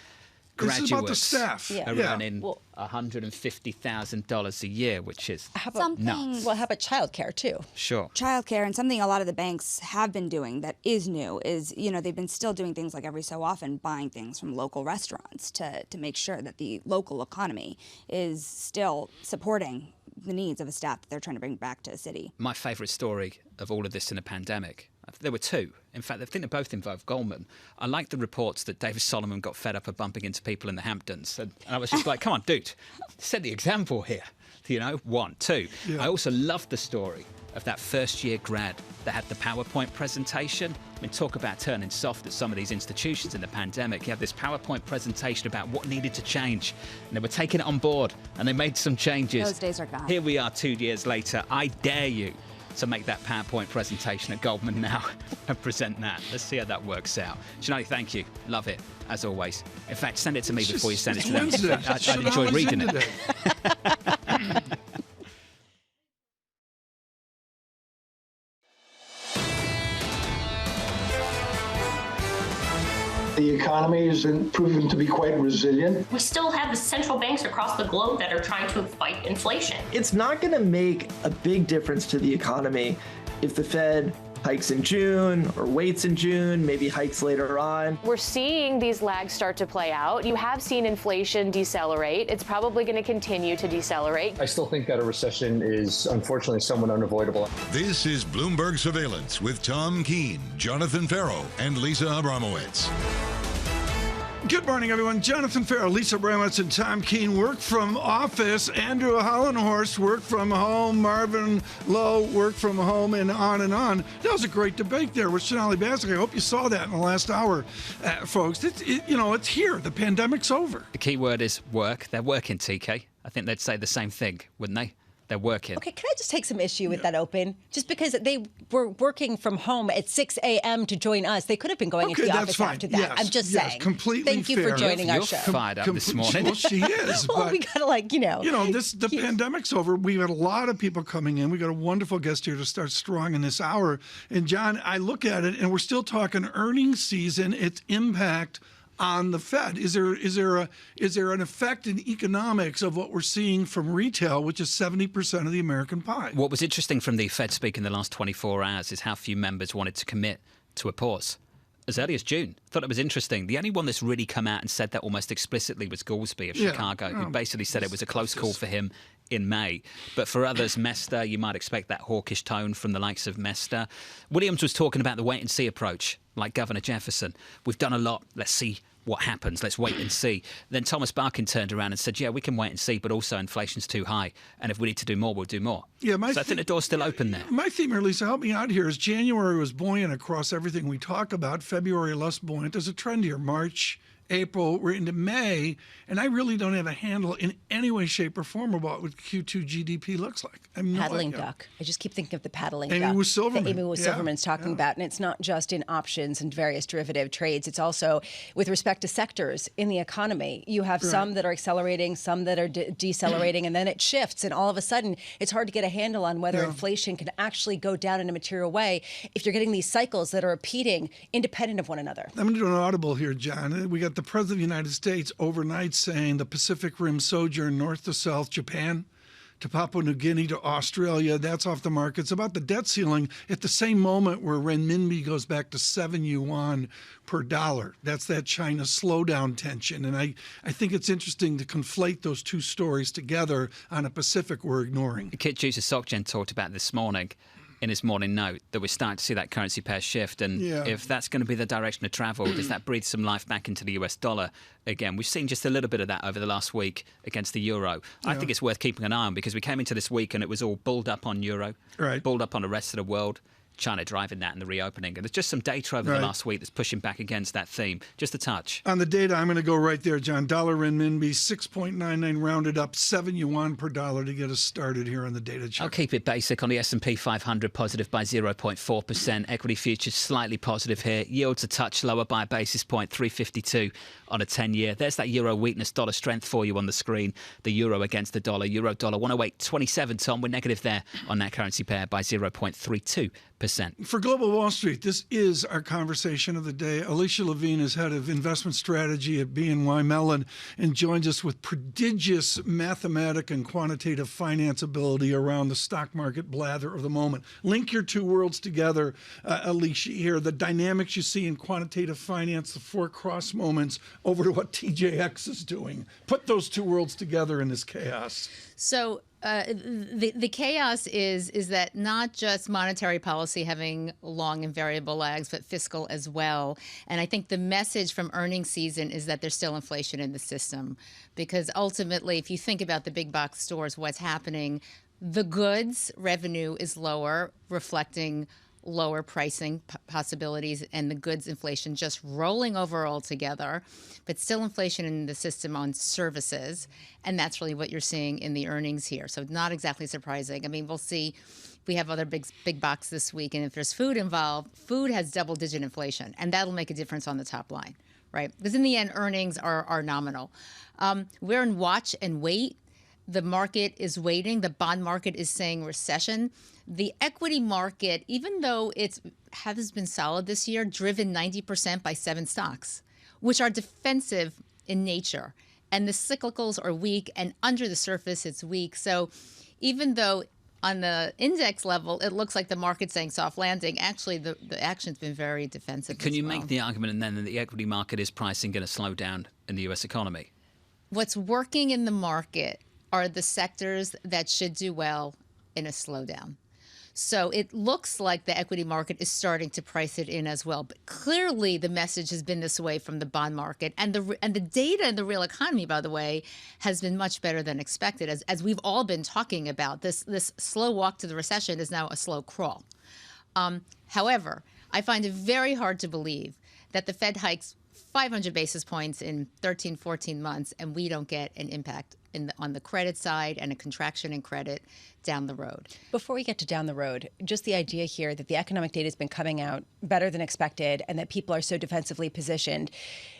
graduates is about the staff. are earning $150,000 a year, which is nuts. Well, how about childcare too? Sure. Childcare, and something a lot of the banks have been doing that is new is, they've been still doing things like every so often buying things from local restaurants to make sure that the local economy is still supporting the needs of a staff that they're trying to bring back to the city. My favourite story of all of this in the pandemic, there were two. In fact, I think they both involved Goldman. I like the reports that David Solomon got fed up of bumping into people in the Hamptons. And I was just like, come on, dude, set the example here. 1, 2. Yeah. I also loved the story of that first-year grad that had the PowerPoint presentation. I mean, talk about turning soft at some of these institutions in the pandemic. You have this PowerPoint presentation about what needed to change, and they were taking it on board, and they made some changes. Those days are gone. Here we are 2 years later. I dare you to make that PowerPoint presentation at Goldman now and present that. Let's see how that works out. Shanae, thank you. Love it, as always. In fact, send it to me before you send it to them. I enjoy reading it. The economy has proven to be quite resilient. We still have the central banks across the globe that are trying to fight inflation. It's not going to make a big difference to the economy if the Fed hikes in June or waits in June, maybe hikes later on. We're seeing these lags start to play out. You have seen inflation decelerate. It's probably going to continue to decelerate. I still think that a recession is unfortunately somewhat unavoidable. This is Bloomberg Surveillance with Tom Keene, Jonathan Ferro, and Lisa Abramowicz. Good morning, everyone. Jonathan Ferro, Lisa Abramowicz, and Tom Keene work from office. Andrew Hollenhorst work from home. Marvin Lowe work from home, and on and on. That was a great debate there with Sonali Basak. I hope you saw that in the last hour, folks. It's here. The pandemic's over. The key word is work. They're working, TK. I think they'd say the same thing, wouldn't they? They're working. Okay, can I just take some issue with that open? Just because they were working from home at 6 a.m. to join us. They could have been going into the office after that. Yes, I'm just saying. Completely Thank you for joining our show. You're fired up this morning. Well, she is. Well, we got to the pandemic's over. We got a lot of people coming in. We got a wonderful guest here to start strong in this hour. And John, I look at it, and we're still talking earnings season, its impact on the Fed. Is there an effect in economics of what we're seeing from retail, which is 70% of the American pie? What was interesting from the Fed speak in the last 24 hours is how few members wanted to commit to a pause. As early as June. Thought it was interesting. The only one that's really come out and said that almost explicitly was Goolsby of Chicago, who basically said it was a close call for him in May. But for others, Mester, you might expect that hawkish tone from the likes of Mester. Williams was talking about the wait-and-see approach, like Governor Jefferson. We've done a lot. Let's see what happens. Let's wait and see. Then Thomas Barkin turned around and said, yeah, we can wait and see, but also inflation's too high. And if we need to do more, we'll do more. Yeah, so I think the door's still open there. My theme here, Lisa, help me out here, is January was buoyant across everything we talk about. February, less buoyant. There's a trend here. March, April, we're into May, and I really don't have a handle in any way, shape, or form about what Q2 GDP looks like. Paddling duck. I just keep thinking of the paddling duck. Amy Wu Silverman. That Amy Wu Silverman's talking about. And it's not just in options and various derivative trades. It's also with respect to sectors in the economy. You have some that are accelerating, some that are decelerating, and then it shifts. And all of a sudden, it's hard to get a handle on whether inflation can actually go down in a material way if you're getting these cycles that are repeating independent of one another. I'm going to do an audible here, John. We got the President of the United States overnight saying the Pacific Rim sojourn north to south, Japan to Papua New Guinea to Australia, that's off the market. It's about the debt ceiling at the same moment where renminbi goes back to 7 yuan per dollar. That's that China slowdown tension. And I think it's interesting to conflate those two stories together on a Pacific we're ignoring. Kit Juicer SocGen talked about this morning in his morning note that we're starting to see that currency pair shift. And if that's going to be the direction of travel, does that breathe some life back into the US dollar again? We've seen just a little bit of that over the last week against the euro. I think it's worth keeping an eye on because we came into this week and it was all bulled up on euro, bulled up on the rest of the world. China driving that in the reopening. And there's just some data over the last week that's pushing back against that theme. Just a touch. On the data, I'm going to go right there, John. Dollar renminbi, 6.99 rounded up, 7 yuan per dollar to get us started here on the data chart. I'll keep it basic. On the S&P 500, positive by 0.4%. Equity futures slightly positive here. Yields a touch lower by a basis point, 352 on a 10-year. There's that euro weakness, dollar strength for you on the screen. The euro against the dollar. Euro dollar 108.27, Tom. We're negative there on that currency pair by 0.32%. For Global Wall Street, this is our conversation of the day. Alicia Levine is head of investment strategy at BNY Mellon and joins us with prodigious mathematic and quantitative finance ability around the stock market blather of the moment. Link your two worlds together, Alicia, here. The dynamics you see in quantitative finance, the four cross moments, over to what TJX is doing. Put those two worlds together in this chaos. So the chaos is that not just monetary policy having long and variable lags, but fiscal as well. And I think the message from earnings season is that there's still inflation in the system, because ultimately, if you think about the big box stores, what's happening, the goods revenue is lower, reflecting lower pricing possibilities, and the goods inflation just rolling over altogether, but still inflation in the system on services. And that's really what you're seeing in the earnings here. So not exactly surprising. I mean, we'll see. We have other big box this week, and if there's food involved, food has double-digit inflation, and that'll make a difference on the top line, right? Because in the end, earnings are nominal. We're in watch and wait. The market is waiting. The bond market is saying recession. The equity market, even though it has been solid this year, driven 90% by 7 stocks, which are defensive in nature. And the cyclicals are weak, and under the surface, it's weak. So even though on the index level, it looks like the market's saying soft landing, actually the action's been very defensive. Can you make the argument and then that the equity market is pricing going to slow down in the U.S. economy? What's working in the market are the sectors that should do well in a slowdown. So it looks like the equity market is starting to price it in as well. But clearly the message has been this way from the bond market. And the data in the real economy, by the way, has been much better than expected. As we've all been talking about, this slow walk to the recession is now a slow crawl. However, I find it very hard to believe that the Fed hikes 500 basis points in 13, 14 months, and we don't get an impact on the credit side and a contraction in credit down the road. Before we get to down the road, just the idea here that the economic data has been coming out better than expected and that people are so defensively positioned.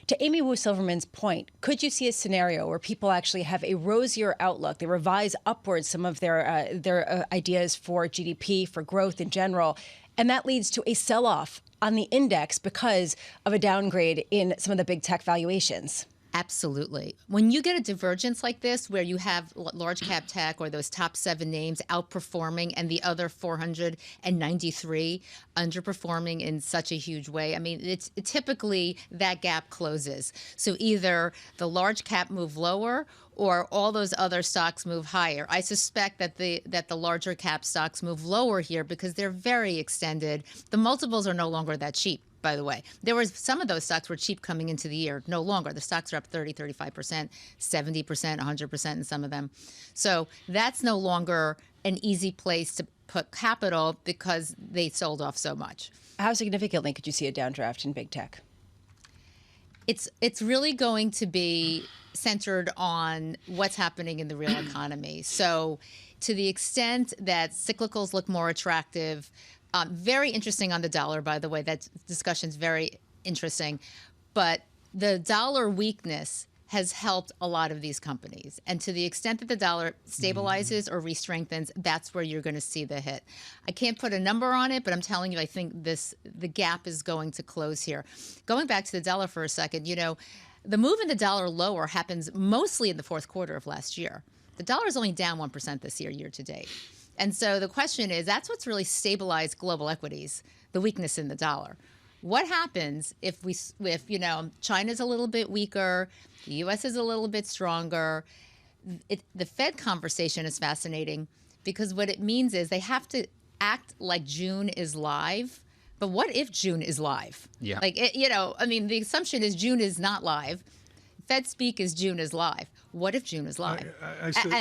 To Amy Wu Silverman's point, could you see a scenario where people actually have a rosier outlook? They revise upwards some of their ideas for GDP, for growth in general, and that leads to a sell-off on the index because of a downgrade in some of the big tech valuations? Absolutely. When you get a divergence like this, where you have large cap tech or those top 7 names outperforming and the other 493 underperforming in such a huge way, I mean, it's typically that gap closes. So either the large cap move lower or all those other stocks move higher. I suspect that the larger cap stocks move lower here because they're very extended. The multiples are no longer that cheap. By the way, there was some of those stocks were cheap coming into the year. No longer. The stocks are up 30, 35%, 70%, 100% in some of them. So that's no longer an easy place to put capital because they sold off so much. How significantly could you see a downdraft in big tech? It's really going to be centered on what's happening in the real economy. So to the extent that cyclicals look more attractive, very interesting on the dollar, by the way. That discussion's very interesting. But the dollar weakness has helped a lot of these companies. And to the extent that the dollar stabilizes or re-strengthens, that's where you're going to see the hit. I can't put a number on it, but I'm telling you, I think the gap is going to close here. Going back to the dollar for a second, the move in the dollar lower happens mostly in the fourth quarter of last year. The dollar is only down 1% this year, year to date. And so the question is, that's what's really stabilized global equities, the weakness in the dollar. What happens if China's a little bit weaker, the U.S. is a little bit stronger? The Fed conversation is fascinating because what it means is they have to act like June is live. But what if June is live? Yeah. The assumption is June is not live. Fed speak is June is live. What if June is live?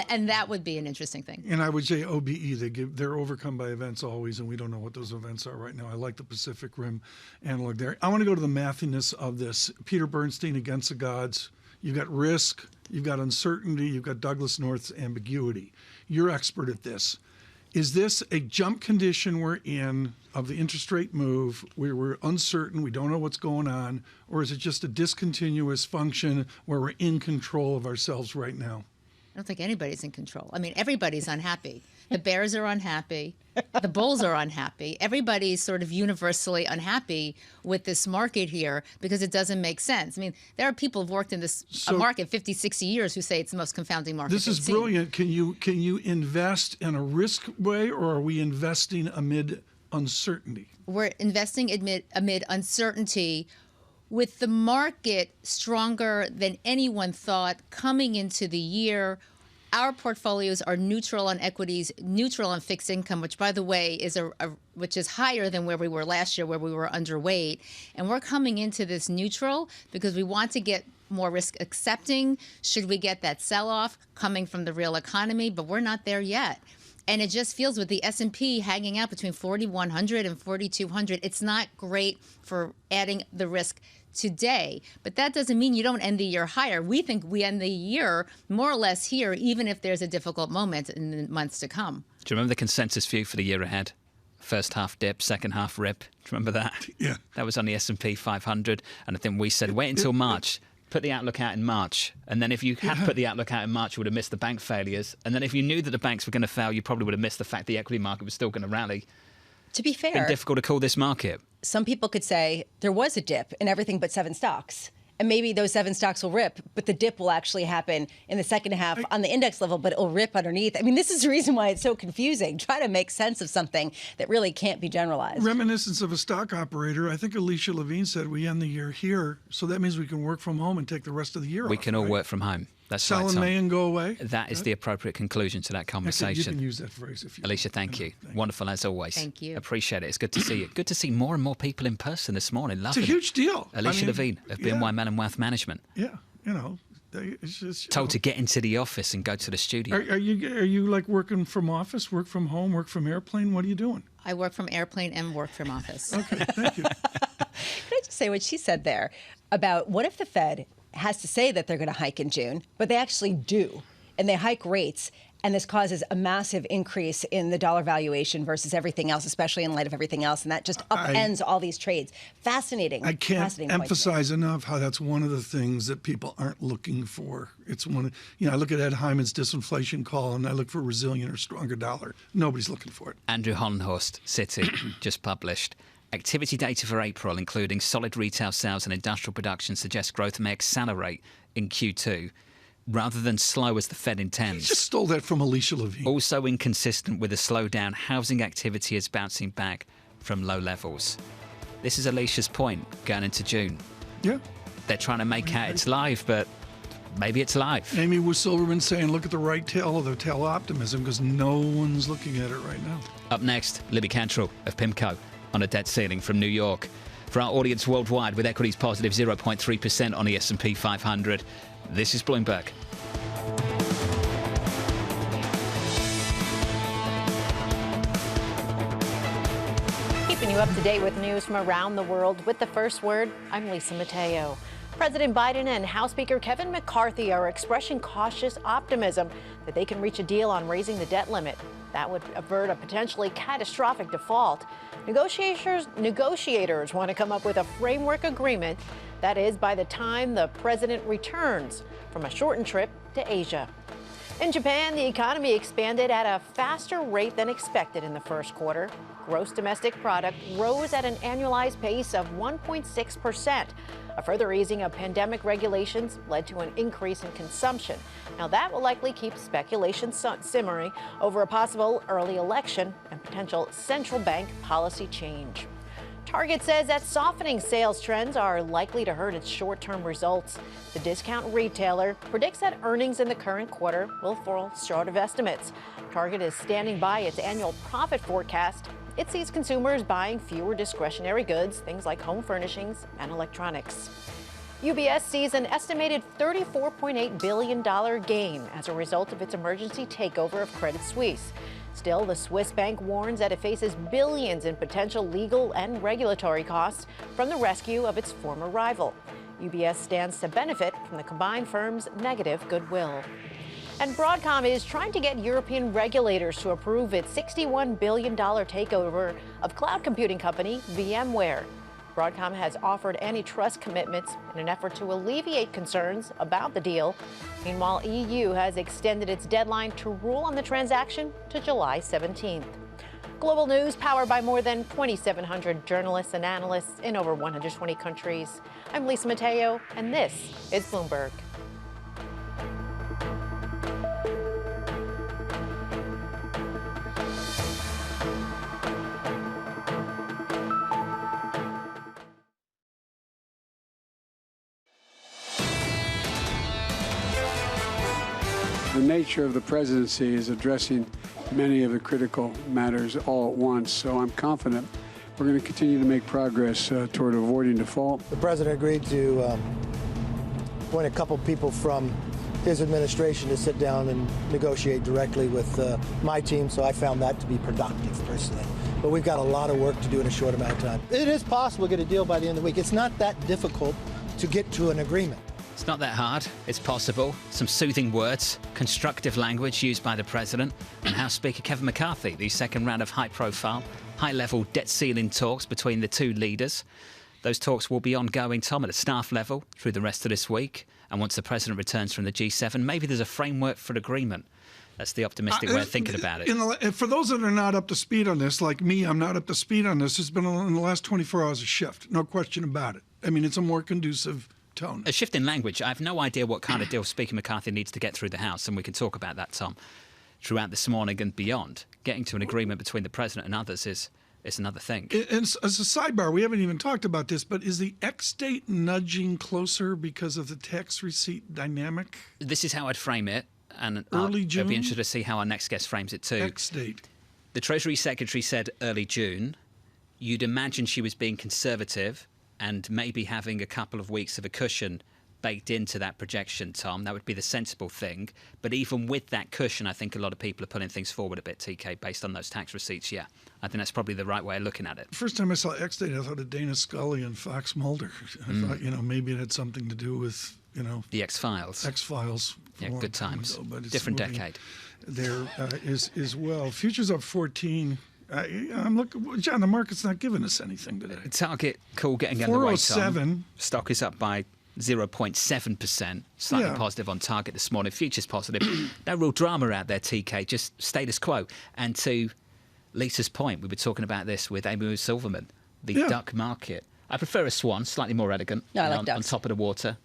And that would be an interesting thing. And I would say OBE, they're overcome by events always, and we don't know what those events are right now. I like the Pacific Rim analog there. I want to go to the mathiness of this. Peter Bernstein, Against the Gods. You've got risk, you've got uncertainty, you've got Douglas North's ambiguity. You're expert at this. Is this a jump condition we're in of the interest rate move where we're uncertain, we don't know what's going on, or is it just a discontinuous function where we're in control of ourselves right now? don't think anybody's in control. I mean, everybody's unhappy. The Bears are unhappy. The Bulls are unhappy. Everybody's sort of universally unhappy with this market here because it doesn't make sense. I mean, there are people who've worked in this market 50, 60 years who say it's the most confounding market. This is brilliant. Can you invest in a risk way, or are we investing amid uncertainty? We're investing amid uncertainty, with the market stronger than anyone thought coming into the year. Our portfolios are neutral on equities, neutral on fixed income, which, by the way, is which is higher than where we were last year, where we were underweight. And we're coming into this neutral because we want to get more risk accepting should we get that sell-off coming from the real economy, but we're not there yet. And it just feels with the S&P hanging out between 4,100 and 4,200, it's not great for adding the risk today. But that doesn't mean you don't end the year higher. We think we end the year more or less here, even if there's a difficult moment in the months to come. Do you remember the consensus view for the year ahead? First half dip, second half rip. Do you remember that? Yeah. That was on the S&P 500. And I think we said, wait until March. Put the outlook out in March. And then if you had put the outlook out in March, you would have missed the bank failures. And then if you knew that the banks were going to fail, you probably would have missed the fact the equity market was still going to rally. To be fair, it's been difficult to call this market. Some people could say there was a dip in everything but 7 stocks. And maybe those 7 stocks will rip, but the dip will actually happen in the second half on the index level, but it'll rip underneath. I mean, this is the reason why it's so confusing. Try to make sense of something that really can't be generalized. Reminiscence of a stock operator. I think Alicia Levine said we end the year here, so that means we can work from home and take the rest of the year off. We can all work from home. That's Sell right, in Tom. May and go away. That is the appropriate conclusion to that conversation. You can use that phrase if you Alicia, thank you. Wonderful as always. Thank you. Appreciate it. It's good to see you. Good to see more and more people in person this morning. It's a huge deal. Alicia Levine of BNY Mellon Wealth Management. Yeah, you know. It's just, told to get into the office and go to the studio. Are you like working from office, work from home, work from airplane? What are you doing? I work from airplane and work from office. Okay, thank you. Can I just say what she said there about what if the Fed has to say that they're going to hike in June, but they actually do, and they hike rates, and this causes a massive increase in the dollar valuation versus everything else, especially in light of everything else, and that just upends all these trades. Fascinating. I can't fascinating emphasize enough how that's one of the things that people aren't looking for. It's one of, I look at Ed Hyman's disinflation call, and I look for resilient or stronger dollar. Nobody's looking for it. Andrew Hollenhorst, Citi, just published. Activity data for April, including solid retail sales and industrial production, suggests growth may accelerate in Q2 rather than slow as the Fed intends. You just stole that from Alicia Levine. Also inconsistent with a slowdown, housing activity is bouncing back from low levels. This is Alicia's point going into June. Yeah. They're trying to make out it's live, but maybe it's live. Amy Wu Silverman saying, look at the right tail of the tail optimism, because no one's looking at it right now. Up next, Libby Cantrell of PIMCO on a debt ceiling from New York. For our audience worldwide, with equities positive 0.3% on the S&P 500, this is Bloomberg. Keeping you up to date with news from around the world with the first word, I'm Lisa Mateo. President Biden and House Speaker Kevin McCarthy are expressing cautious optimism that they can reach a deal on raising the debt limit. That would avert a potentially catastrophic default. Negotiators want to come up with a framework agreement, that is, by the time the president returns from a shortened trip to Asia. In Japan, the economy expanded at a faster rate than expected in the first quarter. Gross domestic product rose at an annualized pace of 1.6%. A further easing of pandemic regulations led to an increase in consumption. Now, that will likely keep speculation simmering over a possible early election and potential central bank policy change. Target says that softening sales trends are likely to hurt its short-term results. The discount retailer predicts that earnings in the current quarter will fall short of estimates. Target is standing by its annual profit forecast. It sees consumers buying fewer discretionary goods, things like home furnishings and electronics. UBS sees an estimated $34.8 billion gain as a result of its emergency takeover of Credit Suisse. Still, the Swiss bank warns that it faces billions in potential legal and regulatory costs from the rescue of its former rival. UBS stands to benefit from the combined firm's negative goodwill. And Broadcom is trying to get European regulators to approve its $61 billion takeover of cloud computing company VMware. Broadcom has offered antitrust commitments in an effort to alleviate concerns about the deal. Meanwhile, EU has extended its deadline to rule on the transaction to July 17th. Global news powered by more than 2,700 journalists and analysts in over 120 countries. I'm Lisa Mateo, and this is Bloomberg. The nature of the presidency is addressing many of the critical matters all at once, so I'm confident we're going to continue to make progress toward avoiding default. The president agreed to appoint a couple people from his administration to sit down and negotiate directly with my team, so I found that to be productive personally. But we've got a lot of work to do in a short amount of time. It is possible to get a deal by the end of the week. It's not that difficult to get to an agreement. It's not that hard. It's possible. Some soothing words, constructive language used by the president and House Speaker Kevin McCarthy. The second round of high-profile, high-level debt ceiling talks between the two leaders. Those talks will be ongoing, Tom, at a staff level through the rest of this week. And once the president returns from the G7, maybe there's a framework for an agreement. That's the optimistic way of thinking about it. For those that are not up to speed on this, like me, I'm not up to speed on this. It's been in the last 24 hours a shift. No question about it. I mean, it's a more conducive tone. A shift in language. I have no idea what kind of deal Speaker McCarthy needs to get through the House, and we can talk about that, Tom, throughout this morning and beyond. Getting to an agreement between the president and others is another thing. And as a sidebar, we haven't even talked about this, but is the X-date nudging closer because of the tax receipt dynamic? This is how I'd frame it, and early June? I'll be interested to see how our next guest frames it too. X-date. The Treasury Secretary said early June. You'd imagine she was being conservative and maybe having a couple of weeks of a cushion baked into that projection, Tom. That would be the sensible thing. But even with that cushion, I think a lot of people are putting things forward a bit, TK, based on those tax receipts. Yeah, I think that's probably the right way of looking at it. First time I saw X-date, I thought of Dana Scully and Fox Mulder. I thought, maybe it had something to do with, the X-Files. X-Files. Yeah, good times. Ago, but different decade. There is well. Futures up 14. I'm looking, John. The market's not giving us anything today. Target call getting underway. 407. Stock is up by 0.7%, slightly positive on target this morning. Futures positive. No real drama out there, TK. Just status quo. And to Lisa's point, we were talking about this with Amy Silverman. The duck market. I prefer a swan, slightly more elegant. No, I like ducks. On top of the water.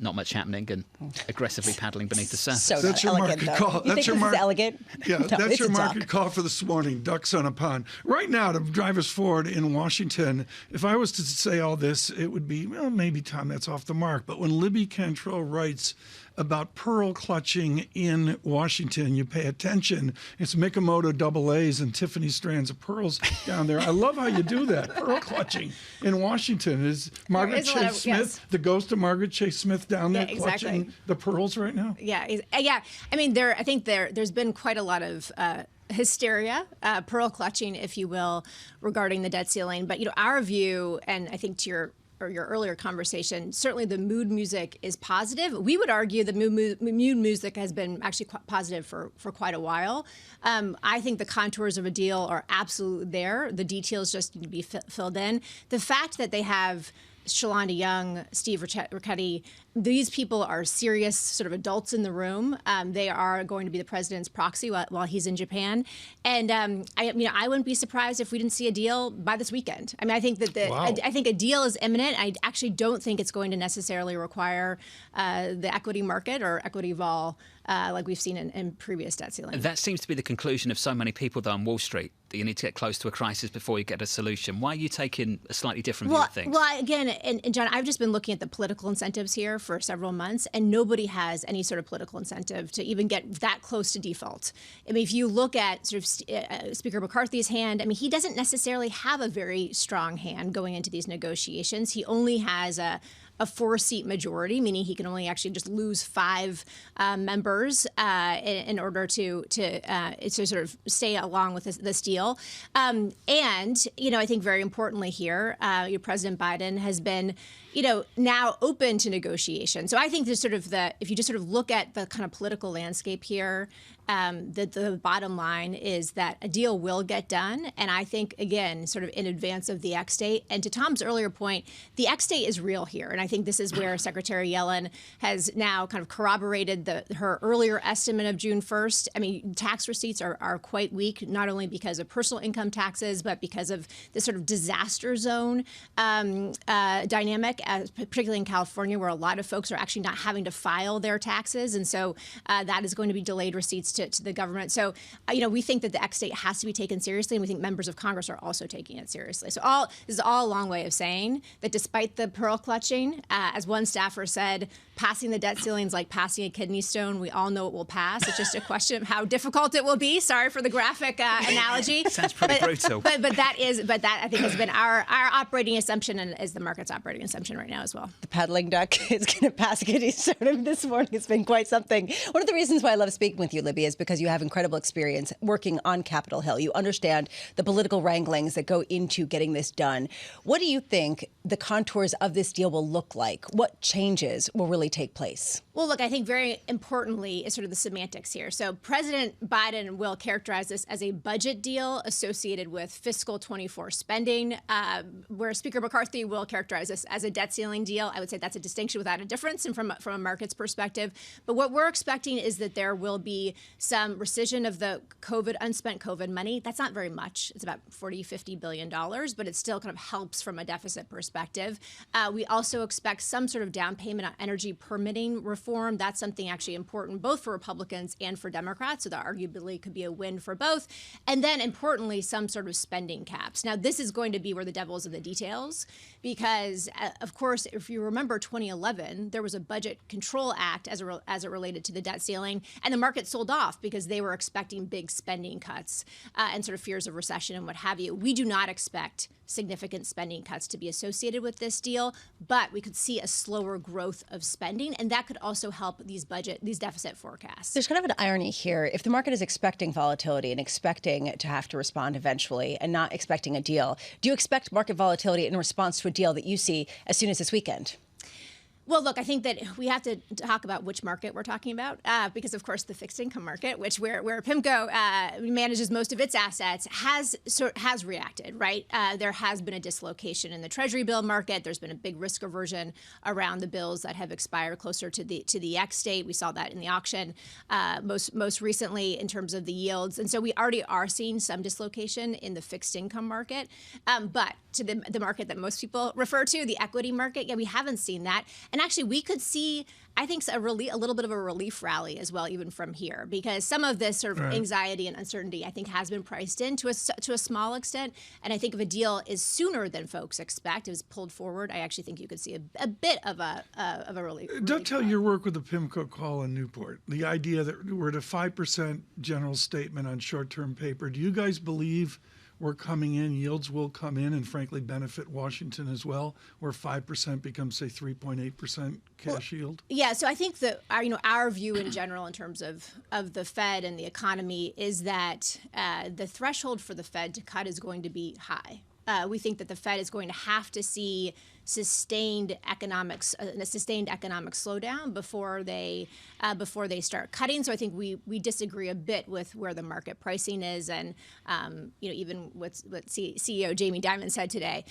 Not much happening and aggressively paddling beneath the surface. So that's your elegant, market though. call. You That's think your this is elegant? Yeah, No, that's it's your a market duck. call for this morning. Ducks on a pond. Right now, to drive us forward in Washington, if I was to say all this, it would be, well, maybe, Tom, that's off the mark. But when Libby Cantrell writes about pearl clutching in Washington, you pay attention. It's Mikamoto double A's and Tiffany strands of pearls down there. I love how you do that. Pearl clutching in Washington. Is Margaret Chase Smith, the ghost of Margaret Chase Smith down there clutching the pearls right now? Yeah. I mean, I think there's been quite a lot of hysteria, pearl clutching, if you will, regarding the debt ceiling. But, our view, and I think to your earlier conversation, certainly the mood music is positive. We would argue the mood music has been actually quite positive for quite a while. I think the contours of a deal are absolutely there. The details just need to be filled in. The fact that they have Shalanda Young, Steve Ricchetti, these people are serious sort of adults in the room. They are going to be the president's proxy while he's in Japan. And I wouldn't be surprised if we didn't see a deal by this weekend. I mean, I think that I think a deal is imminent. I actually don't think it's going to necessarily require the equity market or equity vol like we've seen in previous debt ceilings. That seems to be the conclusion of so many people, though, on Wall Street, that you need to get close to a crisis before you get a solution. Why are you taking a slightly different view of things? Well, again, and John, I've just been looking at the political incentives here for several months, and nobody has any sort of political incentive to even get that close to default. I mean, if you look at sort of Speaker McCarthy's hand, I mean, he doesn't necessarily have a very strong hand going into these negotiations. He only has a 4-seat majority, meaning he can only actually just lose 5 members in order to sort of stay along with this deal. And I think very importantly here, President Biden has been, now open to negotiation. So I think there's if you just sort of look at the kind of political landscape here, the bottom line is that a deal will get done. And I think, again, sort of in advance of the X date. And to Tom's earlier point, the X date is real here. And I think this is where Secretary Yellen has now kind of corroborated her earlier estimate of June 1st. I mean, tax receipts are quite weak, not only because of personal income taxes, but because of this sort of disaster zone dynamic, particularly in California, where a lot of folks are actually not having to file their taxes. And so that is going to be delayed receipts to the government. So, we think that the X date has to be taken seriously, and we think members of Congress are also taking it seriously. So this is all a long way of saying that despite the pearl clutching, as one staffer said, passing the debt ceiling is like passing a kidney stone. We all know it will pass. It's just a question of how difficult it will be. Sorry for the graphic analogy. Sounds pretty brutal. But that I think has been our operating assumption, and is the market's operating assumption right now as well. The paddling duck is going to pass a kidney stone this morning. It's been quite something. One of the reasons why I love speaking with you, Libby, is because you have incredible experience working on Capitol Hill. You understand the political wranglings that go into getting this done. What do you think the contours of this deal will look like? What changes will really take place? Well, look, I think very importantly is sort of the semantics here. So President Biden will characterize this as a budget deal associated with fiscal 24 spending, where Speaker McCarthy will characterize this as a debt ceiling deal. I would say that's a distinction without a difference, and from a market's perspective. But what we're expecting is that there will be some rescission of the unspent COVID money. That's not very much. It's about $40-50 billion, but it still kind of helps from a deficit perspective. We also expect some sort of down payment on energy permitting reform. That's something actually important both for Republicans and for Democrats, so that arguably could be a win for both. And then importantly, some sort of spending caps. Now, this is going to be where the devil's in the details, because of course, if you remember 2011, there was a Budget Control Act as it related to the debt ceiling, and the market sold off because they were expecting big spending cuts and sort of fears of recession and what have you. We do not expect significant spending cuts to be associated with this deal, but we could see a slower growth of spending, and that could also help these deficit forecasts. There's kind of an irony here. If the market is expecting volatility and expecting to have to respond eventually and not expecting a deal, do you expect market volatility in response to a deal that you see as soon as this weekend? Well, look, I think that we have to talk about which market we're talking about, because, of course, the fixed income market, where PIMCO manages most of its assets, has reacted, right? There has been a dislocation in the Treasury bill market. There's been a big risk aversion around the bills that have expired closer to the X date. We saw that in the auction most recently in terms of the yields. And so we already are seeing some dislocation in the fixed income market. But to the market that most people refer to, the equity market, we haven't seen that. And actually, we could see, I think, a little bit of a relief rally as well, even from here, because some of this sort of anxiety and uncertainty, I think, has been priced in to a small extent. And I think if a deal is sooner than folks expect, it was pulled forward, I actually think you could see a bit of a relief. Dovetail your work with the PIMCO call in Newport, the idea that we're at a 5% general statement on short-term paper. Do you guys believe we're coming in, yields will come in and frankly benefit Washington as well, where 5% becomes, say, 3.8% cash yield? Yeah, so I think that our view in general in terms of the Fed and the economy is that the threshold for the Fed to cut is going to be high. We think that the Fed is going to have to see a sustained economic slowdown before they start cutting. So I think we disagree a bit with where the market pricing is, and even what CEO Jamie Dimon said today.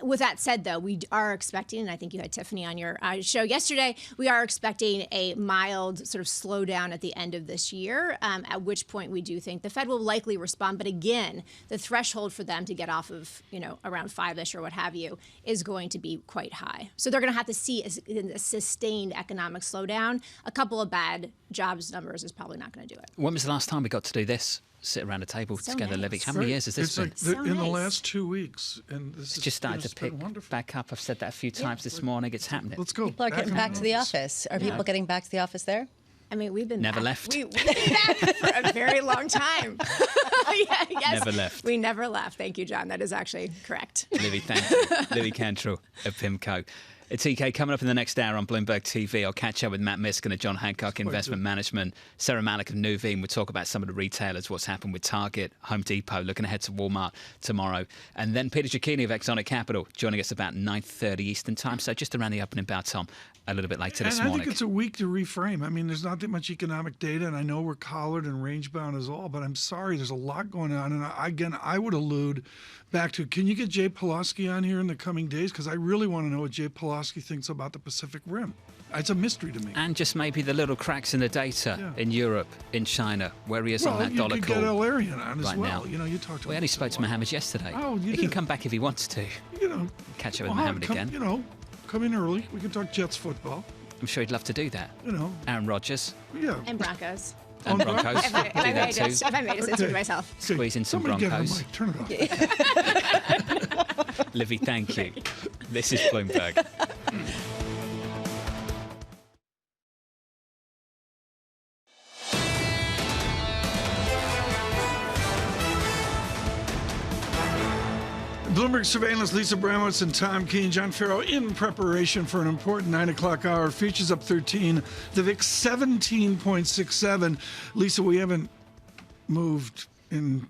With that said, though, we are expecting, and I think you had Tiffany on your show yesterday, we are expecting a mild sort of slowdown at the end of this year, at which point we do think the Fed will likely respond. But again, the threshold for them to get off of around 5-ish or what have you is going to be quite high. So they're going to have to see a sustained economic slowdown. A couple of bad jobs numbers is probably not going to do it. When was the last time we got to do this? Sit around a table together, Libby. How many years has this been? In the last 2 weeks, and this just started to pick back up. I've said that a few times this morning. It's happening. Let's go. People are getting back to the office. Are people getting back to the office there? I mean, we've been never back. left. We've been back for a very long time. Yes, never left. We never left. Thank you, John. That is actually correct. Libby, thank you. Libby Cantrell of PIMCO. TK, coming up in the next hour on Bloomberg TV, I'll catch up with Matt Miskin of John Hancock Investment Management, Sarah Malik of Nuveen. We'll talk about some of the retailers, what's happened with Target, Home Depot, looking ahead to Walmart tomorrow. And then Peter Keene of Exonic Capital joining us about 9:30 Eastern Time. So just around the opening bell, Tom, a little bit later this morning. I think it's a week to reframe. I mean, there's not that much economic data, and I know we're collared and range-bound as all, but I'm sorry, there's a lot going on. And I would allude back to, can you get Jay Pulaski on here in the coming days? Because I really want to know what Jay Pulaski thinks about the Pacific Rim. It's a mystery to me. And just maybe the little cracks in the data in Europe, in China, where he is on that dollar call. You could get El Arian on as right well. Now. You know, you talked to We only spoke to Mohammed yesterday. Oh, he can come back if he wants to. You know, catch up with Mohammed again. You know, come in early. We can talk Jets football. I'm sure he'd love to do that. You know, Aaron Rodgers. Yeah. And Broncos. And Broncos. If I made it to myself. Squeeze in some Somebody Broncos. Get him a mic. Turn it off. Livy, thank you. This is Bloomberg. Bloomberg Surveillance, Lisa Abramowicz and Tom Keene, John Ferro in preparation for an important 9 o'clock hour. Futures up 13, the VIX 17.67. Lisa, we haven't moved in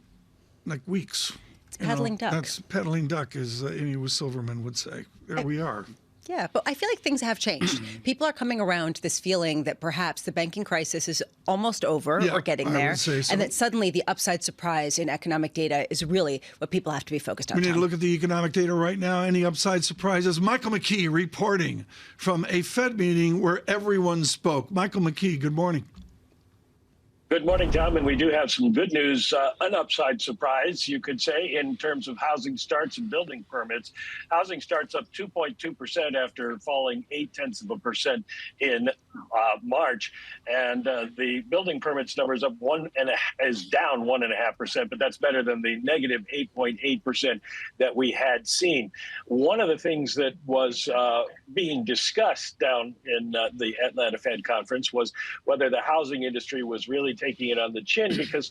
like weeks. It's peddling duck. That's peddling duck, as Amy Silverman would say. There we are. Yeah, but I feel like things have changed. People are coming around to this feeling that perhaps the banking crisis is almost over or getting there, and that suddenly the upside surprise in economic data is really what people have to be focused on. We need to look at the economic data right now. Any upside surprises? Michael McKee reporting from a Fed meeting where everyone spoke. Michael McKee, good morning. Good morning, Tom, and we do have some good news, an upside surprise, you could say, in terms of housing starts and building permits. Housing starts up 2.2% after falling 0.8% in March, and the building permits number is down 1.5%, but that's better than the negative 8.8% that we had seen. One of the things that was being discussed down in the Atlanta Fed conference was whether the housing industry was really taking it on the chin because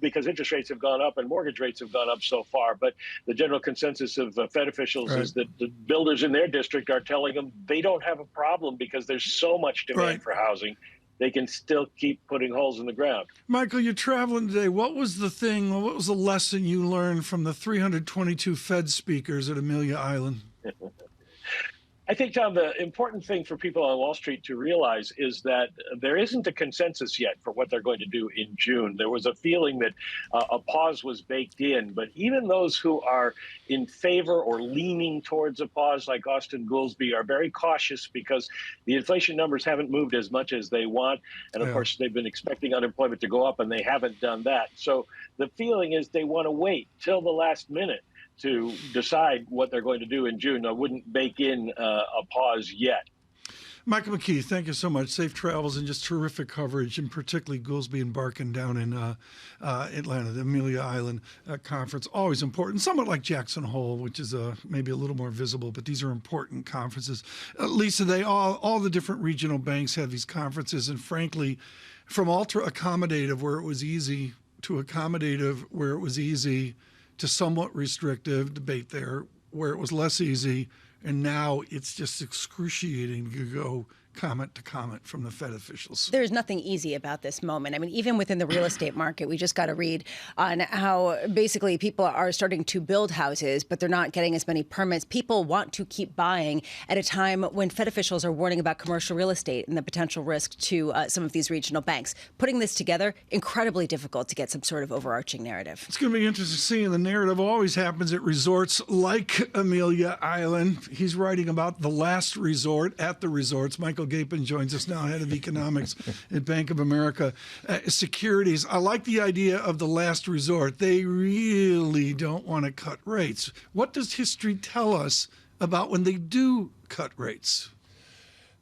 because interest rates have gone up and mortgage rates have gone up so far. But the general consensus of Fed officials is that the builders in their district are telling them they don't have a problem because there's so much demand for housing. They can still keep putting holes in the ground. Michael, you're traveling today. What was the lesson you learned from the 322 Fed speakers at Amelia Island? I think, Tom, the important thing for people on Wall Street to realize is that there isn't a consensus yet for what they're going to do in June. There was a feeling that a pause was baked in, but even those who are in favor or leaning towards a pause, like Austin Goolsbee, are very cautious because the inflation numbers haven't moved as much as they want. And of course, they've been expecting unemployment to go up, and they haven't done that. So the feeling is they want to wait till the last minute to decide what they're going to do in June. I wouldn't bake in a pause yet. Michael McKee, thank you so much. Safe travels and just terrific coverage, and particularly Goolsbee and Barkin down in Atlanta, the Amelia Island conference. Always important, somewhat like Jackson Hole, which is maybe a little more visible, but these are important conferences. Lisa, all the different regional banks have these conferences, and frankly, from ultra accommodative where it was easy to accommodative where it was easy to somewhat restrictive, debate there, where it was less easy, and now it's just excruciating to go comment to comment from the Fed officials. There's nothing easy about this moment. I mean, even within the real estate market, we just got to read on how basically people are starting to build houses, but they're not getting as many permits. People want to keep buying at a time when Fed officials are warning about commercial real estate and the potential risk to some of these regional banks. Putting this together, incredibly difficult to get some sort of overarching narrative. It's going to be interesting seeing. The narrative always happens at resorts like Amelia Island. He's writing about the last resort at the resorts. Michael Gapin joins us now, head of economics at Bank of America. Securities, I like the idea of the last resort. They really don't want to cut rates. What does history tell us about when they do cut rates?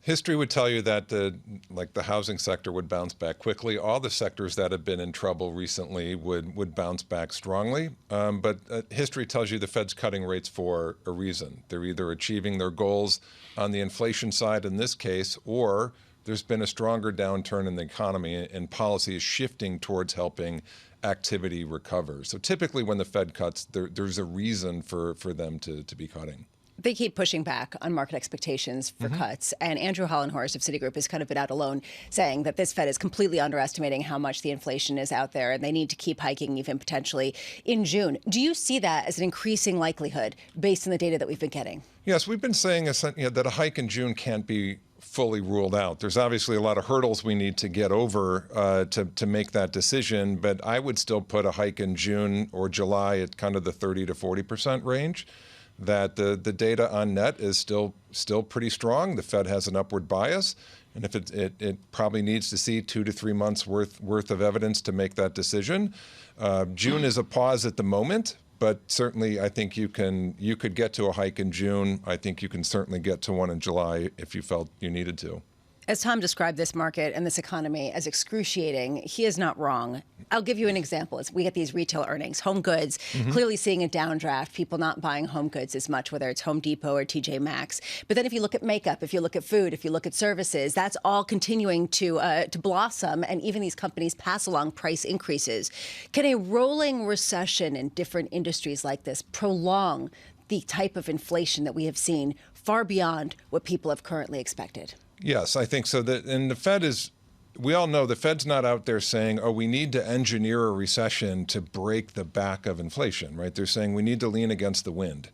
History would tell you that the housing sector would bounce back quickly. All the sectors that have been in trouble recently would bounce back strongly. But history tells you the Fed's cutting rates for a reason. They're either achieving their goals on the inflation side in this case, or there's been a stronger downturn in the economy and policy is shifting towards helping activity recover. So typically when the Fed cuts, there's a reason for them to be cutting. They keep pushing back on market expectations for cuts. And Andrew Hollenhorst of Citigroup has kind of been out alone saying that this Fed is completely underestimating how much the inflation is out there and they need to keep hiking even potentially in June. Do you see that as an increasing likelihood based on the data that we've been getting? Yes, we've been saying that a hike in June can't be fully ruled out. There's obviously a lot of hurdles we need to get over to make that decision, but I would still put a hike in June or July at kind of the 30 to 40% range. That the data on net is still pretty strong. The Fed has an upward bias, and if it probably needs to see 2 to 3 months worth of evidence to make that decision. June is a pause at the moment, but certainly I think you could get to a hike in June. I think you can certainly get to one in July if you felt you needed to. As Tom described this market and this economy as excruciating, he is not wrong. I'll give you an example. As we get these retail earnings, home goods, clearly seeing a downdraft, people not buying home goods as much, whether it's Home Depot or TJ Maxx. But then if you look at makeup, if you look at food, if you look at services, that's all continuing to blossom, and even these companies pass along price increases. Can a rolling recession in different industries like this prolong the type of inflation that we have seen far beyond what people have currently expected? Yes, I think so. And the Fed is, we all know the Fed's not out there saying, oh, we need to engineer a recession to break the back of inflation, right? They're saying we need to lean against the wind.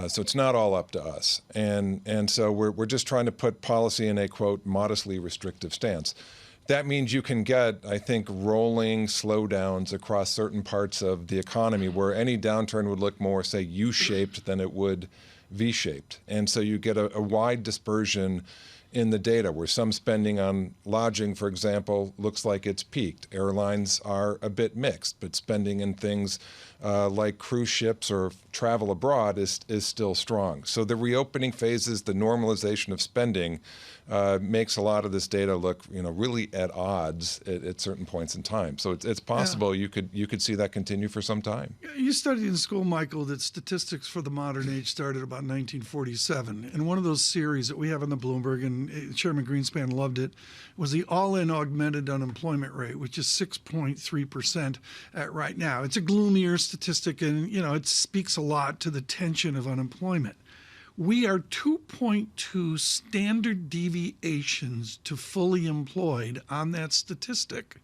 So it's not all up to us. And so we're just trying to put policy in a, quote, modestly restrictive stance. That means you can get, I think, rolling slowdowns across certain parts of the economy where any downturn would look more, say, U-shaped than it would V-shaped. And so you get a wide dispersion in the data where some spending on lodging, for example, looks like it's peaked. Airlines are a bit mixed, but spending in things like cruise ships or travel abroad is still strong. So the reopening phases, the normalization of spending makes a lot of this data look, really at odds at certain points in time. So it's possible you could see that continue for some time. You studied in school, Michael, that statistics for the modern age started about 1947. And one of those series that we have on the Bloomberg, and Chairman Greenspan loved it, was the all-in augmented unemployment rate, which is 6.3% right now. It's a gloomier statistic, and it speaks a lot to the tension of unemployment. We are 2.2 standard deviations to fully employed on that statistic,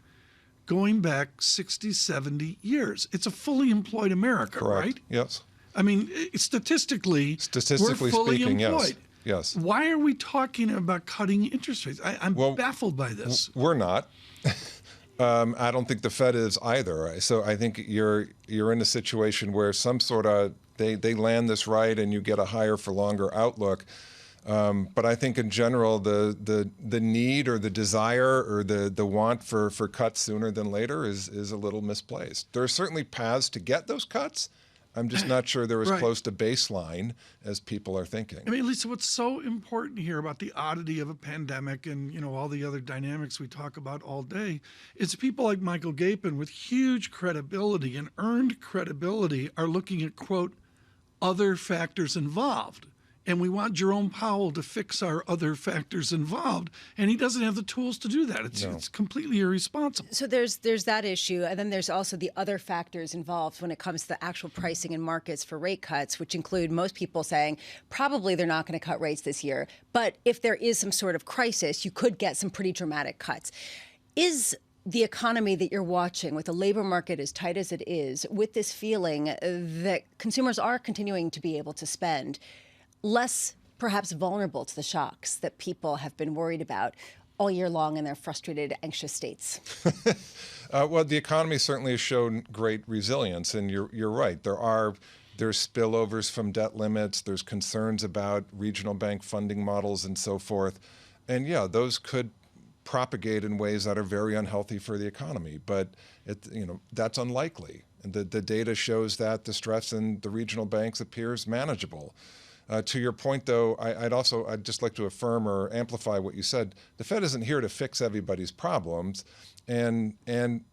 going back 60, 70 years. It's a fully employed America, Correct. Right? Yes. I mean, statistically we're fully speaking, employed. Yes. Why are we talking about cutting interest rates? I'm baffled by this. We're not. I don't think the Fed is either. So I think you're in a situation where some sort of they land this right and you get a higher for longer outlook. But I think in general the need or the desire or the want for cuts sooner than later is a little misplaced. There are certainly paths to get those cuts. I'm just not sure they're as close to baseline as people are thinking. I mean, Lisa, what's so important here about the oddity of a pandemic and, all the other dynamics we talk about all day is people like Michael Gapin with huge credibility and earned credibility are looking at, quote, other factors involved. And we want Jerome Powell to fix our other factors involved. And he doesn't have the tools to do that. It's completely irresponsible. So there's that issue. And then there's also the other factors involved when it comes to the actual pricing in markets for rate cuts, which include most people saying probably they're not going to cut rates this year. But if there is some sort of crisis, you could get some pretty dramatic cuts. Is the economy that you're watching, with the labor market as tight as it is, with this feeling that consumers are continuing to be able to spend, less perhaps vulnerable to the shocks that people have been worried about all year long in their frustrated, anxious states? Well, the economy certainly has shown great resilience, and you're right. There's spillovers from debt limits. There's concerns about regional bank funding models and so forth. And yeah, those could propagate in ways that are very unhealthy for the economy. But that's unlikely. And the data shows that the stress in the regional banks appears manageable. To your point, though, I'd just like to affirm or amplify what you said. The Fed isn't here to fix everybody's problems, and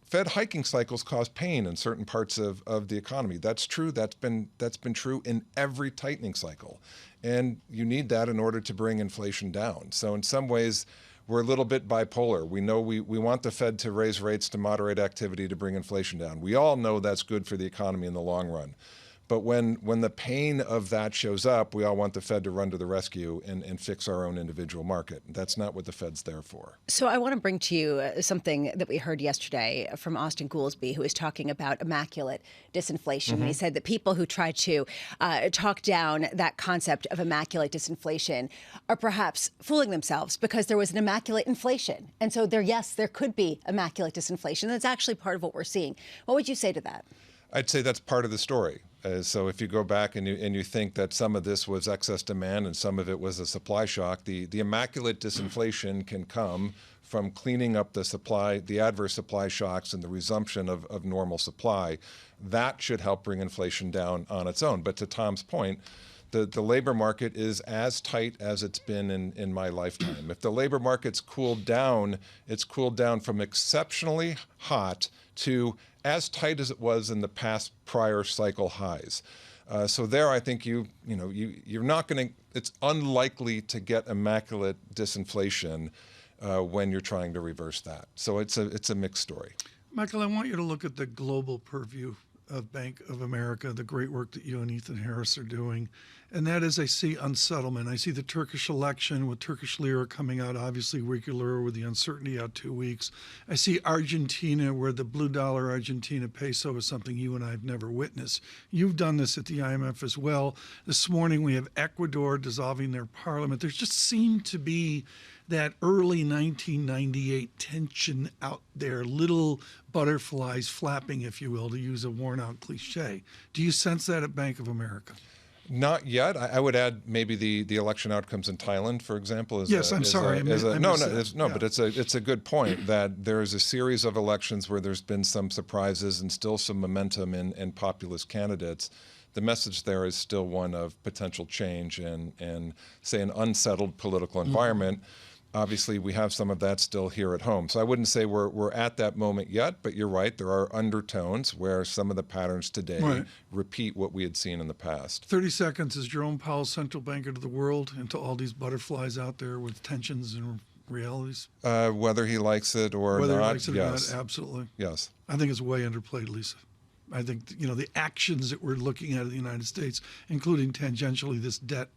Fed hiking cycles cause pain in certain parts of the economy. That's true. That's been true in every tightening cycle, and you need that in order to bring inflation down. So in some ways, we're a little bit bipolar. We know we want the Fed to raise rates to moderate activity to bring inflation down. We all know that's good for the economy in the long run. But when the pain of that shows up, we all want the Fed to run to the rescue and fix our own individual market. That's not what the Fed's there for. So I want to bring to you something that we heard yesterday from Austin Goolsbee, who was talking about immaculate disinflation. He said that people who try to talk down that concept of immaculate disinflation are perhaps fooling themselves because there was an immaculate inflation. And so there could be immaculate disinflation. That's actually part of what we're seeing. What would you say to that? I'd say that's part of the story. So if you go back and you think that some of this was excess demand and some of it was a supply shock, the immaculate disinflation can come from cleaning up the adverse supply shocks and the resumption of normal supply. That should help bring inflation down on its own. But to Tom's point, the labor market is as tight as it's been in my lifetime. If the labor market's cooled down, it's cooled down from exceptionally hot to as tight as it was in the past prior cycle highs. So there, I think you're not going to. It's unlikely to get immaculate disinflation when you're trying to reverse that. So it's a mixed story. Michael, I want you to look at the global purview of Bank of America, the great work that you and Ethan Harris are doing. And that is, I see unsettlement. I see the Turkish election with Turkish lira coming out, obviously weaker lira with the uncertainty out 2 weeks. I see Argentina, where the blue dollar Argentina peso is something you and I have never witnessed. You've done this at the IMF as well. This morning we have Ecuador dissolving their parliament. There just seemed to be that early 1998 tension out there, little butterflies flapping, if you will, to use a worn-out cliche. Do you sense that at Bank of America? Not yet. I would add maybe the election outcomes in Thailand, for example. But it's a good point that there is a series of elections where there's been some surprises and still some momentum in populist candidates. The message there is still one of potential change and say, an unsettled political environment. Obviously, we have some of that still here at home. So I wouldn't say we're at that moment yet, but you're right. There are undertones where some of the patterns today repeat what we had seen in the past. 30 seconds. Is Jerome Powell central banker to the world and to all these butterflies out there with tensions and realities? Whether he likes it or Whether not, he likes it yes. or not, absolutely. Yes. I think it's way underplayed, Lisa. I think, the actions that we're looking at in the United States, including tangentially this debt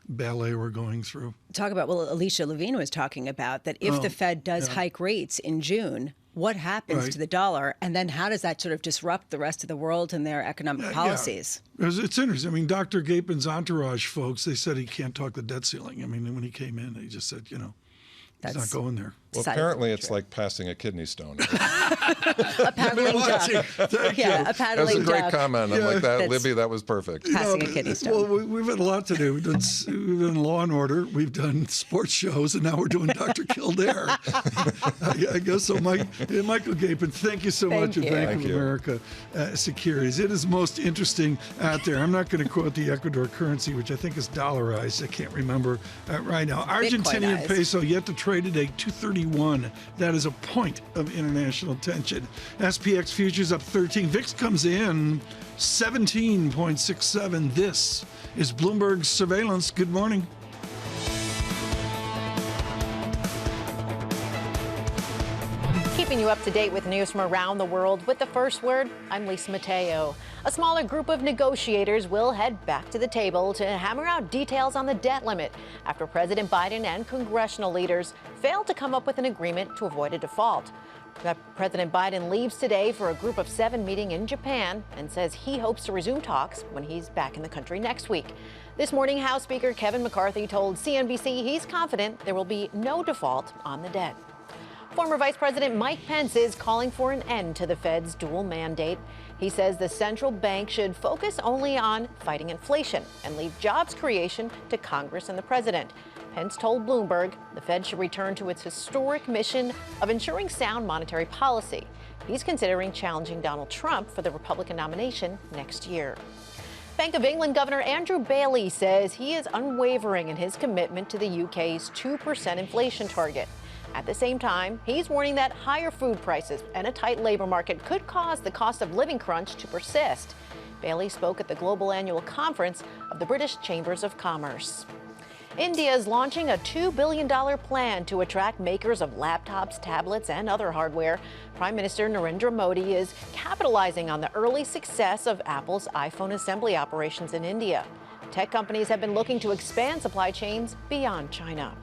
ballet we're going through. Talk about what Alicia Levine was talking about, that if the Fed does hike rates in June, what happens to the dollar? And then how does that sort of disrupt the rest of the world and their economic policies? Yeah. It's interesting. I mean, Dr. Gapin's entourage folks, they said he can't talk the debt ceiling. I mean, when he came in, he just said, he's not going there. Well, apparently it's like passing a kidney stone. A paddling duck. Yeah, a paddling duck. That's a great duck. comment. I'm like that, Libby, that was perfect. Passing a kidney stone. Well, we've had a lot to do. We've done Law and Order. We've done sports shows, and now we're doing Dr. Kildare. I guess so. Michael Gapin, thank you so much at Bank of America Securities. It is most interesting out there. I'm not going to quote the Ecuador currency, which I think is dollarized. I can't remember right now. Argentinian peso yet to trade today, 231. That is a point of international tension. SPX futures up 13. VIX comes in 17.67. This is Bloomberg Surveillance. Good morning. Keeping you up to date with news from around the world with the first word, I'm Lisa Mateo. A smaller group of negotiators will head back to the table to hammer out details on the debt limit after President Biden and congressional leaders failed to come up with an agreement to avoid a default. President Biden leaves today for a Group of 7 meeting in Japan and says he hopes to resume talks when he's back in the country next week. This morning, House Speaker Kevin McCarthy told CNBC he's confident there will be no default on the debt. Former Vice President Mike Pence is calling for an end to the Fed's dual mandate. He says the central bank should focus only on fighting inflation and leave jobs creation to Congress and the president. Pence told Bloomberg the Fed should return to its historic mission of ensuring sound monetary policy. He's considering challenging Donald Trump for the Republican nomination next year. Bank of England Governor Andrew Bailey says he is unwavering in his commitment to the UK's 2% inflation target. At the same time, he's warning that higher food prices and a tight labor market could cause the cost of living crunch to persist. Bailey spoke at the Global Annual Conference of the British Chambers of Commerce. India is launching a $2 billion plan to attract makers of laptops, tablets, and other hardware. Prime Minister Narendra Modi is capitalizing on the early success of Apple's iPhone assembly operations in India. Tech companies have been looking to expand supply chains beyond China.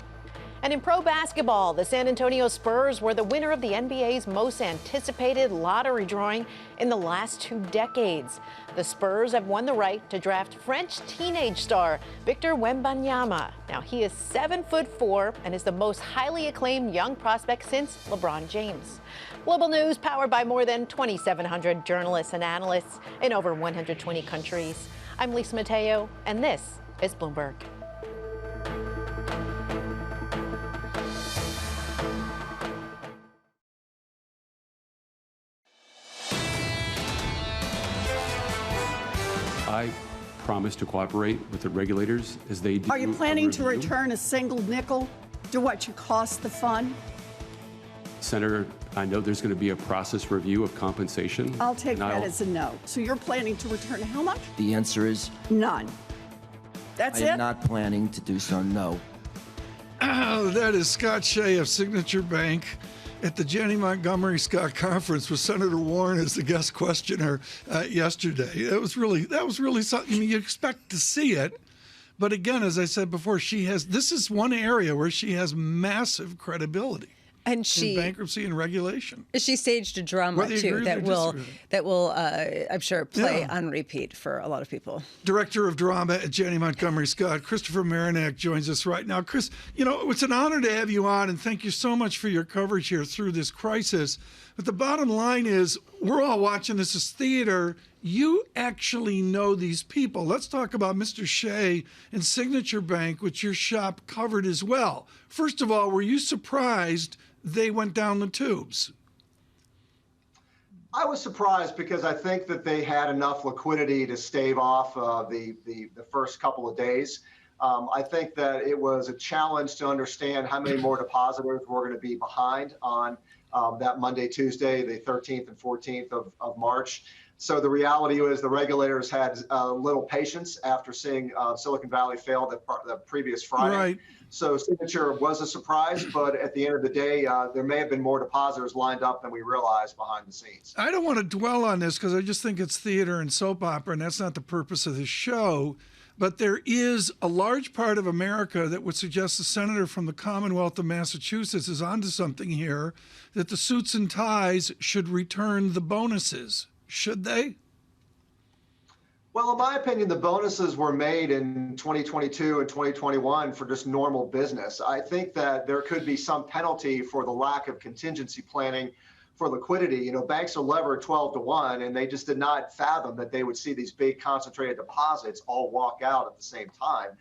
And in pro basketball, the San Antonio Spurs were the winner of the NBA's most anticipated lottery drawing in the last 2 decades. The Spurs have won the right to draft French teenage star Victor Wembanyama. Now, he is 7'4" and is the most highly acclaimed young prospect since LeBron James. Global news powered by more than 2,700 journalists and analysts in over 120 countries. I'm Lisa Mateo, and this is Bloomberg. I promise to cooperate with the regulators as they do. Are you planning to review. return a single nickel to what you cost the fund? Senator, I know there's going to be a process review of compensation. I'll take that as a no. So you're planning to return how much? The answer is none. That's I it? am not planning to do so, no. Oh, that is Scott Shea of Signature Bank at the Jenny Montgomery Scott Conference with Senator Warren as the guest questioner yesterday. That was really something. I mean, you expect to see it. But again, as I said before, this is one area where she has massive credibility. And she in bankruptcy and regulation. She staged a drama too that will I'm sure play on repeat for a lot of people. Director of Drama at Jenny Montgomery Scott, Christopher Marinac, joins us right now. Chris, it's an honor to have you on, and thank you so much for your coverage here through this crisis. But the bottom line is, we're all watching this as theater. You actually know these people. Let's talk about Mr. Shea and Signature Bank, which your shop covered as well. First of all, were you surprised they went down the tubes? I was surprised because I think that they had enough liquidity to stave off the first couple of days. I think that it was a challenge to understand how many more depositors were going to be behind on that Monday, Tuesday, the 13th and 14th of March. So the reality is the regulators had little patience after seeing Silicon Valley fail the previous Friday. Right. So Signature was a surprise, but at the end of the day, there may have been more depositors lined up than we realized behind the scenes. I don't want to dwell on this because I just think it's theater and soap opera, and that's not the purpose of the show. But there is a large part of America that would suggest the senator from the Commonwealth of Massachusetts is onto something here, that the suits and ties should return the bonuses. Should they? Well, in my opinion, the bonuses were made in 2022 and 2021 for just normal business. I think that there could be some penalty for the lack of contingency planning for liquidity. Banks are levered 12-1, and they just did not fathom that they would see these big concentrated deposits all walk out at the same time.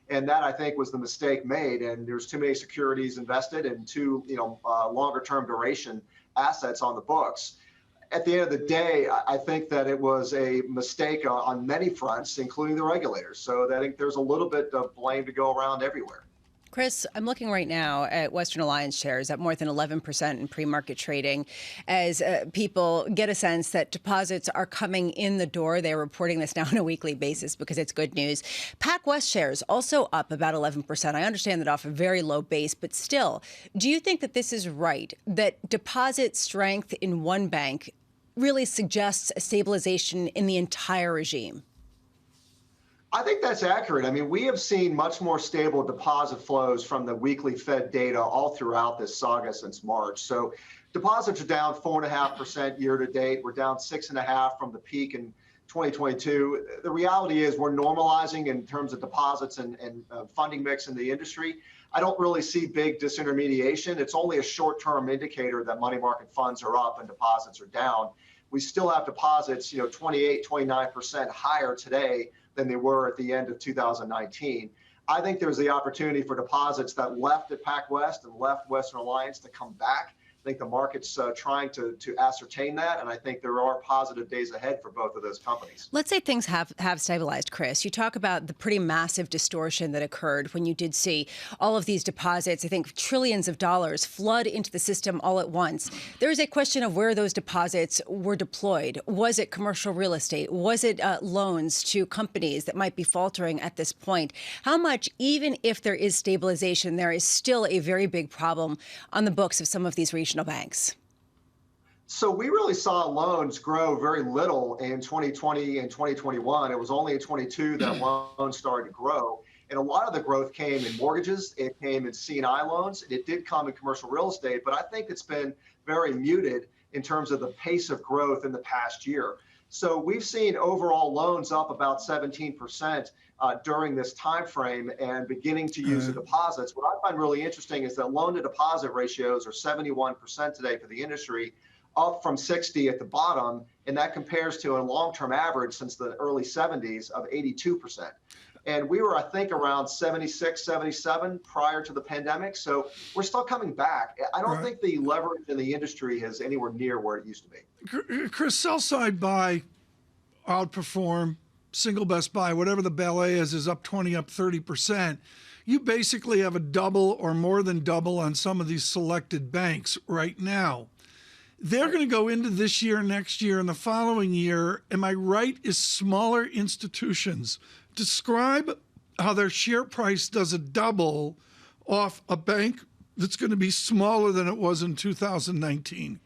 And that, I think, was the mistake made. And there's too many securities invested and too, longer term duration assets on the books. At the end of the day, I think that it was a mistake on many fronts, including the regulators. So I think there's a little bit of blame to go around everywhere. Chris, I'm looking right now at Western Alliance shares at more than 11% in pre-market trading as people get a sense that deposits are coming in the door. They're reporting this now on a weekly basis because it's good news. PacWest shares also up about 11%. I understand that off a very low base, but still, do you think that this is right, that deposit strength in one bank really suggests a stabilization in the entire regime? I think that's accurate. I mean, we have seen much more stable deposit flows from the weekly Fed data all throughout this saga since March. So deposits are down 4.5% year to date. We're down 6.5% from the peak in 2022. The reality is we're normalizing in terms of deposits and funding mix in the industry. I don't really see big disintermediation. It's only a short-term indicator that money market funds are up and deposits are down. We still have deposits, 28, 29% higher today than they were at the end of 2019. I think there's the opportunity for deposits that left at PacWest and left Western Alliance to come back I think the market's trying to ascertain that, and I think there are positive days ahead for both of those companies. Let's say things have stabilized, Chris. You talk about the pretty massive distortion that occurred when you did see all of these deposits, I think trillions of dollars, flood into the system all at once. There is a question of where those deposits were deployed. Was it commercial real estate? Was it loans to companies that might be faltering at this point? How much, even if there is stabilization, there is still a very big problem on the books of some of these regional banks? So we really saw loans grow very little in 2020 and 2021. It was only in 22 that loans started to grow. And a lot of the growth came in mortgages. It came in C&I loans. It did come in commercial real estate, but I think it's been very muted in terms of the pace of growth in the past year. So we've seen overall loans up about 17% during this time frame and beginning to use the deposits. What I find really interesting is that loan to deposit ratios are 71% today for the industry, up from 60 at the bottom, and that compares to a long-term average since the early 70s of 82%. And we were, I think, around 76, 77 prior to the pandemic. So we're still coming back. I don't think the leverage in the industry is anywhere near where it used to be. Chris, sell side buy, outperform, single best buy, whatever the ballet is up 20, up 30%. You basically have a double or more than double on some of these selected banks right now. They're going to go into this year, next year, and the following year. Am I right? Is smaller institutions describe how their share price does a double off a bank that's going to be smaller than it was in 2019?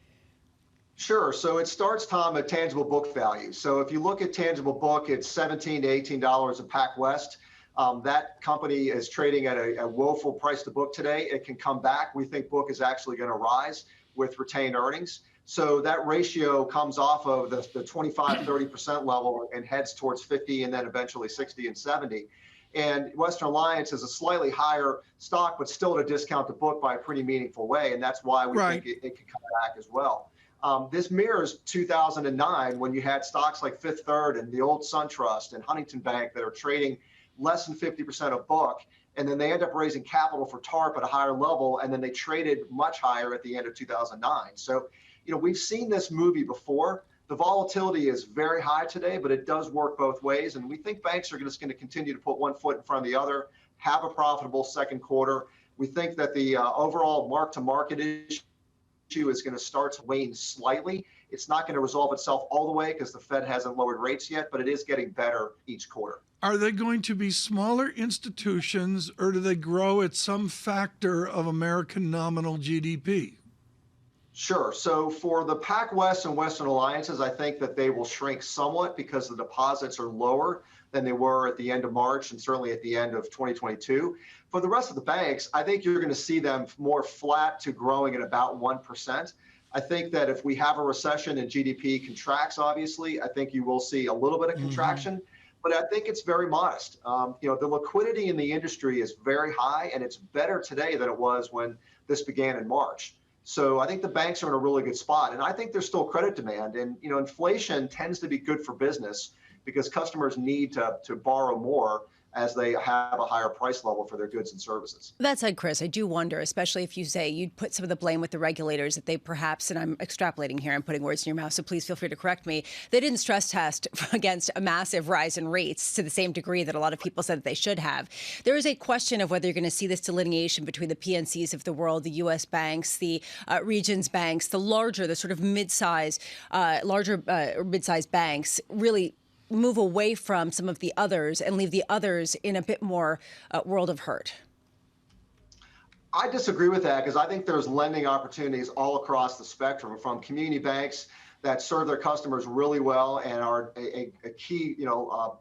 Sure. So it starts, Tom, at tangible book value. So if you look at tangible book, it's $17 to $18 a PacWest. That company is trading at a woeful price to book today. It can come back. We think book is actually going to rise with retained earnings. So that ratio comes off of the 25, 30% level and heads towards 50 and then eventually 60 and 70. And Western Alliance is a slightly higher stock, but still at a discount to book by a pretty meaningful way. And that's why we think it can come back as well. This mirrors 2009 when you had stocks like Fifth Third and the old SunTrust and Huntington Bank that are trading less than 50% of book. And then they end up raising capital for TARP at a higher level. And then they traded much higher at the end of 2009. So, we've seen this movie before. The volatility is very high today, but it does work both ways. And we think banks are just going to continue to put one foot in front of the other, have a profitable second quarter. We think that the overall mark-to-market issue is going to start to wane slightly. It's not going to resolve itself all the way because the Fed hasn't lowered rates yet, but it is getting better each quarter. Are they going to be smaller institutions, or do they grow at some factor of American nominal GDP? Sure. So for the PacWest and Western Alliances, I think that they will shrink somewhat because the deposits are lower than they were at the end of March and certainly at the end of 2022. For the rest of the banks, I think you're going to see them more flat to growing at about 1%. I think that if we have a recession and GDP contracts, obviously, I think you will see a little bit of contraction, but I think it's very modest. The liquidity in the industry is very high, and it's better today than it was when this began in March. So I think the banks are in a really good spot. And I think there's still credit demand. And, inflation tends to be good for business because customers need to borrow more as they have a higher price level for their goods and services. That said, Chris, I do wonder, especially if you say you'd put some of the blame with the regulators, that they perhaps, and I'm extrapolating here, I'm putting words in your mouth, so please feel free to correct me, they didn't stress test against a massive rise in rates to the same degree that a lot of people said that they should have. There is a question of whether you're going to see this delineation between the PNCs of the world, the U.S. banks, the regions banks, the larger, the sort of mid-size banks really move away from some of the others and leave the others in a bit more world of hurt. I disagree with that because I think there's lending opportunities all across the spectrum, from community banks that serve their customers really well and are a key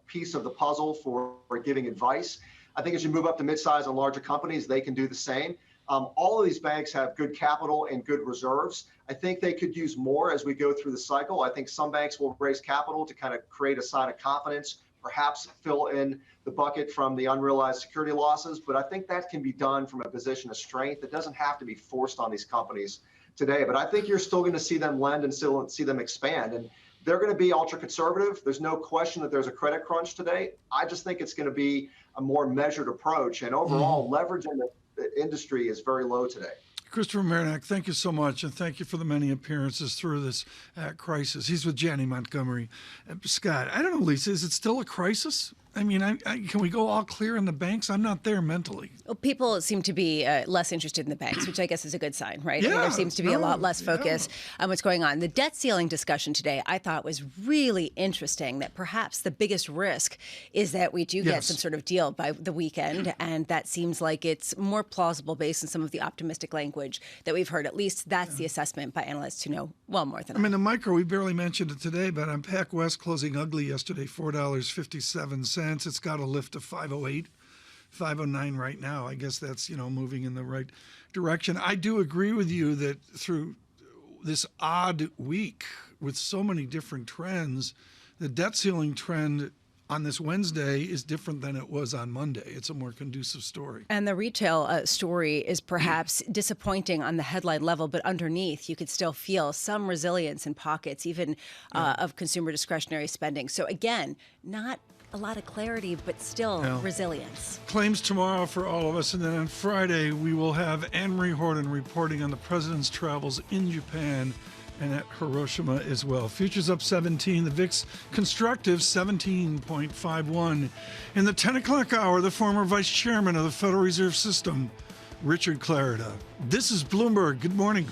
piece of the puzzle for giving advice. I think as you move up to mid-size and larger companies, they can do the same. All of these banks have good capital and good reserves. I think they could use more as we go through the cycle. I think some banks will raise capital to kind of create a sign of confidence, perhaps fill in the bucket from the unrealized security losses. But I think that can be done from a position of strength. It doesn't have to be forced on these companies today. But I think you're still going to see them lend and still see them expand. And they're going to be ultra conservative. There's no question that there's a credit crunch today. I just think it's going to be a more measured approach. And overall, leverage in the industry is very low today. Christopher Marinac, thank you so much, and thank you for the many appearances through this crisis. He's with Janney Montgomery. Scott, I don't know, Lisa, is it still a crisis? I mean, can we go all clear in the banks? I'm not there mentally. Well, people seem to be less interested in the banks, which I guess is a good sign, right? Yeah, I mean, there seems to be a lot less focus on what's going on. The debt ceiling discussion today, I thought was really interesting, that perhaps the biggest risk is that we do get some sort of deal by the weekend, and that seems like it's more plausible based on some of the optimistic language that we've heard. At least that's the assessment by analysts who know well more than I. I mean, the micro, we barely mentioned it today, but on Pac West closing ugly yesterday, $4.57. It's got a lift of 508, 509 right now. I guess that's, moving in the right direction. I do agree with you that through this odd week with so many different trends, the debt ceiling trend on this Wednesday is different than it was on Monday. It's a more conducive story. And the retail story is perhaps disappointing on the headline level, but underneath you could still feel some resilience in pockets, even of consumer discretionary spending. So again, not a lot of clarity, but still resilience. Claims tomorrow for all of us, and then on Friday we will have Anne-Marie Horton reporting on the president's travels in Japan and at Hiroshima as well. Futures up 17, the VIX constructive 17.51. In the 10 o'clock hour, the former vice chairman of the Federal Reserve System, Richard Clarida. This is Bloomberg. Good morning.